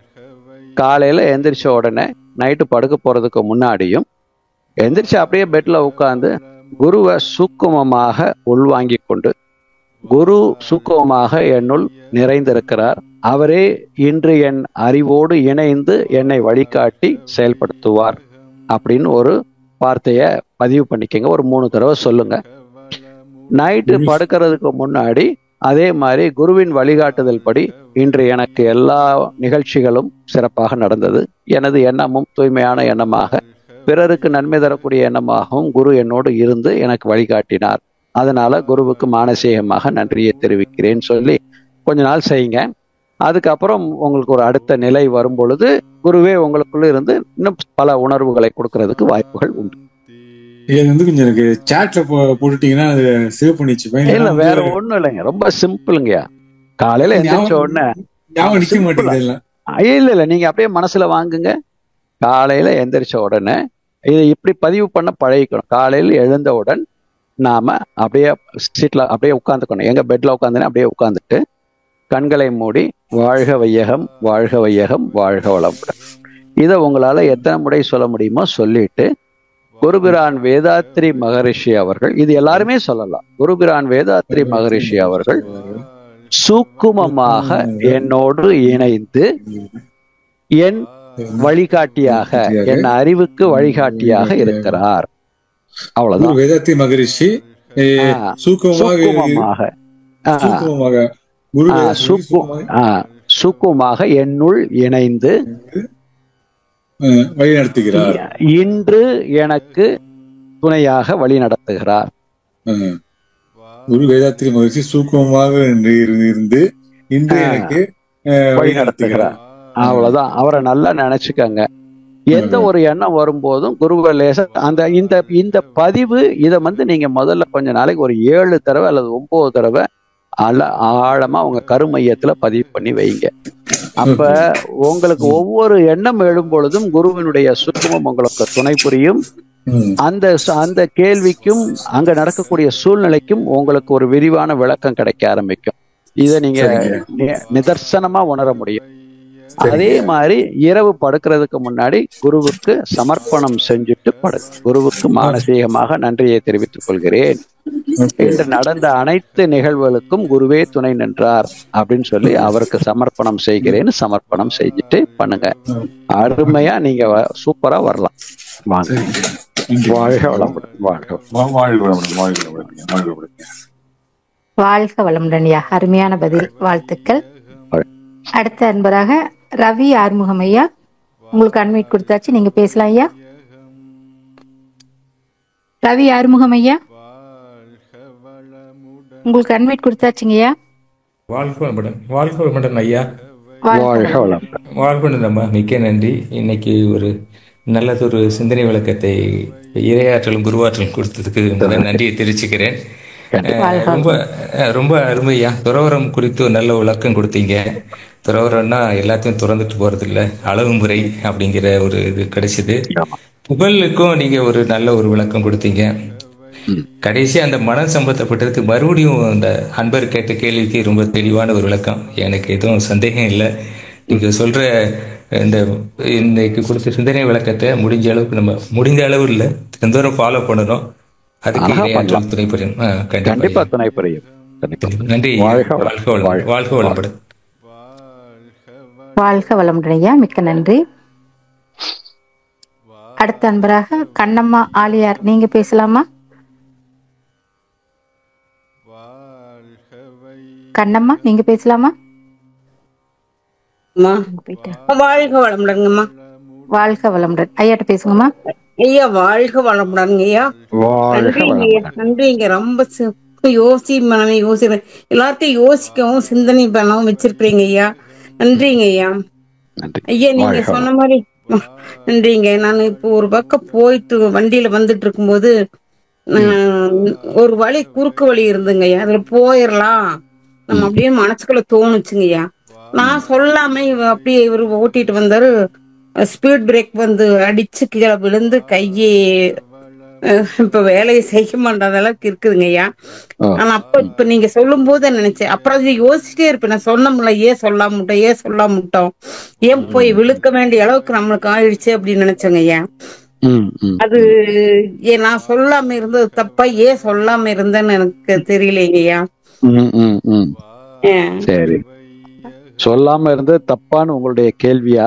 காலையில எந்திரிச்ச உடனே நைட்டு படுக்க போறதுக்கு முன்னாடியும் எந்திரிச்சு அப்படியே பெட்ல உட்கார்ந்து குருவை சூக்குமமாக உள்வாங்கி கொண்டு, குரு சூக்குமமாக என்னுள் நிறைந்திருக்கிறார், அவரே இன்று என் அறிவோடு இணைந்து என்னை வழிகாட்டி செயல்படுத்துவார் அப்படின்னு ஒரு வார்த்தைய பதிவு பண்ணிக்கங்க. ஒரு 3 தடவை சொல்லுங்க. நைட்டு படுக்கிறதுக்கு முன்னாடி அதே மாதிரி குருவின் வழிகாட்டுதல் படி இன்று எனக்கு எல்லா நிகழ்ச்சிகளும் சிறப்பாக நடந்தது, எனது எண்ணமும் தூய்மையான எண்ணமாக பிறருக்கு நன்மை தரக்கூடிய எண்ணமாகவும் குரு என்னோடு இருந்து எனக்கு வழிகாட்டினார், அதனால குருவுக்கு மானசீகமாக நன்றியை தெரிவிக்கிறேன்னு சொல்லி கொஞ்ச நாள் செய்யுங்க. அதுக்கப்புறம் உங்களுக்கு ஒரு அடுத்த நிலை வரும் பொழுது குருவே உங்களுக்குள்ள இருந்து இன்னும் பல உணர்வுகளை கொடுக்கறதுக்கு வாய்ப்புகள் உண்டு. இது வந்து கொஞ்சம் எனக்கு சாட்ல போட்டுட்டீங்கன்னா அது சேவ் பண்ணி வச்சுப்பேன். இல்ல வேற ஒண்ணும் இல்லைங்க, ரொம்ப சிம்பிளுங்கய்யா. காலையில எந்திரிச்ச உடனே இல்ல நீங்க அப்படியே மனசுல வாங்குங்க. காலையில எந்திரிச்ச உடனே இதை இப்படி பதிவு பண்ண பழகிக்கணும். காலையில் எழுந்தவுடன் நாம அப்படியே சீட்ல அப்படியே உட்காந்துக்கணும். எங்க பெட்ல உட்காந்துன்னு அப்படியே உட்காந்துட்டு கண்களை மூடி வாழ்க வையகம், வாழ்க வையகம், வாழ்க வளமுடன், இதை உங்களால எத்தனை முறை சொல்ல முடியுமோ சொல்லிட்டு, குருபிரான் வேதாத்ரி மகரிஷி அவர்கள், இது எல்லாருமே சொல்லலாம், குருபிரான் வேதாத்ரி மகரிஷி அவர்கள் சூக்குமமாக என்னோடு இணைந்து என் வழிகாட்டியாக, என் அறிவுக்கு வழிகாட்டியாக இருக்கிறார். அவ்வளவுதான். வேதாத்ரி மகரிஷி சூக்குமமாக என்னுள் இணைந்து வழி நடத்துகிறார், இன்று எனக்கு துணையாக வழி நடத்துகிறார். குரு வேதாத்ரி மகரிஷி சூக்குமமாக இருந்து இன்று எனக்கு வழி நடத்துகிறார். அவ்வளவுதான். அவரை நல்லா நினைச்சுக்கங்க. எந்த ஒரு எண்ணம் வரும்போதும் குருவை லேச அந்த இந்த இந்த பதிவு இதை நீங்க முதல்ல கொஞ்ச நாளைக்கு ஒரு 7 தடவை அல்லது 9 தடவை ஆழமா உங்க கருமையத்துல பதிவு பண்ணி வைங்க. அப்ப உங்களுக்கு ஒவ்வொரு எண்ணம் எழும் பொழுதும் குருவினுடைய சுத்தமும் உங்களுக்கு துணை புரியும். அந்த கேள்விக்கும் அங்க நடக்கக்கூடிய சூழ்நிலைக்கும் உங்களுக்கு ஒரு விரிவான விளக்கம் கிடைக்க ஆரம்பிக்கும். இதை நீங்க நிதர்சனமா உணர முடியும். அதே மாதிரி இரவு படுக்கிறதுக்கு முன்னாடி குருவுக்கு சமர்ப்பணம் செஞ்சுட்டு குருவுக்கு மானசீகமாக நன்றியை தெரிவித்துக் கொள்கிறேன். இன்று நடந்த அனைத்து நிகழ்வுகளுக்கும் குருவே துணை நின்றார் அப்படின்னு சொல்லி அவருக்கு சமர்ப்பணம் செய்கிறேன்னு சமர்ப்பணம் செஞ்சுட்டு பண்ணுங்க. அருமையா நீங்க சூப்பரா வரலாம். வாங்க. வாழ்க வளமுடன். வாழ்க வளமுடன். அருமையான பதில், வாழ்த்துக்கள். அடுத்த அன்பராக ரவி ஆறுமுகம் ஐயா, உங்களுக்கு அன்மியூட் கொடுத்தாச்சு, நீங்க பேசலாம் ஐயா. ரவி ஆறுமுகம் ஐயா, உங்களுக்கு அன்மியூட் கொடுத்தாச்சுங்க ஐயா. வாழ்க வளமுடன் ஐயா. வாழ்க. மிக்க நன்றி. இன்னைக்கு ஒரு நல்லதொரு சிந்தனை விளக்கத்தை இறையாற்றலும் குருவாற்றலும் கொடுத்ததுக்கு நன்றியை தெரிவிச்சுக்கிறேன். ரொம்ப ரொம்ப அருமையா துறவரம் குறித்து ஒரு நல்ல விளக்கம் கொடுத்தீங்க. துறவரம்னா எல்லாத்தையும் துறந்துட்டு போறது இல்லை, அளவு முறை அப்படிங்கிற ஒரு இது கிடைச்சது. புகழுக்கும் நீங்க ஒரு நல்ல ஒரு விளக்கம் கொடுத்தீங்க. கடைசி அந்த மனம் சம்பந்தப்பட்டதுக்கு மறுபடியும் அந்த அன்பர் கேட்ட கேள்விக்கு ரொம்ப தெளிவான ஒரு விளக்கம். எனக்கு எதுவும் சந்தேகம் இல்லை. நீங்க சொல்ற இந்த இன்னைக்கு கொடுத்த சிந்தனை விளக்கத்தை முடிஞ்ச அளவு இல்லை, எந்தோறும் ஃபாலோ பண்ணணும். அதுக்கு துணை புரியும். கண்டிப்பா துணை புரியும். நன்றி. வாழ்க வளமுடன். வாழ்க வளமுடன் ஐயா, மிக்க நன்றி. அடுத்த அன்பராக கண்ணம்மா ஆலியார், நீங்க பேசலாமா? கண்ணம்மா நீங்க பேசலாமா? வாழ்க வளமுடன்ங்கம்மா. வாழ்க வளமுடன். ஐயாட்ட பேசுங்கம்மா. ஐயா வாழ்க வளமுடன்ங்க ஐயா. நன்றிங்க. ரொம்ப யோசிக்கிறேன், எல்லாத்தையும் யோசிக்கவும் சிந்தனை பண்ணவும் வச்சிருக்கிறீங்க ஐயா. நன்றிங்க ஐயா. ஐயா நீங்க சொன்ன மாதிரி நன்றிங்க. நான் இப்போ ஒரு பக்கம் போயிட்டு வண்டியில வந்துட்டு இருக்கும்போது ஒரு வழி குறுக்கு வழி இருந்துங்க ஐயா, அதுல போயிடலாம் நம்ம அப்படியே மனசுக்குள்ள தோணுச்சுங்க ஐயா. நான் சொல்லாம அப்படியே இவரு ஓட்டிட்டு வந்தாரு, ஸ்பீட் பிரேக் அடிச்சு கீழே விழுந்து கையே இப்ப வேலையை செய்ய மாட்டாத அளவுக்கு இருக்குதுங்க ஐயா. ஆனா இப்ப நீங்க சொல்லும் போது நினைச்சேன், அப்புறம் யோசிச்சிட்டே இருப்பேன், நான் சொன்னோம்ல ஏன் சொல்லாமட்டோம், ஏன் போய் விழுக்க வேண்டிய அளவுக்கு நம்மளுக்கு ஆயிடுச்சு அப்படின்னு நினைச்சேங்க ஐயா. அது நான் சொல்லாம இருந்தது தப்பா, ஏன் சொல்லாம இருந்தேன்னு எனக்கு தெரியலைங்க ஐயா. சரி, சொல்லாம இருந்தது தப்பான்னு உங்களுடைய கேள்வியா?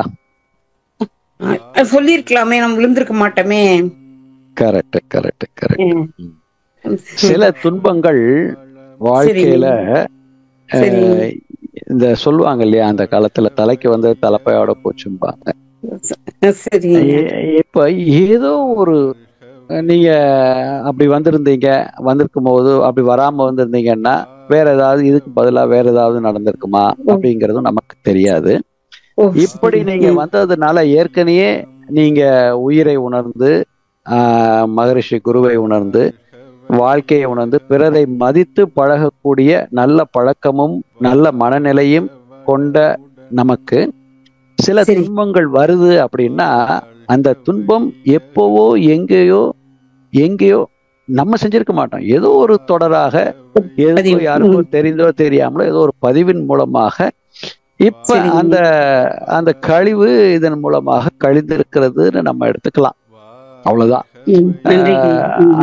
சொல்லிருக்கலாமே, நம்ம விழுந்திருக்க மாட்டோமே. கரெக்ட். சில துன்பங்கள் வாழ்க்கையில இந்த சொல்லுவாங்க இல்லையா, அந்த காலத்துல தலைக்கு வந்து தலைப்பையோட போச்சும்பாங்க. இப்ப ஏதோ ஒரு நீங்க அப்படி வந்திருக்கும் போது அப்படி வராம வந்திருந்தீங்கன்னா வேற ஏதாவது இதுக்கு பதிலா வேற ஏதாவது நடந்திருக்குமா அப்படிங்கறதும் நமக்கு தெரியாது. இப்படி நீங்க வந்ததுனால ஏற்கனவே நீங்க உயிரை உணர்ந்து மகரிஷி குருவை உணர்ந்து வாழ்க்கையை உணர்ந்து பிறரை மதித்து பழகக்கூடிய நல்ல பழக்கமும் நல்ல மனநிலையும் கொண்ட நமக்கு சில துன்பங்கள் வருது அப்படின்னா அந்த துன்பம் எப்பவோ எங்கேயோ நம்ம செஞ்சிருக்க மாட்டோம். ஏதோ ஒரு தொடராக ஏதோ யாருக்கும் தெரிந்தோ தெரியாமலோ ஏதோ ஒரு பதிவின் மூலமாக இப்ப அந்த கழிவு இதன் மூலமாக கழிந்திருக்கிறதுன்னு நம்ம எடுத்துக்கலாம். அவ்வளவுதான்.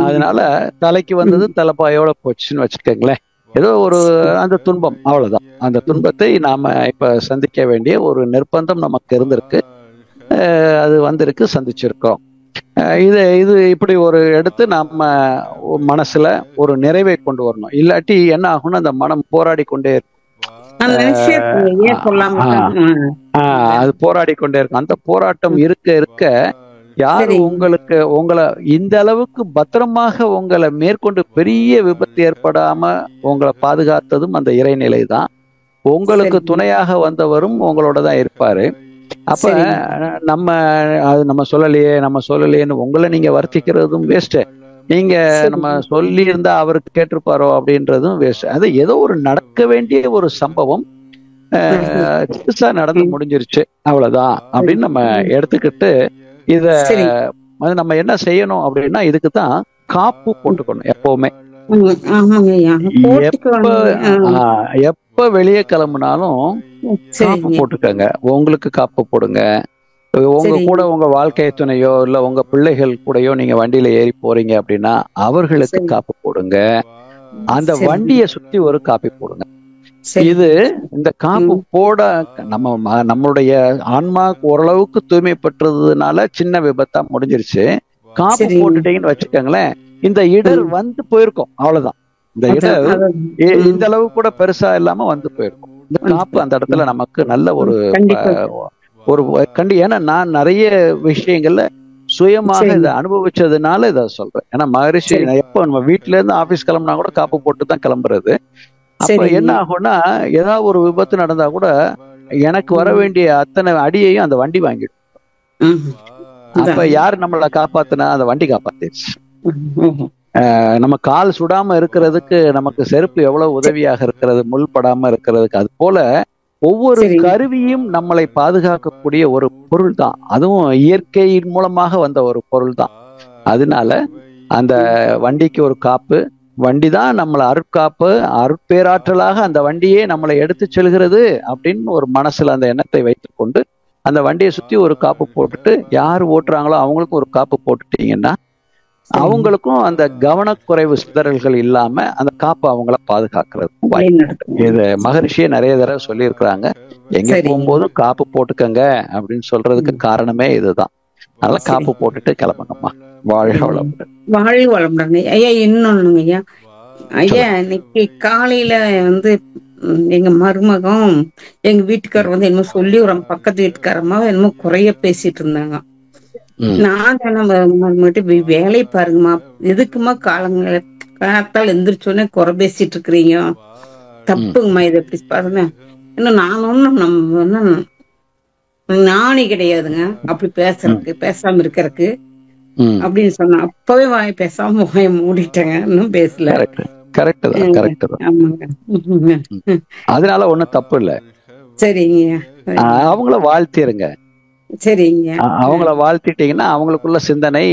அதனால தலைக்கு வந்தது தலைப்பாயோட போச்சுன்னு வச்சுக்கோங்களேன். ஏதோ ஒரு அந்த துன்பம், அவ்வளவுதான். அந்த துன்பத்தை நாம இப்ப சந்திக்க வேண்டிய ஒரு நிர்பந்தம் நமக்கு இருந்திருக்கு, அது வந்திருக்கு, சந்திச்சிருக்கோம். இது இப்படி ஒரு எடுத்து நம்ம மனசுல ஒரு நிறைவை கொண்டு வரணும். இல்லாட்டி என்ன ஆகும்னா அந்த மனம் போராடி கொண்டே இருக்கும். அது போராடி கொண்டே இருக்கும். அந்த போராட்டம் இருக்க யாரு உங்களை இந்த அளவுக்கு பத்திரமாக உங்களை மேற்கொண்டு பெரிய விபத்து ஏற்படாம உங்களை பாதுகாத்ததும் அந்த இறைநிலை தான். உங்களுக்கு துணையாக வந்தவரும் உங்களோட தான் இருப்பாரு. அப்ப நம்ம சொல்லலையேன்னு உங்களை நீங்க வருத்திக்கிறதும் வேஸ்ட். நீங்க நம்ம சொல்லி இருந்தா அவருக்கு கேட்டிருப்பாரோ அப்படின்றதும் வேஸ்ட். அது ஏதோ ஒரு நடக்க வேண்டிய ஒரு சம்பவம் சிறுசா நடந்து முடிஞ்சிருச்சு, அவ்வளவுதான் அப்படின்னு நம்ம எடுத்துக்கிட்டு இத நம்ம என்ன செய்யணும் அப்படின்னா, இதுக்குதான் காப்பு போட்டுக்கணும் எப்பவுமே. எப்ப வெளியே கிளம்புனாலும் காப்பு போட்டுக்கங்க. உங்களுக்கு காப்பு போடுங்க. உங்க கூட உங்க வாழ்க்கை துணையோ இல்ல உங்க பிள்ளைகள் கூடயோ நீங்க வண்டியில ஏறி போறீங்க அப்படின்னா அவர்களுக்கு காப்பு போடுங்க. அந்த வண்டியை சுத்தி ஒரு காப்பி போடுங்க. இது இந்த காப்பு போட நம்மளுடைய ஆன்மா ஓரளவுக்கு தூய்மை பெற்றதுனால சின்ன விபத்தா முடிஞ்சிருச்சு. காப்பு போட்டுட்டீங்கன்னு வச்சுக்கோங்களேன், இந்த இடர் வந்து போயிருக்கும், அவ்வளவுதான். இந்த இடர் இந்த அளவு கூட பெருசா இல்லாம வந்து போயிருக்கும். இந்த காப்பு அந்த இடத்துல நமக்கு நல்ல ஒரு ஏன்னா நான் நிறைய விஷயங்கள்ல சுயமாக இதை அனுபவிச்சதுனால இதை சொல்றேன். ஏன்னா மகரிஷி எப்ப நம்ம வீட்டுல இருந்து ஆபீஸ் கிளம்புனா கூட காப்பு போட்டு தான் கிளம்புறது. அப்ப என்ன ஆகும்னா, ஏதாவது ஒரு விபத்து நடந்தா கூட எனக்கு வர வேண்டிய அத்தனை அடியையும் அந்த வண்டி வாங்கிடும். அப்ப யாரு நம்மள காப்பாத்துனா? அந்த வண்டி காப்பாத்திடுச்சு. நம்ம கால் சுடாம இருக்கிறதுக்கு நமக்கு செருப்பு எவ்வளவு உதவியாக இருக்கிறது, முள் படாம இருக்கிறதுக்கு. அது போல ஒவ்வொரு கருவியும் நம்மளை பாதுகாக்கக்கூடிய ஒரு பொருள் தான். அதுவும் இயற்கையின் மூலமாக வந்த ஒரு பொருள் தான். அதனால அந்த வண்டிக்கு ஒரு காப்பு, வண்டி தான் நம்மளை அருட்காப்பு, அருட்பேராற்றலாக அந்த வண்டியே நம்மளை எடுத்து செல்கிறது அப்படின்னு ஒரு மனசுல அந்த எண்ணத்தை வைத்துக்கொண்டு அந்த வண்டியை சுத்தி ஒரு காப்பு போட்டுட்டு, யாரு ஓட்டுறாங்களோ அவங்களுக்கும் ஒரு காப்பு போட்டுட்டீங்கன்னா அவங்களுக்கும் அந்த கவனக்குறைவு சிதறல்கள் இல்லாம அந்த காப்பு அவங்கள பாதுகாக்கிறது. இது மகரிஷியே நிறைய தடவை சொல்லி இருக்கிறாங்க. எங்க போகும்போதும் காப்பு போட்டுக்கங்க அப்படின்னு சொல்றதுக்கு காரணமே இதுதான். அதனால காப்பு போட்டுட்டு கிளம்புங்கம்மா. வாழ்க வளமுடன். வாழ்க வளமுடன் ஐயா. இன்னொன்னுங்க ஐயா, ஐயா இன்னைக்கு காலையில எங்க மருமகம் எங்க வீட்டுக்காரர் என்னமோ சொல்லி ஒரு பக்கத்து வீட்டுக்காரமா என்னமோ குறைய பேசிட்டு இருந்தாங்க. நான் வேலை பாருங்கம்மா, எதுக்குமா காலத்தால் எந்திரிச்சோன்னே குறை பேசிட்டு இருக்கிறீங்க, தப்புங்கம்மா, இதை எப்படி பாருங்க. இன்னும் நான் ஒண்ணும் நம்ம நாணி கிடையாதுங்க அப்படி பேசாம இருக்கிறதுக்கு அப்படின்னு சொன்னா. அப்பவே வாய் பேசாம வாய மூடிட்டேங்க, இன்னும் பேசல. அதனால ஒண்ணும் தப்பு இல்ல. சரிங்க, அவங்கள வாழ்த்திருங்க. சரிங்க, அவங்கள வாழ்த்திட்டீங்கன்னா அவங்களுக்குள்ள சிந்தனை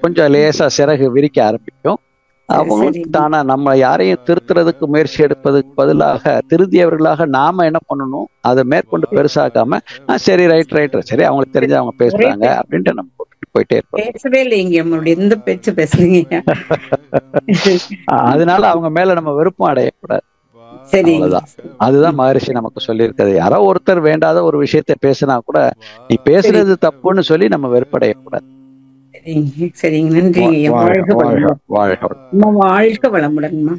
கொஞ்சம் லேசா சிறகு விரிக்க ஆரம்பிக்கும். அவங்களுக்கு தானா நம்ம யாரையும் திருத்துறதுக்கு முயற்சி எடுப்பதுக்கு பதிலாக திருத்தியவர்களாக நாம என்ன பண்ணணும், அதை மேற்கொண்டு பெருசாக்காம சரி ரைட் சரி அவங்களுக்கு தெரிஞ்சு அவங்க பேசுறாங்க அப்படின்ட்டு நம்ம போயிட்டே இருப்போம். பேசவே இல்லைங்க, எந்த பேச்சு பேசுறீங்க. அதனால அவங்க மேல நம்ம விருப்பம் அடையக்கூடாது. அதுதான் மகரிஷி நமக்கு சொல்லி இருக்கிறது. யாரோ ஒருத்தர் வேண்டாத ஒரு விஷயத்த பேசினா கூட நீ பேசுறது தப்புன்னு சொல்லி நம்ம வெறுப்படையக்கூடாது. சரிங்க, நன்றிங்க. வாழ்க வளமுடன்மா.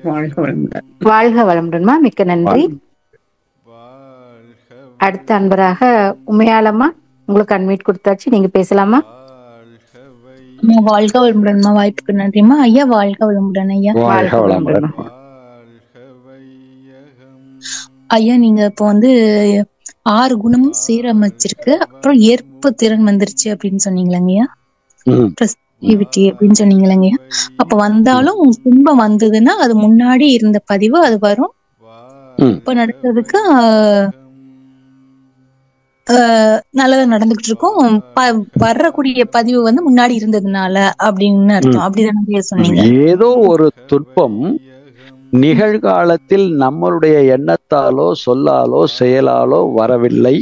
வாழ்க வளமுடன். வாழ்க வளமுடன்மா. மிக்க நன்றி. அடுத்த அன்பராக உமையாளம்மா, உங்களுக்கு அன்மீட் கொடுத்தாச்சு, நீங்க பேசலாமா? வாழ்க வளமுடன்மா. வாய்ப்புக்கு நன்றிமா ஐயா. வாழ்க வளமுடன் ஐயா. வாழ்க வளமுடன் ஐயா. நீங்க இப்போ 6 குணமும் சீரமைச்சிருக்கு, அப்புறம் ஏற்பு திறன் வந்துருச்சு அப்படின்னு சொன்னீங்களங்கய்யா, அப்படின்னு சொன்னீங்களங்கய்யா. அப்ப வந்தாலும் துன்பம் வந்ததுன்னா அது முன்னாடி இருந்த பதிவு அது வரும். இப்ப நடக்கிறதுக்கு நல்லதா நடந்துகிட்டு இருக்கும். வரக்கூடிய பதிவு முன்னாடி இருந்ததுனால அப்படின்னு அர்த்தம். அப்படிதான் சொன்னீங்க. ஏதோ ஒரு துன்பம் நிகழ்காலத்தில் நம்மளுடைய எண்ணத்தாலோ சொல்லாலோ செயலாலோ வரவில்லை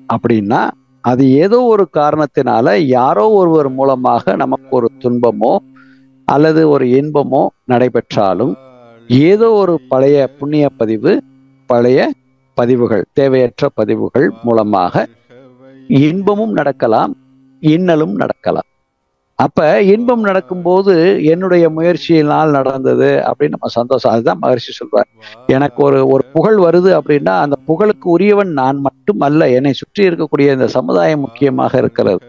அப்படின்னா அது ஏதோ ஒரு காரணத்தினால யாரோ ஒருவர் மூலமாக நமக்கு ஒரு துன்பமோ அல்லது ஒரு இன்பமோ நடைபெற்றாலும் ஏதோ ஒரு பழைய புண்ணிய பதிவு, பழைய பதிவுகள், தேவையற்ற பதிவுகள் மூலமாக இன்பமும் நடக்கலாம், இன்னலும் நடக்கலாம். அப்ப இன்பம் நடக்கும்போது என்னுடைய முயற்சியினால் நடந்தது அப்படின்னு நம்ம சந்தோஷம். அதுதான் மகரிஷி சொல்வார், எனக்கு ஒரு புகழ் வருது அப்படின்னா அந்த புகழுக்கு உரியவன் நான் மட்டும் அல்ல, என்னை சுற்றி இருக்கக்கூடிய இந்த சமுதாயம் முக்கியமாக இருக்கிறது.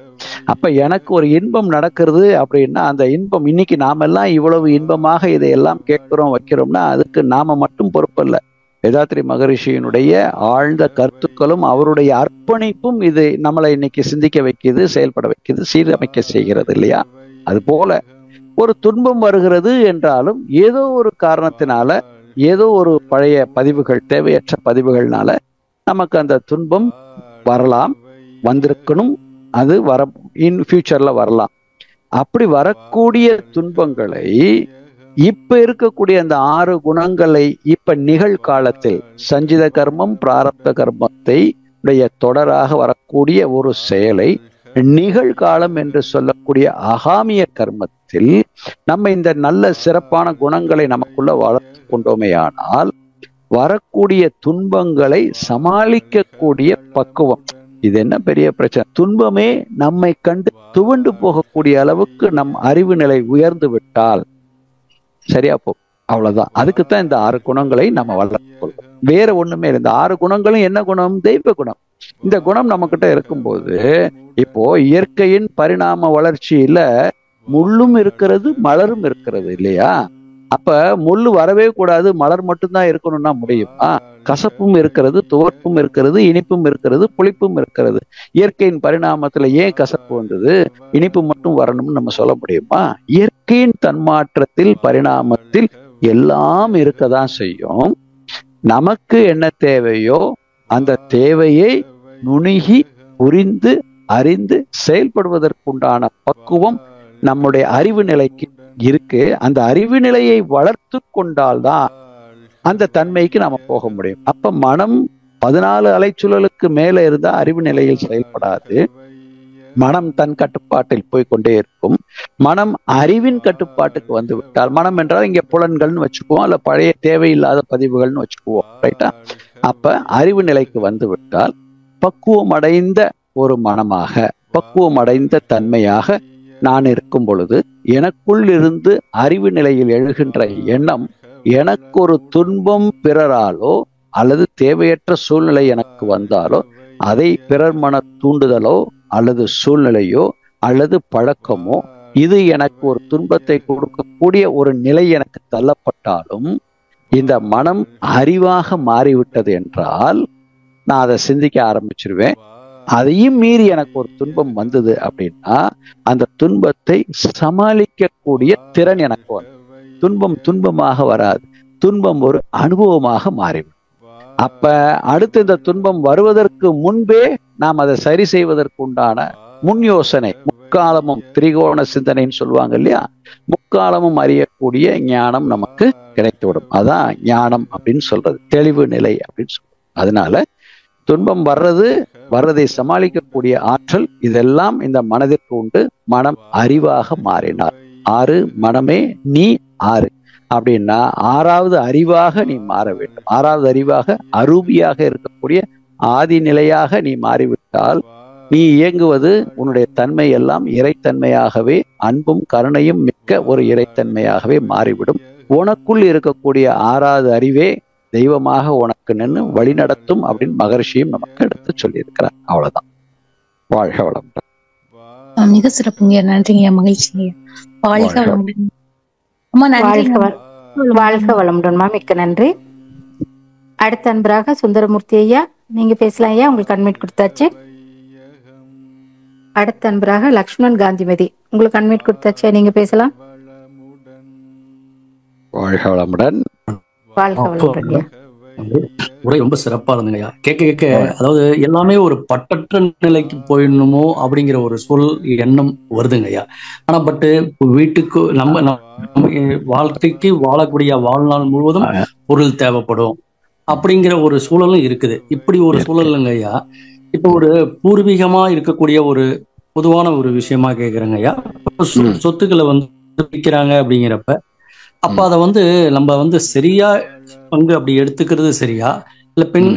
அப்ப எனக்கு ஒரு இன்பம் நடக்கிறது அப்படின்னா அந்த இன்பம் இன்னைக்கு நாமெல்லாம் இவ்வளவு இன்பமாக இதையெல்லாம் கேட்கிறோம் வைக்கிறோம்னா அதுக்கு நாம மட்டும் பொறுப்பல்ல, வேதாத்ரி மகரிஷியினுடைய ஆழ்ந்த கருத்துக்களும் அவருடைய அர்ப்பணிப்பும் இது நம்மளை இன்னைக்கு சிந்திக்க வைக்குது, செயல்பட வைக்குது, சீரமைக்க செய்கிறது இல்லையா? அது போல ஒரு துன்பம் வருகிறது என்றாலும் ஏதோ ஒரு காரணத்தினால, ஏதோ ஒரு பழைய பதிவுகள், தேவையற்ற பதிவுகள்னால நமக்கு அந்த துன்பம் வரலாம், வந்திருக்கணும், அது இன் ஃபியூச்சர்ல வரலாம். அப்படி வரக்கூடிய துன்பங்களை இப்ப இருக்கக்கூடிய அந்த 6 குணங்களை இப்ப நிகழ்காலத்தில் சஞ்சித கர்மம் பிராரப்த கர்மத்தை உடைய தொடராக வரக்கூடிய ஒரு செயலை நிகழ்காலம் என்று சொல்லக்கூடிய அகாமிய கர்மத்தில் நம்ம இந்த நல்ல சிறப்பான குணங்களை நமக்குள்ள வளர்த்து கொண்டோமேயானால் வரக்கூடிய துன்பங்களை சமாளிக்கக்கூடிய பக்குவம். இது என்ன பெரிய பிரச்சனை? துன்பமே நம்மை கண்டு துவண்டு போகக்கூடிய அளவுக்கு நம் அறிவு நிலை உயர்ந்து விட்டால் சரியா போ, அவ்வளவுதான். அதுக்குத்தான் இந்த 6 குணங்களை நம்ம வளர்த்து கொள்வோம். வேற ஒண்ணுமே இல்லை. இந்த 6 குணங்களும் என்ன குணம்? தெய்வ குணம். இந்த குணம் நம்ம கிட்ட இருக்கும்போது இப்போ இயற்கையின் பரிணாம வளர்ச்சியில முள்ளும் இருக்கிறது, மலரும் இருக்கிறது இல்லையா? அப்ப முள்ளு வரவே கூடாது, மலர் மட்டும்தான் இருக்கணும்னா முடியுமா? கசப்பும் இருக்கிறது, துவர்ப்பும் இருக்கிறது, இனிப்பும் இருக்கிறது, புளிப்பும் இருக்கிறது. இயற்கையின் பரிணாமத்துல ஏன் கசப்பு வந்தது, இனிப்பு மட்டும் வரணும்னு நம்ம சொல்ல முடியுமா? இயற்கையின் தன்மாற்றத்தில் பரிணாமத்தில் எல்லாம் இருக்கதான் செய்யும். நமக்கு என்ன தேவையோ அந்த தேவையை நுணுகி புரிந்து அறிந்து செயல்படுவதற்குண்டான பக்குவம் நம்முடைய அறிவு நிலைக்கு இருக்கு. அந்த அறிவு நிலையை வளர்த்து கொண்டால்தான் அந்த தன்மைக்கு நாம போக முடியும். அப்ப மனம் 14 அலைச்சூழலுக்கு மேல இருந்தா அறிவு நிலையில் செயல்படாது. மனம் தன் கட்டுப்பாட்டில் போய்கொண்டே இருக்கும். மனம் அறிவின் கட்டுப்பாட்டுக்கு வந்து விட்டால், மனம் என்றால் இங்க புலன்கள்னு வச்சுக்குவோம், அல்ல பழைய தேவையில்லாத பதிவுகள்னு வச்சுக்குவோம், ரைட்டா? அப்ப அறிவு நிலைக்கு வந்து விட்டால் பக்குவம் அடைந்த ஒரு மனமாக, பக்குவம் அடைந்த தன்மையாக நான் இருக்கும் பொழுது எனக்குள் இருந்து அறிவு நிலையில் எழுகின்ற எண்ணம் எனக்கு ஒரு துன்பம் பிறராலோ அல்லது தேவையற்ற சூழ்நிலை எனக்கு வந்தாலோ அதை பிறர் மன தூண்டுதலோ அல்லது சூழ்நிலையோ அல்லது பழக்கமோ இது எனக்கு ஒரு துன்பத்தை கொடுக்கக்கூடிய ஒரு நிலை எனக்கு தள்ளப்பட்டாலும் இந்த மனம் அறிவாக மாறிவிட்டது என்றால் நான் அதை சிந்திக்க ஆரம்பிச்சிருவேன். அதையும் மீறி எனக்கு ஒரு துன்பம் வந்தது அப்படின்னா அந்த துன்பத்தை சமாளிக்கக்கூடிய திறன் எனக்கு வரும். துன்பம் துன்பமாக வராது, துன்பம் ஒரு அனுபவமாக மாறிவிடும். அப்ப அடுத்து இந்த துன்பம் வருவதற்கு முன்பே நாம் அதை சரி செய்வதற்கு உண்டான முன் யோசனை, முக்காலமும் திரிகோண சிந்தனைன்னு சொல்லுவாங்க இல்லையா, முக்காலமும் அறியக்கூடிய ஞானம் நமக்கு கிடைத்துவிடும். அதான் ஞானம் அப்படின்னு சொல்றது, தெளிவு நிலை அப்படின்னு சொல்றது. அதனால துன்பம் வர்றதை சமாளிக்கக்கூடிய ஆற்றல் இதெல்லாம் இந்த மனதிற்கு உண்டு. மனம் அறிவாக மாறினார். 6 மனமே நீ 6 அப்படின்னா 6வது அறிவாக நீ மாற வேண்டும். 6வது அறிவாக அரூபியாக இருக்கக்கூடிய ஆதி நிலையாக நீ மாறிவிட்டால் நீ இயங்குவது உன்னுடைய தன்மை எல்லாம் இறைத்தன்மையாகவே, அன்பும் கருணையும் மிக்க ஒரு இறைத்தன்மையாகவே மாறிவிடும். உனக்குள் இருக்கக்கூடிய 6வது அறிவே தெய்வமாக உனக்கு நின்று வழி நடத்தும் அப்படின்னு மகரிஷியும் நமக்கு எடுத்து சொல்லியிருக்கிறார். அவ்வளவுதான். வாழ்க வளமுடன். மிக சிறப்புங்க, நன்றிங்க, மகிழ்ச்சிங்க. வாழ்க வளமுடன். வாழ்க வளமுடன்மா, மிக்க நன்றி. அடுத்த அன்பராக சுந்தரமூர்த்தி ஐயா, நீங்க பேசலாம் ஐயா, உங்களுக்கு அன்மிட் கொடுத்தாச்சு. அடுத்த அன்பராக லக்ஷ்மணன் காந்திமதி, உங்களுக்கு அன்மிட் கொடுத்தாச்சு, நீங்க பேசலாம். வாழ்க வளமுடன். வாழ்க வளமுடன். உரை ரொம்ப சிறப்பா இருந்துங்கய்யா. கேட்க கேட்க அதாவது எல்லாமே ஒரு பட்டற்ற நிலைக்கு போயிடணுமோ அப்படிங்கிற ஒரு எண்ணம் வருதுங்கய்யா. ஆனா பட்டு வீட்டுக்கு நம்ம வாழ்க்கைக்கு வாழக்கூடிய வாழ்நாள் முழுவதும் பொருள் தேவைப்படும் அப்படிங்கிற ஒரு சூழலும் இருக்குது. இப்படி ஒரு சூழலுங்கய்யா, இப்ப ஒரு பூர்வீகமா இருக்கக்கூடிய ஒரு பொதுவான ஒரு விஷயமா கேக்குறேங்க ஐயா. சொத்துக்களை விற்கிறாங்க அப்படிங்கிறப்ப அப்ப அதை நம்ம சரியா பங்கு அப்படி எடுத்துக்கிறது சரியா, இல்ல பெண்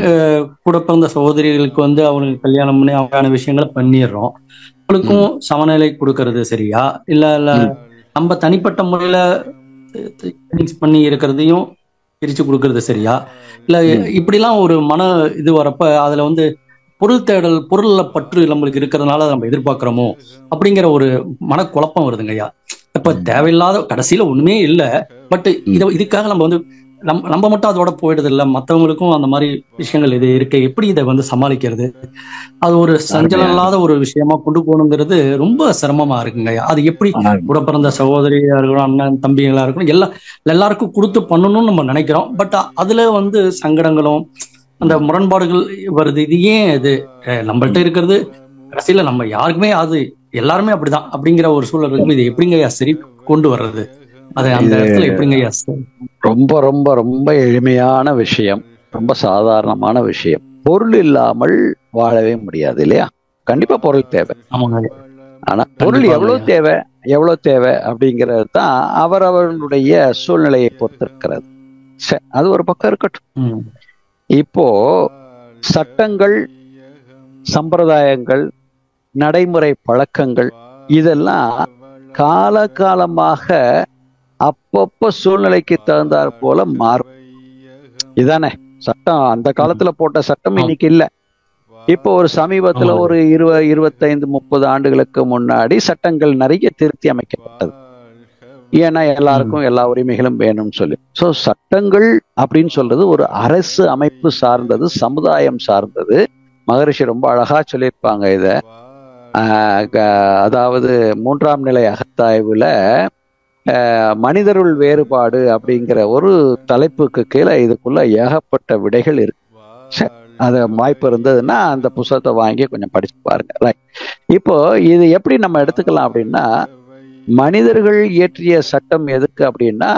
கூட பிறந்த சகோதரிகளுக்கு அவங்களுக்கு கல்யாணம் பண்ணி அவங்களுக்கான விஷயங்களை பண்ணிடுறோம், அவங்களுக்கும் சமநிலை கொடுக்கறது சரியா, இல்ல நம்ம தனிப்பட்ட முறையில பண்ணி இருக்கிறதையும் பிரிச்சு கொடுக்கறது சரியா, இல்ல இப்படிலாம் ஒரு மன இது வரப்ப அதுல பொருள் தேடல், பொருள்ல பற்று நம்மளுக்கு இருக்கிறதுனால நம்ம எதிர்பார்க்கிறோமோ அப்படிங்கிற ஒரு மனக்குழப்பம் வருதுங்க ஐயா. இப்ப தேவையில்லாத கடைசியில ஒண்ணுமே இல்லை, பட் இதுக்காக நம்ம நம்ம மட்டும் அதோட போயிடுது இல்ல, மற்றவங்களுக்கும் அந்த மாதிரி விஷயங்கள் இது இருக்கு. எப்படி இதை வந்து சமாளிக்கிறது? அது ஒரு சஞ்சலம் இல்லாத ஒரு விஷயமா கொண்டு போகணுங்கிறது ரொம்ப சிரமமா இருக்குங்க. அது எப்படி கூட பிறந்த சகோதரியா இருக்கணும், அண்ணன் தம்பிகளா இருக்கணும், எல்லாருக்கும் கொடுத்து பண்ணணும்னு நம்ம நினைக்கிறோம். பட் அதுல வந்து சங்கடங்களும் அந்த முரண்பாடுகள் வருது. இது ஏன் இது நம்மள்ட்ட இருக்கிறது கடைசியில நம்ம யாருக்குமே அது எல்லாருமே அப்படிதான் அப்படிங்கிற ஒரு சூழல் இருக்கும். இது எப்படிங்கய்யா சரி கொண்டு வர்றது? அது அந்த இடத்துல எப்படிங்கய்யா? ரொம்ப ரொம்ப ரொம்ப எளிமையான விஷயம், ரொம்ப சாதாரணமான விஷயம். பொருள் இல்லாமல் வாழவே முடியாது இல்லையா? கண்டிப்பா பொருள் தேவை. ஆனா பொருள் எவ்வளவு தேவை அப்படிங்கிறது தான் அவரவர்களுடைய சூழ்நிலையை பொறுத்திருக்கிறது. அது ஒரு பக்கம் இருக்கட்டும். இப்போ சட்டங்கள், சம்பிரதாயங்கள், நடைமுறை பழக்கங்கள் இதெல்லாம் காலகாலமாக அப்பப்ப சூழ்நிலைக்கு தகுந்தாற் போல மாறும். இதானே சட்டம்? அந்த காலத்துல போட்ட சட்டம் இன்னைக்கு இல்ல. இப்போ ஒரு சமீபத்துல ஒரு 25-30 ஆண்டுகளுக்கு முன்னாடி சட்டங்கள் நிறைய திருத்தி அமைக்கப்பட்டது. ஏன்னா எல்லாருக்கும் எல்லா உரிமைகளும் வேணும்னு சொல்லி. சோ சட்டங்கள் அப்படின்னு சொல்றது ஒரு அரசு அமைப்பு சார்ந்தது, சமுதாயம் சார்ந்தது. மகரிஷி ரொம்ப அழகா சொல்லியிருப்பாங்க இத. அதாவது 3ஆம் நிலை அகத்தாய்வுல மனிதருள் வேறுபாடு அப்படிங்கிற ஒரு தலைப்புக்கு கீழே இதுக்குள்ள ஏகப்பட்ட விடைகள் இருக்கு. அது வாய்ப்பு இருந்ததுன்னா அந்த புத்தகத்தை வாங்கி கொஞ்சம் படிச்சு பாருங்க. ரைட். இப்போ இது எப்படி நம்ம எடுத்துக்கலாம் அப்படின்னா, மனிதர்கள் இயற்றிய சட்டம் எதுக்கு அப்படின்னா,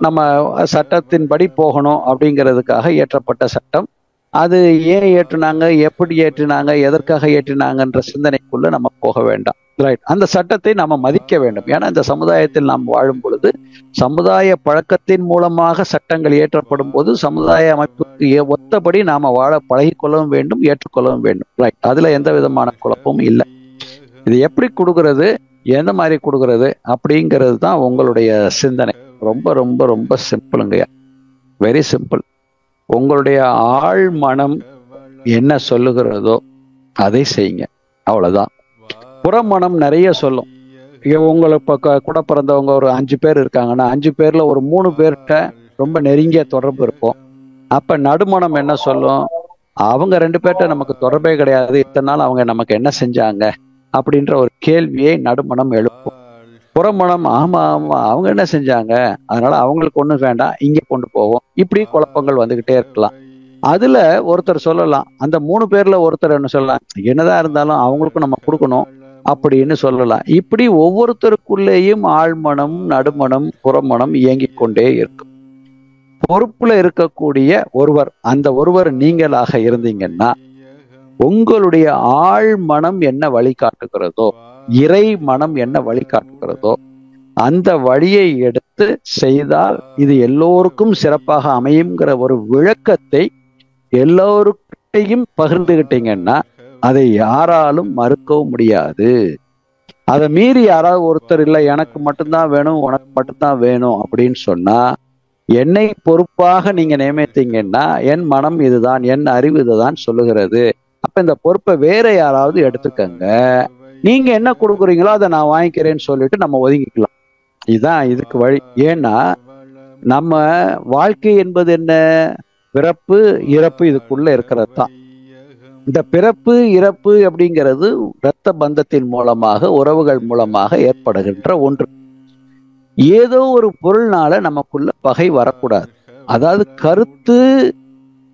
நம்ம சட்டத்தின்படி போகணும் அப்படிங்கிறதுக்காக இயற்றப்பட்ட சட்டம். அது ஏன் ஏற்றினாங்க, எப்படி ஏற்றினாங்க, எதற்காக ஏற்றினாங்கன்ற சிந்தனைக்குள்ள நம்ம போக வேண்டாம். ரைட். அந்த சட்டத்தை நாம மதிக்க வேண்டும். ஏன்னா இந்த சமுதாயத்தில் நாம் வாழும் பொழுது சமுதாய பழக்கத்தின் மூலமாக சட்டங்கள் இயற்றப்படும் போது சமுதாய அமைப்புக்கு ஒத்தபடி நாம வாழ பழகிக்கொள்ளவும் வேண்டும், ஏற்றுக்கொள்ளவும் வேண்டும். ரைட். அதுல எந்த விதமான குழப்பமும் இல்லை. இது எப்படி கொடுக்கறது, எந்த மாதிரி கொடுக்கறது அப்படிங்கிறது தான் உங்களுடைய சிந்தனை. ரொம்ப ரொம்ப ரொம்ப சிம்பிளுங்கய்யா, வெரி சிம்பிள். உங்களுடைய ஆழ் மனம் என்ன சொல்லுகிறதோ அதை செய்யுங்க, அவ்வளவுதான். புறமனம் நிறைய சொல்லும். உங்களை கூட பிறந்தவங்க ஒரு 5 பேர் இருக்காங்கன்னா 5 பேர்ல ஒரு 3 பேர்கிட்ட ரொம்ப நெருங்கிய தொடர்பு இருக்கும். அப்ப நடுமனம் என்ன சொல்லும்? அவங்க 2 பேர்கிட்ட நமக்கு தொடர்பே கிடையாது, இத்தனை நாள் அவங்க நமக்கு என்ன செஞ்சாங்க அப்படின்ற ஒரு கேள்வியை நடுமனம் எழுப்பும். புறமனம் ஆமா அவங்க என்ன செஞ்சாங்க, அதனால அவங்களுக்கு ஒண்ணும் வேண்டாம், இங்க கொண்டு போவோம். இப்படி குழப்பங்கள் வந்துகிட்டே இருக்கலாம். அதுல ஒருத்தர் சொல்லலாம், அந்த 3 பேர்ல ஒருத்தர் என்ன சொல்லலாம், என்னதான் இருந்தாலும் அவங்களுக்கும் நம்ம கொடுக்கணும் அப்படின்னு சொல்லலாம். இப்படி ஒவ்வொருத்தருக்குள்ளேயும் ஆழ்மனம், நடுமனம், புறமனம் இயங்கிக் கொண்டே இருக்கும். பொறுப்புல இருக்கக்கூடிய ஒருவர், அந்த ஒருவர் நீங்களாக இருந்தீங்கன்னா உங்களுடைய ஆழ் மனம் என்ன வழிகாட்டுகிறதோ, இறை மனம் என்ன வழிகாட்டுகிறதோ அந்த வழியை எடுத்து செய்தால் இது எல்லோருக்கும் சிறப்பாக அமையுங்கிற ஒரு விளக்கத்தை எல்லோருக்கையும் பகிர்ந்துகிட்டீங்கன்னா அதை யாராலும் மறுக்கவும் முடியாது. அதை மீறி யாராவது ஒருத்தர் இல்லை எனக்கு மட்டும்தான் வேணும், உனக்கு மட்டும்தான் வேணும் அப்படின்னு சொன்னா, என்னை பொறுப்பாக நீங்க நியமித்தீங்கன்னா என் மனம் இதுதான், என் அறிவு இதுதான் சொல்லுகிறது. அப்ப இந்த பொறுப்பை வேற யாராவது எடுத்துக்கங்க, நீங்க என்ன கொடுக்குறீங்களோ அதை நான் வாங்கிக்கிறேன்னு சொல்லிட்டு நம்ம ஒதுங்கிக்கலாம். இதுதான் இதுக்கு வழி. ஏன்னா நம்ம வாழ்க்கை என்பது என்ன? பிறப்பு இறப்பு, இதுக்குள்ள இருக்கிறது தான். இந்த பிறப்பு இறப்பு அப்படிங்கிறது இரத்த பந்தத்தின் மூலமாக, உறவுகள் மூலமாக ஏற்படுகின்ற ஒன்று. ஏதோ ஒரு பொருள்னால நமக்குள்ள பகை வரக்கூடாது. அதாவது கருத்து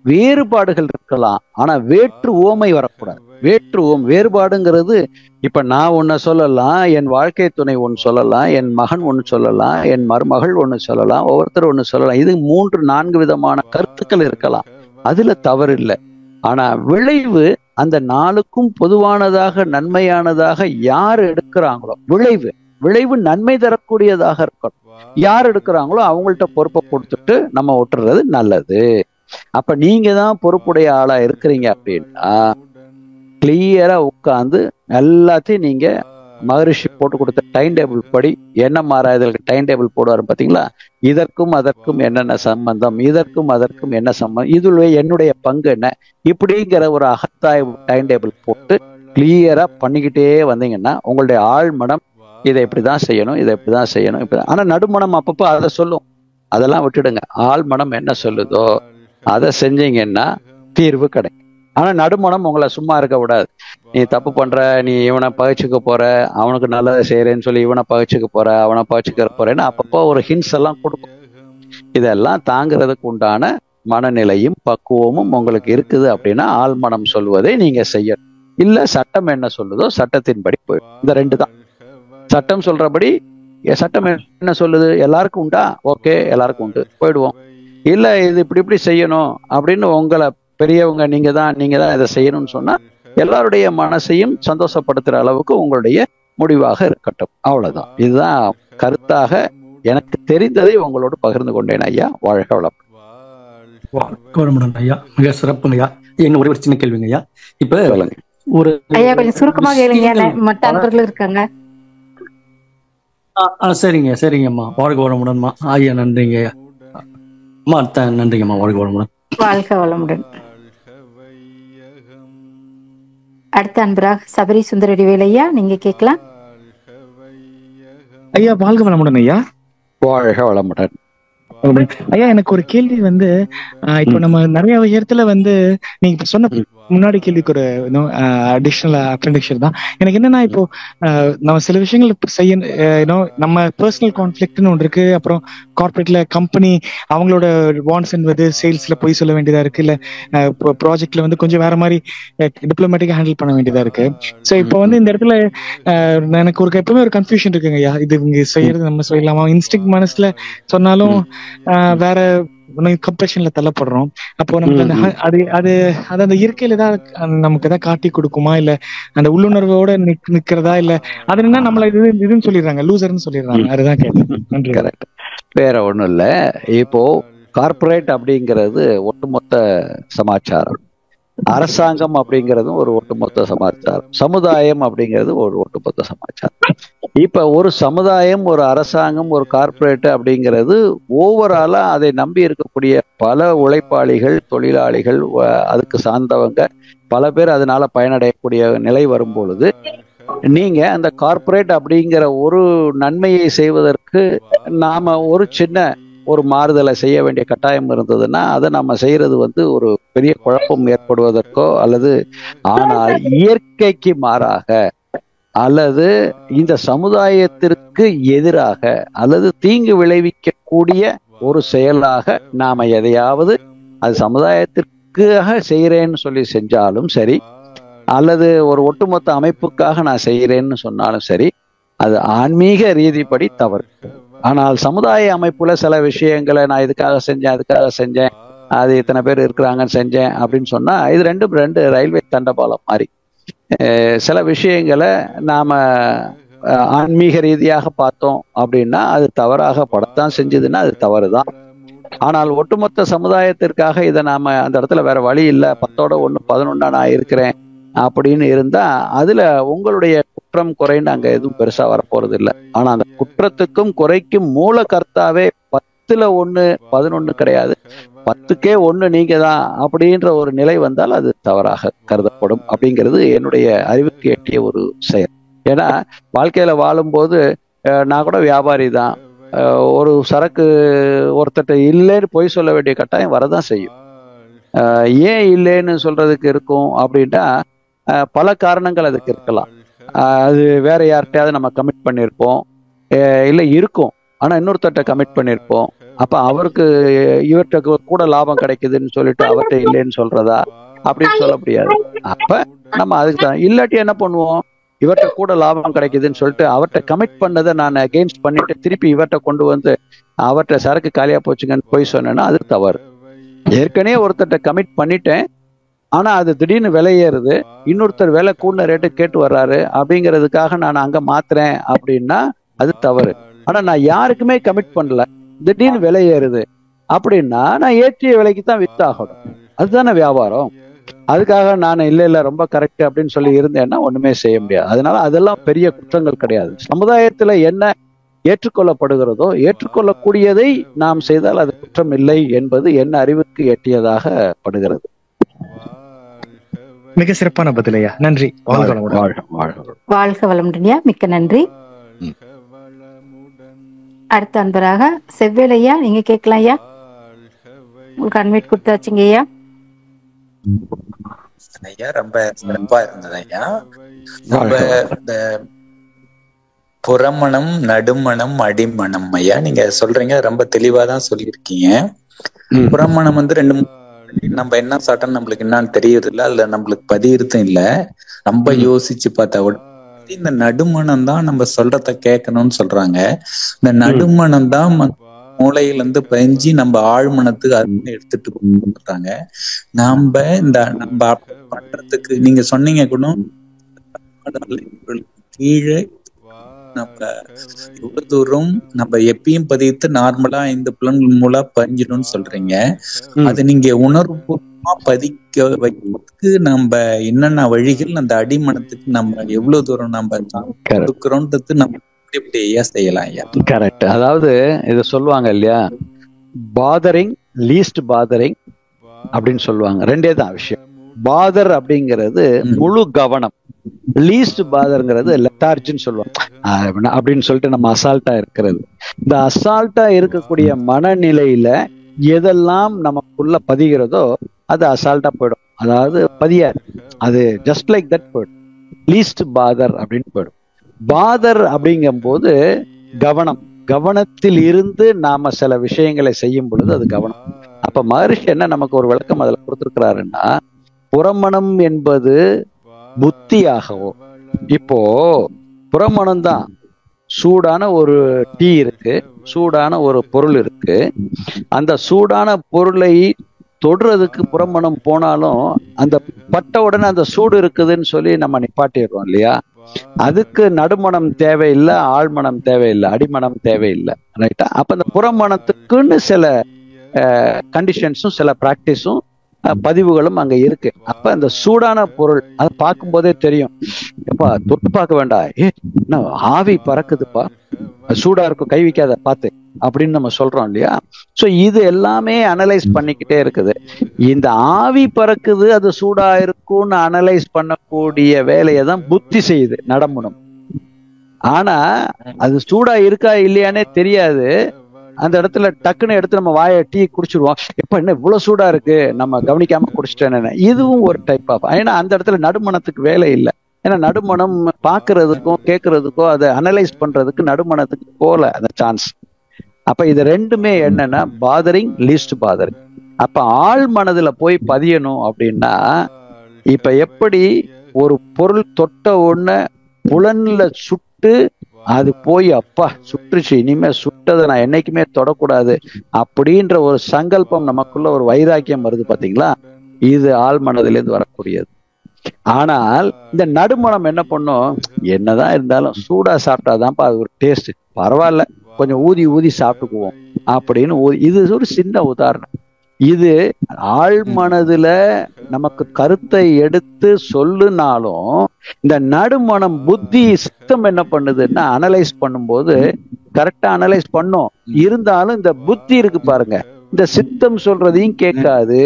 வேறுபாடுகள் இருக்கலாம், ஆனா வேற்று ஓமை வரக்கூடாது. வேறுபாடுங்கிறது, இப்ப நான் ஒன்னு சொல்லலாம், என் வாழ்க்கை துணை ஒன்று சொல்லலாம், என் மகன் ஒன்று சொல்லலாம், என் மருமகள் ஒன்று சொல்லலாம், ஒவ்வொருத்தர் ஒன்று சொல்லலாம். இது 3-4 விதமான கருத்துக்கள் இருக்கலாம், அதுல தவறு இல்லை. ஆனா விளைவு அந்த 4க்கும் பொதுவானதாக நன்மையானதாக யார் எடுக்கிறாங்களோ, விளைவு நன்மை தரக்கூடியதாக இருக்கணும். யார் எடுக்கிறாங்களோ அவங்கள்ட்ட பொறுப்பை கொடுத்துட்டு நம்ம விட்டுறது நல்லது. அப்ப நீங்க தான் பொறுப்புடைய ஆளா இருக்கிறீங்க அப்படின்னா கிளியரா உட்கார்ந்து எல்லாத்தையும் நீங்க மகரிஷி போட்டு கொடுத்த டைம் டேபிள் படி, என்ன மாறாதலுக்கு டைம் டேபிள் போடுவாரு பாத்தீங்களா, இதற்கும் அதற்கும் என்னென்ன சம்பந்தம், இதற்கும் அதற்கும் என்ன சம்பந்தம், இதுல என்னுடைய பங்கு என்ன, இப்படிங்கிற ஒரு அகத்தாய்வு டைம் டேபிள் போட்டு கிளியரா பண்ணிக்கிட்டே வந்தீங்கன்னா உங்களுடைய ஆழ்மனம் இதை இப்படிதான் செய்யணும், இதை இப்படிதான் செய்யணும், இப்படிதான். ஆனா நடுமனம் அப்பப்போ அதை சொல்லும், அதெல்லாம் விட்டுடுங்க. ஆள் மனம் என்ன சொல்லுதோ அதை செஞ்சீங்கன்னா தீர்வு கிடைக்கும். ஆனா நடுமனம் உங்களை சும்மா இருக்க விடாது. நீ தப்பு பண்ற, நீ இவனை பகிச்சுக்க போற, அவனுக்கு நல்லதை செய்யறேன்னு சொல்லி இவனை பகிச்சுக்க போற, அவனை பகிச்சுக்க போறேன்னு அப்பப்போ ஒரு ஹிண்ட்ஸ் எல்லாம் கொடுக்கும். இதெல்லாம் தாங்கிறதுக்கு உண்டான மனநிலையும் பக்குவமும் உங்களுக்கு இருக்குது அப்படின்னா ஆள் மனம் சொல்வதை நீங்க செய்யணும். இல்ல சட்டம் என்ன சொல்லுதோ சட்டத்தின்படி போயிடும். இந்த ரெண்டு தான். சட்டம் சொல்றபடி, சட்டம் என்ன சொல்லுது, எல்லாருக்கும் உண்டா, ஓகே எல்லாருக்கும் உண்டு, போயிடுவோம். இல்ல இது இப்படி இப்படி செய்யணும் அப்படின்னு உங்களை பெரியவங்க நீங்க தான் இதை செய்யணும்னு சொன்னா எல்லாருடைய மனசையும் சந்தோஷப்படுத்துற அளவுக்கு உங்களுடைய முடிவாக இருக்கட்டும். அவ்வளவுதான். இதுதான் கருத்தாக எனக்கு தெரிந்ததை உங்களோடு பகிர்ந்து கொண்டேன் ஐயா. வாழ்க வளம். ஐயா மிக சிறப்புங்க ஐயா. என்ன ஒரே ஒரு சின்ன கேள்விங்க ஐயா. இப்ப ஒரு ஐயா கொஞ்சம் சுருக்கமாக கேளுங்க, மற்ற அன்பர்களும் இருக்காங்க. சரிங்கம்மா. வாழ்க வளமுடன்மா ஐயா. நன்றிங்க ஐயா. நன்றிங்கம்மா. வாழ்க வளமுடன். வாழ்க வளமுடன். அடுத்த அன்பராக சபரி சுந்தரடி வேலையா, நீங்க கேட்கலாம் ஐயா. வாழ்க வளமுடன் ஐயா. வாழ்க வளமுடன் ஐயா. எனக்கு ஒரு கேள்வி வந்து, இப்போ நம்ம நிறைய இடத்துல வந்து நீங்க சொன்ன முன்னாடி கேள்விக்கு ஒரு அடிஷனல் அப்ரெண்டிக்ஷர் தான் எனக்கு என்னன்னா, இப்போ நம்ம சில விஷயங்கள் செய்யணும். நம்ம பர்சனல் கான்ஃபிளிக்ட்னு ஒன்று இருக்கு. அப்புறம் கார்பரேட்ல கம்பெனி அவங்களோட வான்ஸ் என்பது சேல்ஸ்ல போய் சொல்ல வேண்டியதா இருக்கு. இல்ல ப்ராஜெக்ட்ல வந்து கொஞ்சம் வேற மாதிரி டிப்ளமேட்டிக்கா ஹேண்டில் பண்ண வேண்டியதா இருக்கு. ஸோ இப்போ வந்து இந்த இடத்துல எனக்கு எப்பவுமே ஒரு கன்ஃபியூஷன் இருக்குங்க ஐயா. இது இங்க செய்யறது நம்ம சொல்லலாமா, இன்ஸ்டிங் மனசுல சொன்னாலும் வேற கம்ப்ரெஷன்ல தள்ளப்படுறோம். அப்போ நமக்கு அது அந்த இயற்கையில ஏதாவது நமக்கு எதாவது காட்டி கொடுக்குமா, இல்ல அந்த உள்ளுணர்வோட நிக்கிறதா, இல்ல அது என்ன நம்மள இதுன்னு சொல்லிடுறாங்க, லூசர்னு சொல்லிடுறாங்க. அதுதான் கேட்டேன். நன்றி. கரெக்ட். வேற ஒண்ணும் இல்ல. இப்போ கார்பரேட் அப்படிங்கிறது ஒட்டுமொத்த சமாச்சாரம், அரசாங்கம் அப்படிங்கிறதும் ஒரு ஒட்டுமொத்த சமாச்சாரம், சமுதாயம் அப்படிங்கிறது ஒரு ஒட்டுமொத்த சமாச்சாரம். இப்ப ஒரு சமுதாயம், ஒரு அரசாங்கம், ஒரு கார்பரேட் அப்படிங்கிறது ஓவராலா அதை நம்பி இருக்கக்கூடிய பல உழைப்பாளிகள், தொழிலாளிகள், அதுக்கு சார்ந்தவங்க பல பேர் அதனால பயனடையக்கூடிய நிலை வரும் பொழுது, நீங்க அந்த கார்பரேட் அப்படிங்கிற ஒரு நன்மையை செய்வதற்கு நாம ஒரு சின்ன ஒரு மாறுதலை செய்ய வேண்டிய கட்டாயம் இருந்ததுன்னா அதை நம்ம செய்யறது வந்து ஒரு பெரிய குழப்பம் ஏற்படுவதற்கோ, அல்லது ஆனால் இயற்கைக்கு மாறாக அல்லது இந்த சமுதாயத்திற்கு எதிராக அல்லது தீங்கு விளைவிக்கக்கூடிய ஒரு செயலாக நாம எதையாவது அது சமுதாயத்திற்காக செய்யறேன்னு சொல்லி செஞ்சாலும் சரி, அல்லது ஒரு ஒட்டுமொத்த அமைப்புக்காக நான் செய்யறேன்னு சொன்னாலும் சரி, அது ஆன்மீக ரீதிப்படி தவறு. ஆனால் சமுதாய அமைப்புல சில விஷயங்களை நான் இதுக்காக செஞ்சேன், அது இத்தனை பேர் இருக்கிறாங்கன்னு செஞ்சேன் அப்படின்னு சொன்னா இது ரெண்டு ரயில்வே தண்டபாலம் மாதிரி. சில விஷயங்களை நாம ஆன்மீக ரீதியாக பார்த்தோம் அப்படின்னா அது தவறாக படத்தான் செஞ்சதுன்னா அது தவறுதான். ஆனால் ஒட்டுமொத்த சமுதாயத்திற்காக இதை நாம அந்த இடத்துல வேற வழி இல்லை, 10ஓட 1 11 நான் இருக்கிறேன் அப்படின்னு இருந்தா அதுல உங்களுடைய குற்றம் குறைன்னு அங்க எதுவும் பெருசா வரப்போறது இல்லை. ஆனா அந்த குற்றத்துக்கும் குறைக்கும் மூல கர்த்தாவே 10ல் 1 11 கிடையாது, 10க்கே 1 நீங்க தான் அப்படின்ற ஒரு நிலை வந்தால் அது தவறாக கருதப்படும் அப்படிங்கிறது என்னுடைய அறிவுக்கு எட்டிய ஒரு செயல். ஏன்னா வாழ்க்கையில வாழும்போது நான் கூட வியாபாரி தான், ஒரு சரக்கு ஒருத்தட்ட இல்லைன்னு பொய் சொல்ல வேண்டிய கட்டாயம் வரதான் செய்யும். ஏன் இல்லைன்னு சொல்றதுக்கு இருக்கும் அப்படின்னா பல காரணங்கள் அதுக்கு இருக்கலாம். அது வேற யார்கிட்டயாவது நம்ம கமிட் பண்ணியிருப்போம், இல்லை இருக்கும் ஆனா இன்னொருத்தட்ட கமிட் பண்ணியிருப்போம். அப்ப அவருக்கு இவர்கிட்ட கூட லாபம் கிடைக்குதுன்னு சொல்லிட்டு அவர்கிட்ட இல்லைன்னு சொல்றதா அப்படின்னு சொல்ல முடியாது. அப்ப நம்ம அதுக்கு தான் இல்லாட்டி என்ன பண்ணுவோம், இவர்கிட்ட கூட லாபம் கிடைக்குதுன்னு சொல்லிட்டு அவர்கிட்ட கமிட் பண்ணதை நான் அகெயின்ஸ்ட் பண்ணிட்டு திருப்பி இவர்கிட்ட கொண்டு வந்து அவர்கிட்ட சரக்கு காலியா போச்சுங்கன்னு போய் சொன்னேன்னா அது தவறு. ஏற்கனவே ஒருத்தர்கிட்ட கமிட் பண்ணிட்டேன், ஆனா அது திடீர்னு விலை ஏறுது, இன்னொருத்தர் விலை கூடின ரேட்டு கேட்டு வர்றாரு அப்படிங்கிறதுக்காக நான் அங்க மாத்துறேன் அப்படின்னா அது தவறு. ஆனா நான் யாருக்குமே கமிட் பண்ணல, திடீர்னு விலை ஏறுது அப்படின்னா நான் ஏற்றிய விலைக்கு தான் வித்தாகணும், அதுதானே வியாபாரம். அதுக்காக நான் இல்ல ரொம்ப கரெக்ட் அப்படின்னு சொல்லி இருந்தேன்னா ஒண்ணுமே செய்ய முடியாது. அதனால அதெல்லாம் பெரிய குற்றங்கள் கிடையாது. சமுதாயத்துல என்ன ஏற்றுக்கொள்ளப்படுகிறதோ ஏற்றுக்கொள்ளக்கூடியதை நாம் செய்தால் அது குற்றம் இல்லை என்பது என் அறிவுக்கு எட்டியதாக படுகிறது. மிக சிறப்பான பதிலையா, நன்றி. வாழ்க வளமுடன். மிக்க நன்றி. அடுத்த அன்பராக செவ்வேலையா, நீங்க கேட்கலாம் ஐயா. உங்களுக்கு அன்வைட் கொடுத்தாச்சுங்க ஐயா. ஐயா ரொம்ப சிறப்பா இருந்தது ஐயா. நம்ம இந்த புறமணம், நடுமணம், அடிமணம் ஐயா நீங்க சொல்றீங்க, ரொம்ப தெளிவாதான் சொல்லியிருக்கீங்க. புறமணம் வந்து ரெண்டு நம்ம என்ன சாப்பிட்டோம் நம்மளுக்கு என்னன்னு தெரியறது இல்ல, அதுல நம்மளுக்கு பதியிருத்தும் இல்ல. ரொம்ப யோசிச்சு பார்த்தா கூட இந்த நடுமணம் தான் நம்ம சொல்றத கேட்கணும்னு சொல்றாங்க. இந்த நடுமணம் தான் மூளையில இருந்து பயிஞ்சு நம்ம ஆழ்மனத்துக்கு அருமை எடுத்துட்டு போறாங்க. நம்ம இந்த நம்ம பண்றதுக்கு நீங்க சொன்னீங்க கூட கீழே நம்ம எவ்வளவு தூரம் நம்ம எப்பயும் பதித்து நார்மலா இந்த புலன்கள் மூலம் பதிஞ்சிடும்னு சொல்றீங்க. அது நீங்க உணர்வுபூர்வமா பதிக்க வைக்கிறதுக்கு நம்ம என்னென்ன வழிகள் அந்த அடிமனத்துக்கு நம்ம எவ்வளவு தூரம் நம்ம கொடுக்கிறோன்றது நம்ம எப்படி ஐயா செய்யலாம் ஐயா? கரெக்ட். அதாவது இத சொல்லுவாங்க இல்லையா, பாதரிங், லீஸ்ட் பாதரிங் அப்படின்னு சொல்லுவாங்க. ரெண்டே தான் விஷயம். பாதர் அப்படிங்கிறது முழு கவனம், லீஸ்ட் பாதர்ங்கிறது லெத்தார்ஜின்னு சொல்லுவாங்க. அப்படின்னு சொல்லிட்டு நம்ம அசால்ட்டா இருக்கிறது. இந்த அசால்ட்டா இருக்கக்கூடிய மனநிலையில எதெல்லாம் நமக்குள்ள பதிகிறதோ அது அசால்ட்டா போயிடும். அதாவது பதியாது, அது ஜஸ்ட் லைக் தட் போயிடும். லீஸ்ட் பாதர் அப்படின்னு போயிடும். பாதர் அப்படிங்கும் போது கவனம், கவனத்தில் இருந்து நாம சில விஷயங்களை செய்யும் பொழுது அது கவனம். அப்ப மகரிஷி என்ன நமக்கு ஒரு விளக்கம் அதுல கொடுத்திருக்கிறாருன்னா, புறமணம் என்பது புத்தியாகவோ, இப்போ புறமணம் தான் சூடான ஒரு டீ இருக்கு, சூடான ஒரு பொருள் இருக்கு. அந்த சூடான பொருளை தொடுறதுக்கு புறமணம் போனாலும் அந்த பட்ட உடனே அந்த சூடு இருக்குதுன்னு சொல்லி நம்ம நிப்பாட்டிடுறோம் இல்லையா. அதுக்கு நடுமணம் தேவையில்லை, ஆழ்மணம் தேவையில்லை, அடிமணம் தேவையில்லை. ரைட்டா? அப்ப அந்த புறமணத்துக்குன்னு சில கண்டிஷன்ஸும் சில பிராக்டிஸும் பதிவுகளும் அங்க இருக்கு. அப்ப அந்த சூடான பொருள் அதை பார்க்கும் போதே தெரியும், எப்பா தொட்டு பார்க்க வேண்டாம், என்ன ஆவி பறக்குதுப்பா, சூடா இருக்கும், கை வைக்காத பார்த்து அப்படின்னு நம்ம சொல்றோம் இல்லையா. சோ இது எல்லாமே அனலைஸ் பண்ணிக்கிட்டே இருக்குது. இந்த ஆவி பறக்குது, அது சூடா இருக்கும்னு அனலைஸ் பண்ணக்கூடிய வேலையை தான் புத்தி செய்யுது, நடமுனம். ஆனா அது சூடா இருக்கா இல்லையானே தெரியாது. அந்த இடத்துல டக்குன்னு எடுத்து நம்ம வாயை டீ குடிச்சிருவோம், எப்ப என்ன இவ்வளவு சூடா இருக்கு, நம்ம கவனிக்காம குடிச்சிட்டேன்னு. இதுவும் ஒரு டைப் ஆஃப், ஏன்னா அந்த இடத்துல நடுமணத்துக்கு வேலை இல்லை. ஏன்னா நடுமணம் பாக்குறதுக்கும் கேட்கறதுக்கும் அதை அனலைஸ் பண்றதுக்கு நடுமணத்துக்கு போல அந்த சான்ஸ். அப்ப இது ரெண்டுமே என்னன்னா பாதரிங், லீஸ்ட் பாதரிங். அப்ப ஆழ் மனதுல போய் பதியணும் அப்படின்னா, இப்ப எப்படி ஒரு பொருள் தொட்ட உடனே புலன்ல சுட்டு அது போய் அப்பா சுற்றுச்சு, இனிமே சுட்டதை நான் என்னைக்குமே தொடக்கூடாது அப்படின்ற ஒரு சங்கல்பம் நமக்குள்ள ஒரு வைராக்கியம் வருது பாத்தீங்களா, இது ஆழ் மனதிலிருந்து வரக்கூடியது. ஆனால் இந்த நடுமணம் என்ன பண்ணும், என்னதான் இருந்தாலும் சூடா சாப்பிட்டாதான்ப்பா அது ஒரு டேஸ்ட், பரவாயில்ல கொஞ்சம் ஊதி ஊதி சாப்பிட்டுக்குவோம் அப்படின்னு இது ஒரு சின்ன உதாரணம். இது ஆழ்மனதுல நமக்கு கருத்தை எடுத்து சொல்லுனாலும் இந்த நடுமணம் புத்தி சித்தம் என்ன பண்ணுதுன்னா அனலைஸ் பண்ணும்போது கரெக்டா அனலைஸ் பண்ணும். இருந்தாலும் இந்த புத்தி இருக்கு பாருங்க, இந்த சித்தம் சொல்றதையும் கேட்காது,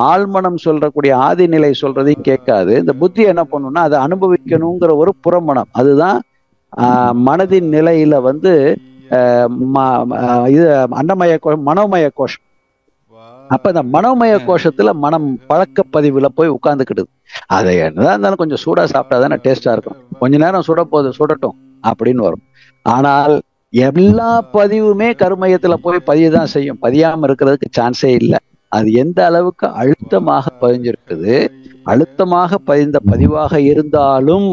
ஆழ்மனம் சொல்றக்கூடிய ஆதிநிலை சொல்றதையும் கேட்காது. இந்த புத்தி என்ன பண்ணும்னா அதை அனுபவிக்கணுங்கிற ஒரு புறமணம். அதுதான் மனதின் நிலையில இது அன்னமய மனோமய கோஷம். அப்ப இந்த மனோமய கோஷத்துல மனம் பழக்க பதிவுல போய் உட்கார்ந்துக்கிடுது. அதை என்னதான் இருந்தாலும் கொஞ்சம் சூடா சாப்பிட்டாதானே டேஸ்டா இருக்கும், கொஞ்ச நேரம் சுடட்டும் அப்படின்னு வரும். ஆனால் எல்லா பதிவுமே கருமையத்துல போய் பதியதான் செய்யும், பதியாம இருக்கிறதுக்கு சான்ஸே இல்லை. அது எந்த அளவுக்கு அழுத்தமாக பதிஞ்சிருக்குது, அழுத்தமாக பதிந்த பதிவாக இருந்தாலும்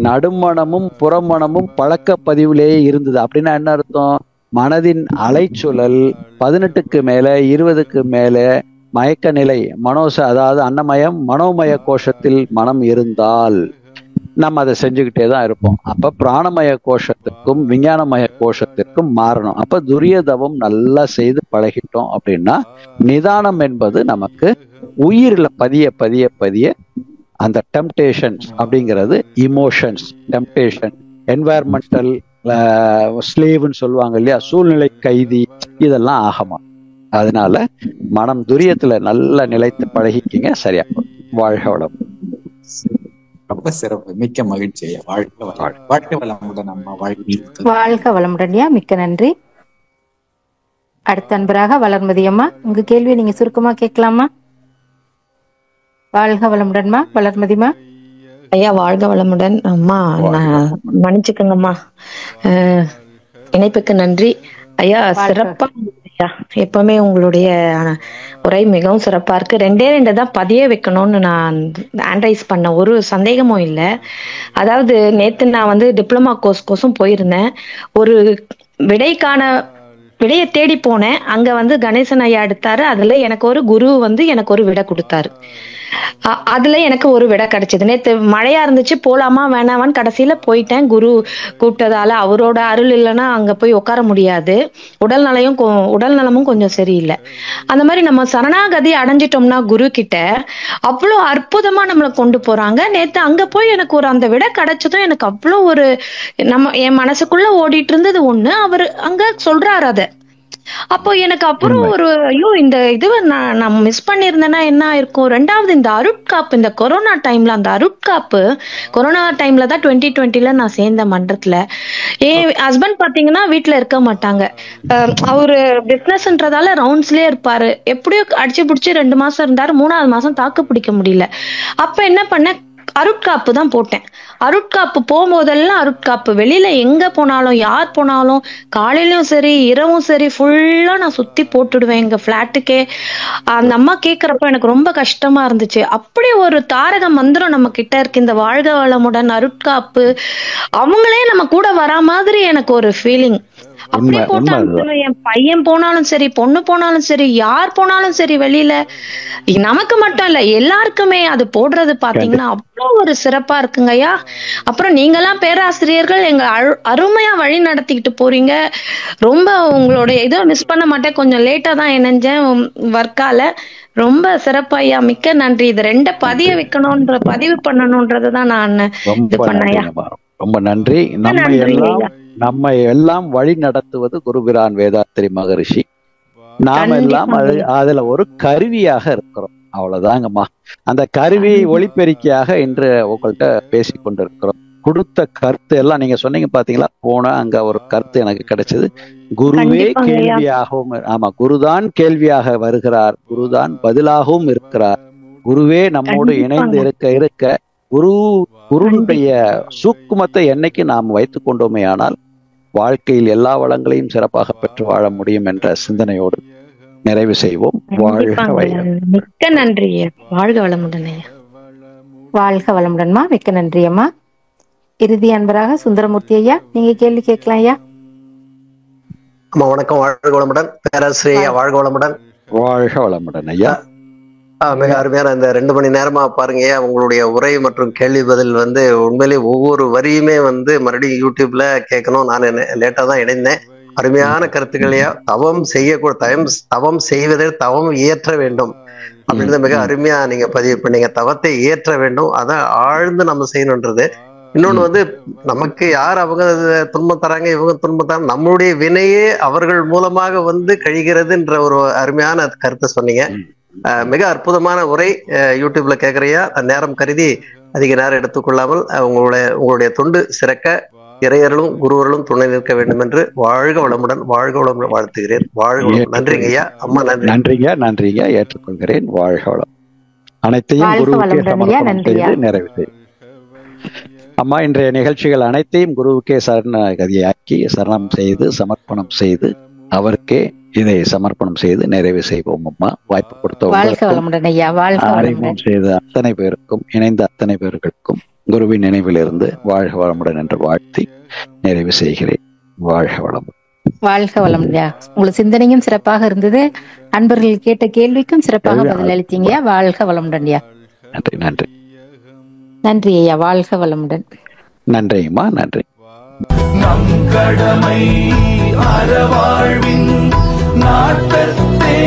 நடுமணமும் புறமணமும் பழக்க பதிவிலேயே இருந்தது. அப்படின்னா என்ன அர்த்தம், மனதின் அலைச்சூழல் 18க்கு மேல 20க்கு மேல மயக்க நிலை அதாவது அன்னமயம் மனோமய கோஷத்தில் மனம் இருந்தால் நம்ம அதை செஞ்சுக்கிட்டே தான் இருப்போம். அப்ப பிராணமய கோஷத்திற்கும் விஞ்ஞானமய கோஷத்திற்கும் மாறணும். அப்ப துரியதவம் நல்லா செய்து பழகிட்டோம் அப்படின்னா நிதானம் என்பது நமக்கு உயிரில பதிய பதிய பதிய அந்த டெம்டேஷன்ஸ் அப்படிங்கிறது இமோஷன்ஸ், டெம்டேஷன், என்வாயர்மெண்டல் ஸ்லேவ்னு சொல்லுவாங்க இல்லையா, சூழ்நிலை கைதி, இதெல்லாம் ஆகமா. அதனால மனம் துரியத்துல நல்லா நிலைத்து பழகிக்கிங்க, சரியா வாழ்க வளம். ரொம்ப சிறப்பு, மிக்க மகிழ்ச்சி ஐயா. வாழ்க்கை வளமுடன் அம்மா. வாழ்க வளமுடன்யா, மிக்க நன்றி. அடுத்த அன்பராக வளர்மதி அம்மா, உங்க கேள்வியை நீங்க சுருக்கமா கேட்கலாமா? வாழ்க வளமுடன்மா வளர்மதிமா. ஐயா வாழ்க வளமுடன் அம்மா. மன்னிச்சுக்கோங்கம்மா, இணைப்புக்கு நன்றி ஐயா. சிறப்பா ஐயா, எப்பவுமே உங்களுடைய உரை மிகவும் சிறப்பா இருக்கு. 2 தான் பதிய வைக்கணும்னு நான் ஆண்ட்ரைஸ் பண்ண, ஒரு சந்தேகமும் இல்லை. அதாவது நேத்து நான் டிப்ளமா கோர்ஸும் போயிருந்தேன். ஒரு விடையை தேடி போனேன். அங்க கணேசன் ஐயா எடுத்தாரு. அதுல எனக்கு ஒரு குரு எனக்கு ஒரு விடை கொடுத்தாரு. அதுல எனக்கு ஒரு விடை கிடைச்சது. நேத்து மழையா இருந்துச்சு, போலாமா வேணாமான்னு கடைசியில போயிட்டேன். குரு கூப்பிட்டதால, அவரோட அருள் இல்லைன்னா அங்க போய் உட்கார முடியாது. உடல் நலமும் கொஞ்சம் சரியில்லை. அந்த மாதிரி நம்ம சரணாகதி அடைஞ்சிட்டோம்னா குரு கிட்ட அவ்வளோ அற்புதமா நம்மளை கொண்டு போறாங்க. நேத்து அங்க போய் எனக்கு அந்த விடை கிடைச்சதும் எனக்கு அவ்வளோ என் மனசுக்குள்ள ஓடிட்டு இருந்தது ஒண்ணு. அவரு அங்க சொல்றாரு அத. அப்போ எனக்கு அப்புறம் ஐயோ இந்த இதுவை நான் மிஸ் பண்ணிருந்தேன்னா என்ன இருக்கும். 2வது இந்த அருட்காப்பு, இந்த கொரோனா டைம்ல, அந்த அருட்காப்பு கொரோனா டைம்ல தான் 2020 நான் சேர்ந்த மன்றத்துல. என் ஹஸ்பண்ட் பாத்தீங்கன்னா வீட்டுல இருக்க மாட்டாங்க. அவரு பிசினஸ்ன்றதால ரவுண்ட்ஸ்லயே இருப்பாரு. எப்படியோ அடிச்சு பிடிச்சி 2 மாசம் இருந்தாரு. 3வது மாசம் தாக்கு பிடிக்க முடியல. அப்ப என்ன பண்ண, அருட்காப்பு தான் போட்டேன். அருட்காப்பு போகும்போதெல்லாம் அருட்காப்பு, வெளியில எங்க போனாலும் யார் போனாலும் காலையிலயும் சரி இரவும் சரி ஃபுல்லா நான் சுத்தி போட்டுடுவேன் எங்க பிளாட்டுக்கே. அந்த அம்மா கேக்குறப்ப எனக்கு ரொம்ப கஷ்டமா இருந்துச்சு. அப்படி ஒரு தாரக மந்திரம் நம்ம கிட்ட இருக்கு, இந்த வாழ்க வளமுடன் அருட்காப்பு. அவங்களே நம்ம கூட வரா மாதிரி எனக்கு ஒரு ஃபீலிங். அப்படியே போட்டாலும் என் பையன் போனாலும் சரி, பொண்ணு போனாலும் சரி, யார் போனாலும் சரி, வெளியில நமக்கு மட்டும் இல்ல எல்லாருக்குமே அது போடுறது பாத்தீங்கன்னா அவ்வளவு ஒரு சிறப்பா இருக்குங்க ஐயா. அப்புறம் நீங்கெல்லாம் பேராசிரியர்கள் எங்க அருமையா வழி நடத்திக்கிட்டு போறீங்க. ரொம்ப உங்களுடைய இதை மிஸ் பண்ண மாட்டேன். கொஞ்சம் லேட்டா தான் இணைஞ்சேன் ஒர்க்கால. ரொம்ப சிறப்பாயா, மிக்க நன்றி. இது 2 பதிவு பண்ணணும்ன்றதுதான் நான் இது பண்ணையா. ரொம்ப நன்றி. நம்ம எல்லாம் வழி நடத்துவது குருபிரான் வேதாத்திரி மகரிஷி. நாம எல்லாம் அதுல ஒரு கருவியாக இருக்கிறோம், அவ்வளவுதாங்கம்மா. அந்த கருவி ஒளிப்பெருக்கியாக இன்று உங்கள்கிட்ட பேசி கொண்டிருக்கிறோம். கொடுத்த கருத்து எல்லாம் நீங்க சொன்னீங்க பாத்தீங்களா, போனா அங்க ஒரு கருத்து எனக்கு கிடைச்சது. குருவே கேள்வியாகவும், ஆமா, குருதான் கேள்வியாக வருகிறார், குருதான் பதிலாகவும் இருக்கிறார். குருவே நம்மோடு இணைந்து இருக்க குருனுடைய சூக்குமத்தை என்னைக்கு நாம் வைத்துக் கொண்டோமே ஆனால் வாழ்க்கையில் எல்லா வளங்களையும் சிறப்பாக பெற்று வாழ முடியும் என்ற சிந்தனையோடு நிறைவு செய்வோம். மிக்க நன்றி. வாழ்க வளமுடன். வாழ்க வளமுடன்மா, மிக்க நன்றி அம்மா. இறுதி அன்பராக சுந்தரமூர்த்தி ஐயா, நீங்க கேள்வி கேட்கலாம் ஐயா. அம்மா வணக்கம். வாழ்க வளமுடன் பேராசிரியர். வாழ்க வளமுடன். வாழ்க வளமுடன் ஐயா. மிக அருமையான இந்த 2 மணி நேரமா பாருங்க, உங்களுடைய உரை மற்றும் கேள்வி பதில் உண்மையிலே ஒவ்வொரு வரியுமே மறுபடியும் யூடியூப்ல கேட்கணும். நான் லேட்டா தான் இணைந்தேன். அருமையான கருத்துக்களையா. தவம் செய்வதை தவம் இயற்ற வேண்டும் அப்படின்றத மிக அருமையா நீங்க பதிவு பண்ணீங்க. தவத்தை இயற்ற வேண்டும், அதான் ஆழ்ந்து நம்ம செய்யணுன்றது. இன்னொன்னு நமக்கு யார் அவங்க துன்பம் தராங்க, இவங்க துன்பம் தராங்க, நம்மளுடைய வினையே அவர்கள் மூலமாக கழிகிறதுன்ற ஒரு அருமையான கருத்தை சொன்னீங்க. மிக அற்புதமான உரை. யூடியூப்ல கேட்கறையா, நேரம் கருதி அதிக நேரம் எடுத்துக்கொள்ளாமல் உங்களுடைய தொண்டு சிறக்க இறையர்களும் குருவர்களும் துணை நிற்க வேண்டும் என்று வாழ்க வளமுடன் வாழ்த்துகிறேன். வாழ்க வளம். நன்றிங்க ஐயா. அம்மா நன்றிங்க. ஏற்றுக்கொள்கிறேன். வாழ்க வளம். அனைத்தையும் குருவுக்கே சமர்ப்பணம் செய்து நிறைவு செய்யும். அம்மா, இன்றைய நிகழ்ச்சிகள் அனைத்தையும் குருவுக்கே சரணகதியாக்கி சரணம் செய்து சமர்ப்பணம் செய்து அவருக்கே இதை சமர்ப்பணம் செய்து நிறைவு செய்வோம். அம்மா, வாய்ப்பு கொடுத்த அறிமுகம் செய்த அத்தனை பேருக்கும், இணைந்த அத்தனை பேர்களுக்கும் குருவின் நினைவிலிருந்து வாழ்க வளமுடன் என்று வாழ்த்தி நிறைவு செய்கிறேன். வாழ்க வளமுடன். வாழ்க வளமுடன். உங்களோட சிந்தனையும் சிறப்பாக இருந்தது. அன்பர்கள் கேட்ட கேள்விக்கும் சிறப்பாக பதில் அளித்தீங்க. வாழ்க வளமுடன். நன்றி நன்றி நன்றி ஐயா. வாழ்க வளமுடன். நன்றிம்மா. நன்றி. நம் கடமை அறவாழ்வின் நாட்டத்தே